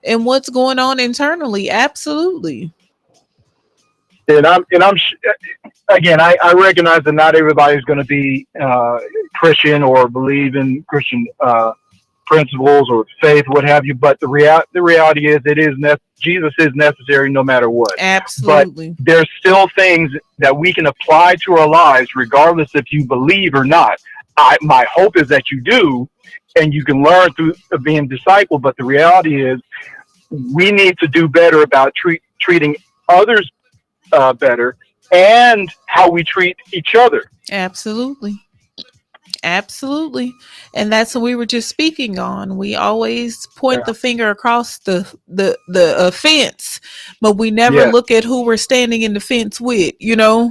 and what's going on internally. Absolutely. And again, I recognize that not everybody's going to be Christian or believe in Christian principles or faith, what have you. But the reality is, Jesus is necessary no matter what. Absolutely. But there's still things that we can apply to our lives, regardless if you believe or not. My hope is that you do, and you can learn through being discipled. But the reality is, we need to do better about treating others better, and how we treat each other. Absolutely. And that's what we were just speaking on. We always point the finger across the fence, but we never look at who we're standing in the fence with, Yeah.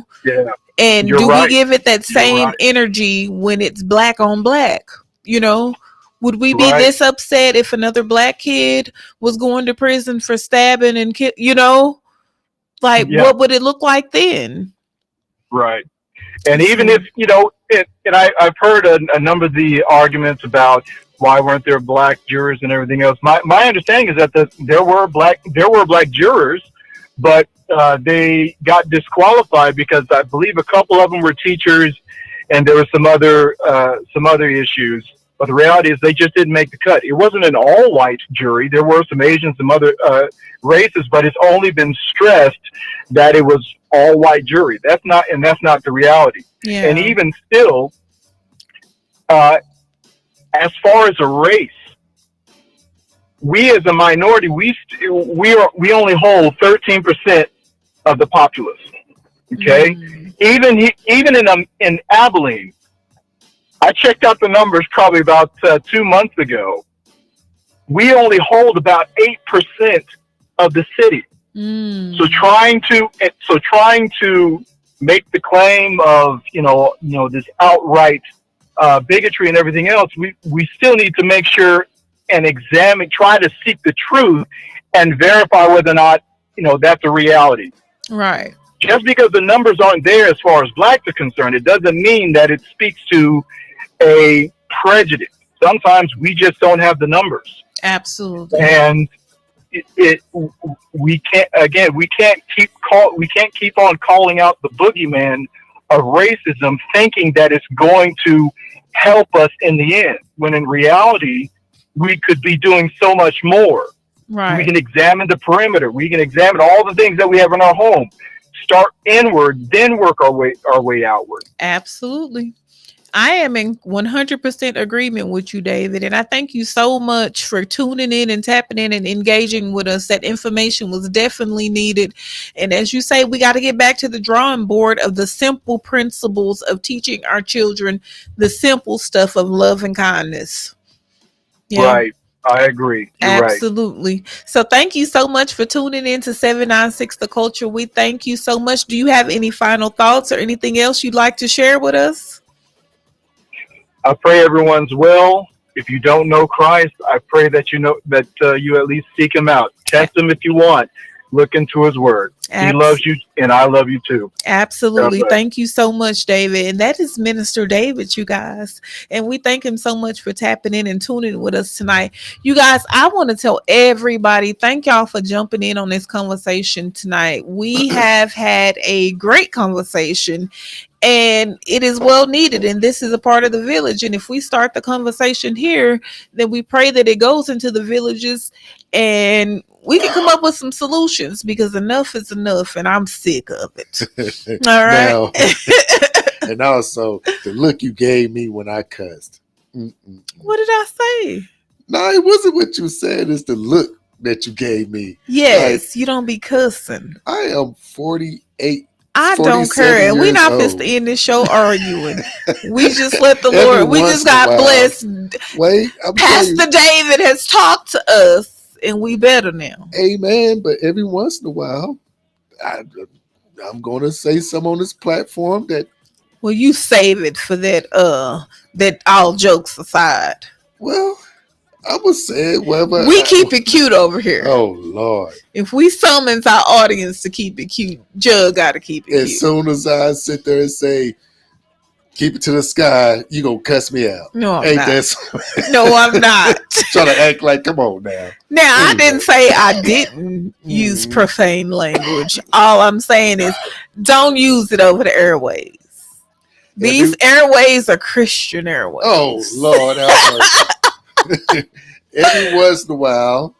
And we give it that same energy when it's black on black? Would we be this upset if another black kid was going to prison for stabbing and what would it look like then? Right. And even if, I've heard a number of the arguments about why weren't there black jurors and everything else. My understanding is that there were black jurors, but they got disqualified because I believe a couple of them were teachers, and there were some other issues. But the reality is, they just didn't make the cut. It wasn't an all-white jury. There were some Asians, some other races, but it's only been stressed that it was all-white jury. That's not the reality. Yeah. And even still, as far as a race, we as a minority, we only hold 13% of the populace. Okay, even in Abilene, I checked out the numbers probably about 2 months ago. We only hold about 8% of the city. So trying to make the claim of this outright bigotry and everything else, we still need to make sure and try to seek the truth and verify whether or not that's a reality. Right. Just because the numbers aren't there as far as blacks are concerned, it doesn't mean that it speaks to a prejudice. Sometimes we just don't have the numbers. Absolutely. And we can't keep on calling out the boogeyman of racism, thinking that it's going to help us in the end. When in reality, we could be doing so much more. We Right. can examine the perimeter. We can examine all the things that we have in our home. Start inward, then work our way outward. Absolutely. I am in 100% agreement with you, David. And I thank you so much for tuning in and tapping in and engaging with us. That information was definitely needed. And as you say, we got to get back to the drawing board of the simple principles of teaching our children the simple stuff of love and kindness. Yeah. Right. I agree. You're right. Absolutely. So thank you so much for tuning in to 796 The Culture. We thank you so much. Do you have any final thoughts or anything else you'd like to share with us? I pray everyone's well. If you don't know Christ, I pray that you know that you at least seek Him out. Test Him if you want. Look into His Word. He loves you, and I love you too. Absolutely. God bless. Thank you so much, David. And that is Minister David, you guys. And we thank him so much for tapping in and tuning with us tonight. You guys, I want to tell everybody, thank y'all for jumping in on this conversation tonight. We have had a great conversation. And it is well needed, and this is a part of the village. And if we start the conversation here, then we pray that it goes into the villages and we can come up with some solutions, because enough is enough and I'm sick of it. All right. Now, and also the look you gave me when I cussed. What did I say? No, it wasn't what you said. It's the look that you gave me. Yes, you don't be cussing. I am 48. I don't care. We're not supposed to end this show arguing. We just let the Lord, we just got blessed. Wait, Pastor David has talked to us and we better now. Amen. But every once in a while, I'm going to say something on this platform that. Well, you save it for that, that all jokes aside. Well, I would say whatever. We keep it cute over here. Oh, Lord. If we summons our audience to keep it cute, Jug got to keep it cute. As soon as I sit there and say, keep it to the sky, you going to cuss me out. No, I'm Ain't not. That no, I'm not. Trying to act like, come on now. Now, I didn't say I didn't use profane language. All I'm saying is don't use it over the airways. These airways are Christian airways. Oh, Lord. Every once in a while,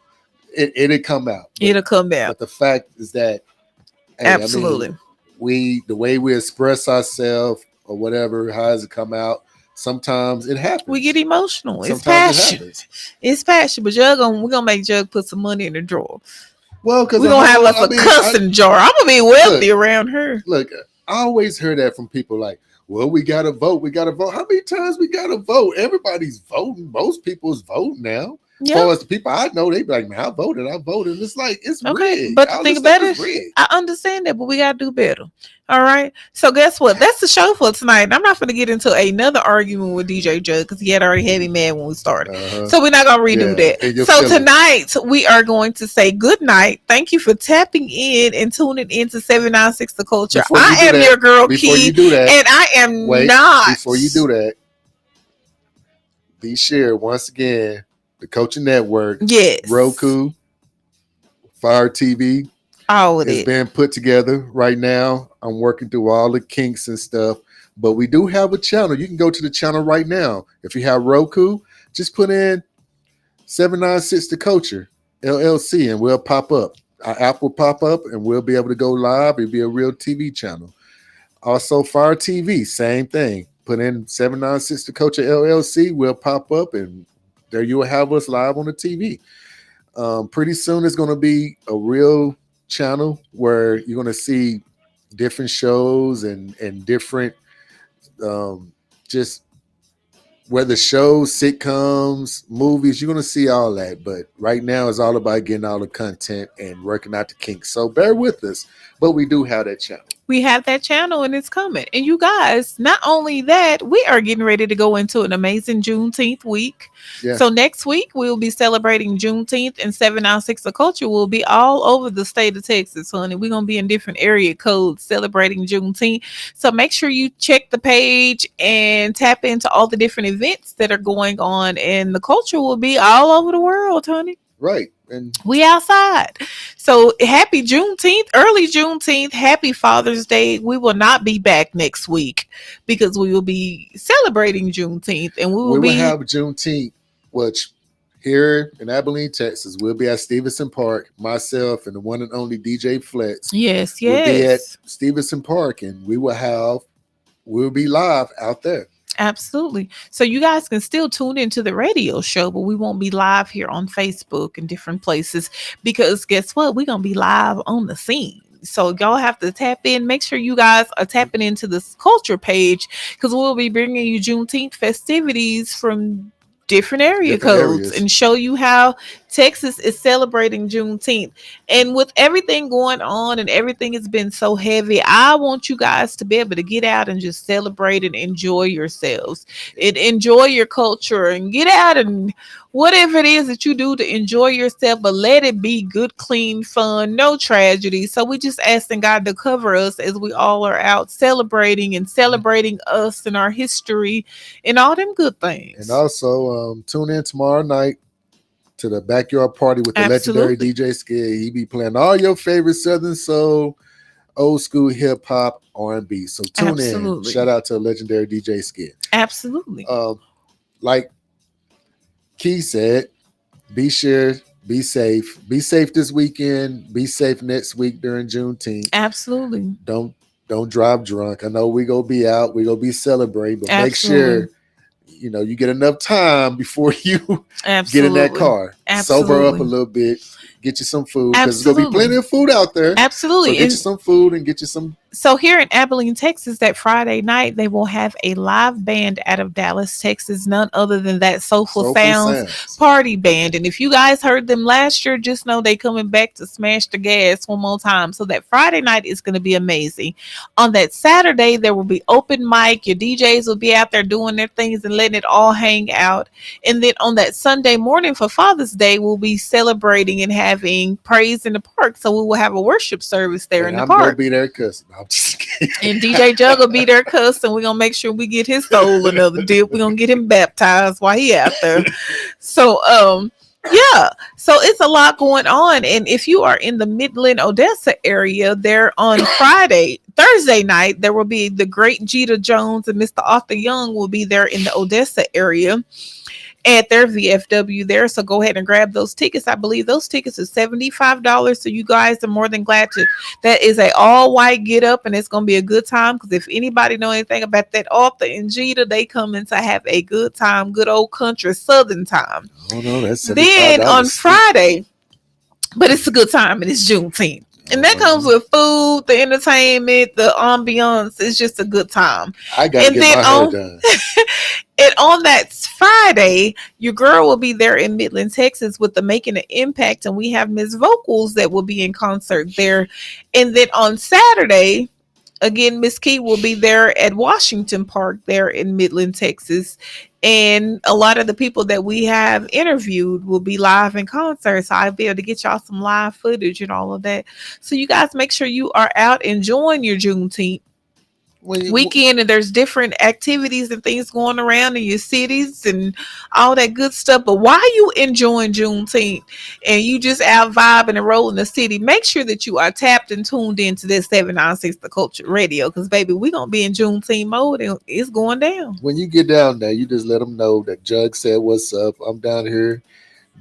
it'll come out. It'll come out. But the fact is that, hey, absolutely, I mean, the way we express ourselves or whatever, how does it come out? Sometimes it happens. We get emotional. It's Sometimes passion. It's passion. But we're gonna make Jug put some money in the drawer. Well, because we're gonna have us a cussing jar. I'm gonna be wealthy around her. Look, I always hear that from people like, well, we got to vote. We got to vote. How many times we got to vote? Everybody's voting. Most people's voting now. Yeah. As far as the people I know, they be like, man, I voted. It's like, it's rigged. But the thing about it, I understand that, but we got to do better. All right. So guess what? That's the show for tonight. I'm not going to get into another argument with DJ Jug because he had already had me mad when we started. So we're not going to redo that. So tonight we are going to say good night. Thank you for tapping in and tuning in to 796 The Culture. I am your girl, Key. And I am not. Before you do that, be sure once again, the Culture Network, yes, Roku, Fire TV, all of it's been put together right now. I'm working through all the kinks and stuff, but we do have a channel. You can go to the channel right now. If you have Roku, just put in 796 The Culture LLC, and we'll pop up. Our app will pop up, and we'll be able to go live. It'll be a real TV channel. Also, Fire TV, same thing. Put in 796 The Culture LLC, we'll pop up, and there you will have us live on the TV. Pretty soon it's going to be a real channel where you're going to see different shows and different just whether shows, sitcoms, movies, you're going to see all that. But right now it's all about getting all the content and working out the kinks. So bear with us. But we do have that channel. We have that channel and it's coming. And you guys, not only that, we are getting ready to go into an amazing Juneteenth week. Yeah. So next week we'll be celebrating Juneteenth, and 796 The Culture will be all over the state of Texas, honey. We're going to be in different area codes celebrating Juneteenth. So make sure you check the page and tap into all the different events that are going on, and the culture will be all over the world, honey. Right. And we outside. So happy Juneteenth, early Juneteenth, happy Father's Day. We will not be back next week because we will be celebrating Juneteenth and we we will will be have Juneteenth, which here in Abilene, Texas, we'll be at Stevenson Park. Myself and the one and only DJ Flex yes, will be at yes. Stevenson Park, and we'll be live out there. Absolutely. So you guys can still tune into the radio show, but we won't be live here on Facebook and different places because guess what? We're going to be live on the scene. So y'all have to tap in. Make sure you guys are tapping into this culture page because we'll be bringing you Juneteenth festivities from different area Different codes areas. and show you how Texas is celebrating Juneteenth. And with everything going on and everything has been so heavy, I want you guys to be able to get out and just celebrate and enjoy yourselves and enjoy your culture and get out and whatever it is that you do to enjoy yourself, but let it be good, clean, fun, no tragedy. So we just asking God to cover us as we all are out celebrating and celebrating us and our history and all them good things. And also tune in tomorrow night to the backyard party with the legendary Absolutely. DJ Skid. He be playing all your favorite Southern soul, old school hip hop, R&B. So tune in. Absolutely. Shout out to legendary DJ Skid. Absolutely. Like Key said, be sure, be safe. Be safe this weekend. Be safe next week during Juneteenth. Absolutely. Don't drive drunk. I know we gonna be out. We gonna be celebrating, but make Absolutely. sure you get enough time before you Absolutely. get in that car. Absolutely. Sober up a little bit. Get you some food because there's gonna be Absolutely. plenty of food out there. Absolutely. So get you And some food and get you some. so here in Abilene, Texas, that Friday night, they will have a live band out of Dallas, Texas, none other than that Soulful Sounds party band. And if you guys heard them last year, just know they coming back to smash the gas one more time. So that Friday night is going to be amazing. On that Saturday, there will be open mic. Your DJs will be out there doing their things and letting it all hang out. And then on that Sunday morning for Father's Day, we'll be celebrating and having praise in the park. So we will have a worship service there in the I'm park. gonna be there cussing. I'm just kidding. And DJ Jug will be there cussing. We're gonna make sure we get his soul another dip. We're gonna get him baptized while he out there. So yeah. So it's a lot going on. And if you are in the Midland, Odessa area, there on Thursday night, there will be the great Jeter Jones and Mr. Arthur Young will be there in the Odessa area at their VFW there. So go ahead and grab those tickets. I believe those tickets are $75. So you guys are more than glad to. That is a all white get up, and it's gonna be a good time. Because if anybody know anything about that Arthur and Jeter, they come in to have a good time, good old country Southern time. Oh no, that's Then on Friday, but it's a good time and it's Juneteenth. And that comes with food, the entertainment, the ambiance. It's just a good time. I gotta get my hair done. And on that Friday, your girl will be there in Midland, Texas with the Making an Impact. And we have Miss Vocals that will be in concert there. And then on Saturday, again, Miss Key will be there at Washington Park there in Midland, Texas. And a lot of the people that we have interviewed will be live in concert. So I'll be able to get y'all some live footage and all of that. So you guys make sure you are out enjoying your Juneteenth weekend, and there's different activities and things going around in your cities and all that good stuff. But while you enjoying Juneteenth and you just out vibing and rolling the city, make sure that you are tapped and tuned into this 796 The Culture Radio, because baby, we're gonna be in Juneteenth mode and it's going down. When you get down there, you just let them know that Jug said what's up. I'm down here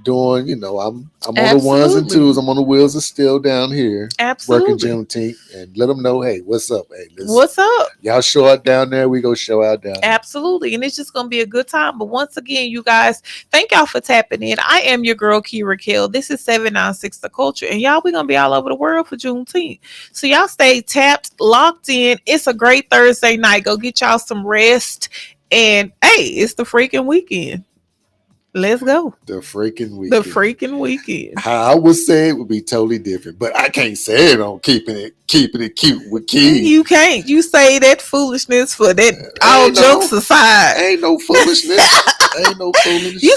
doing, I'm on the ones and twos. I'm on the wheels of steel down here. Absolutely. Working Juneteenth, and let them know, hey, what's up? Hey, what's up? Y'all show out down there. We go show out down there. Absolutely. And it's just going to be a good time. But once again, you guys, thank y'all for tapping in. I am your girl, Kira Kill. This is 796 The Culture. And y'all, we're going to be all over the world for Juneteenth. So y'all stay tapped, locked in. It's a great Thursday night. Go get y'all some rest. And hey, it's the freaking weekend. Let's go. The freaking weekend. The freaking weekend. How I would say it would be totally different, but I can't say it on keeping it cute with kids. You can't. You say that foolishness for that. All jokes aside, ain't no foolishness. Ain't no foolishness. You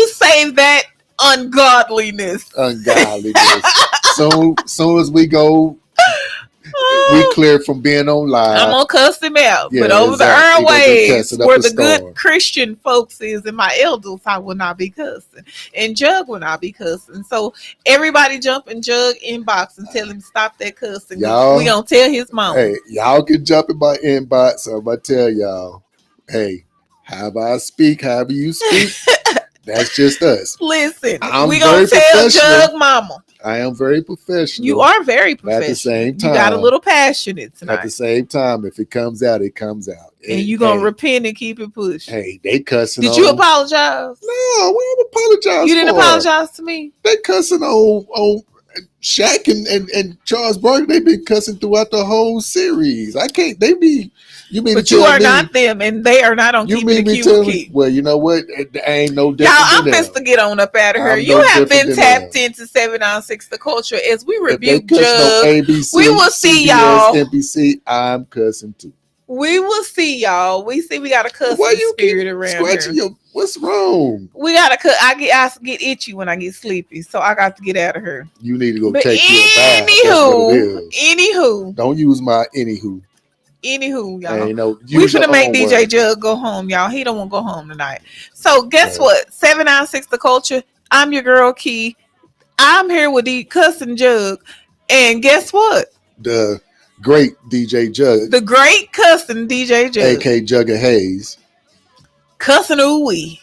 say that ungodliness. Ungodliness. Soon as we go we cleared from being on live. I'm gonna cuss him out, Yeah, but over exactly. the We gonna cuss airwaves, it up where a the good storm. Christian folks is and my elders, I will not be cussing, and Jug will not be cussing. So everybody jump in Jug inbox and tell him stop that cussing. Y'all, We gonna tell his mama. hey, y'all can jump in my inbox. I'm gonna tell y'all, hey, however I speak, however you speak, that's just us. Listen, I'm we gonna very tell professional. Jug mama. I am very professional. You are very But at the professional. same time, You got a little passionate tonight. At the same time, if it comes out, it comes out. And you gonna repent and keep it pushing. Hey, they cussing. Did you apologize? No, we don't apologize. You didn't for. apologize to me. They cussing on Shaq and Charles Barkley. They've been cussing throughout the whole series. I can't. They be. You mean? But you are not them, and they are not on You Keeping mean the me Cute tell with me? Keith. Well, you know what? It ain't no Y'all, different. I'm than them. to get on up out of here. I'm You no have been different than tapped them. into 796 The Culture as we If they rebuke cussing Jug. on ABC, We will see CBS, y'all. NBC, I'm cussing too. We will see y'all. We see we got a cussing Why you spirit keep around scratching here. your? What's wrong? We gotta cut. I get itchy when I get sleepy, so I got to get out of here. You need to go But take you a bath. That's what it is. Anywho, Don't use my anywho. y'all. Ain't no, We use your finna make own DJ word. Jug go home, y'all. He don't want to go home tonight. So guess what? 796 The Culture. I'm your girl Key. I'm here with the cussing Jug, and guess what? The great DJ Jug, The great cussing DJ Jug, aka Jugga Hayes. cussing ooh wee.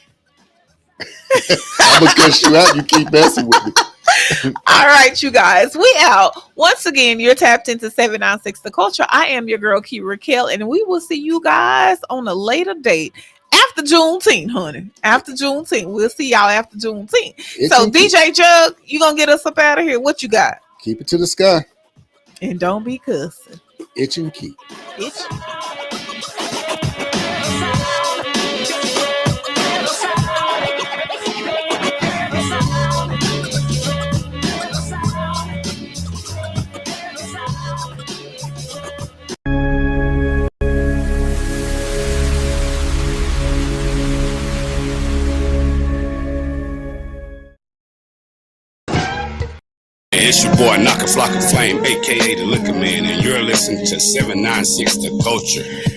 I'm gonna cuss you out. You keep messing with me. All right, you guys, we out. Once again, you're tapped into 796 The Culture. I am your girl, Key Raquel, and we will see you guys on a later date. After Juneteenth, honey. After Juneteenth. We'll see y'all after Juneteenth. So, DJ Jug, you gonna get us up out of here. What you got? Keep it to the sky. And don't be cussing. Itch and keep. Itch. It's your boy Knock a Flock of Flame, aka the Liquor Man, and you're listening to 796 The Culture.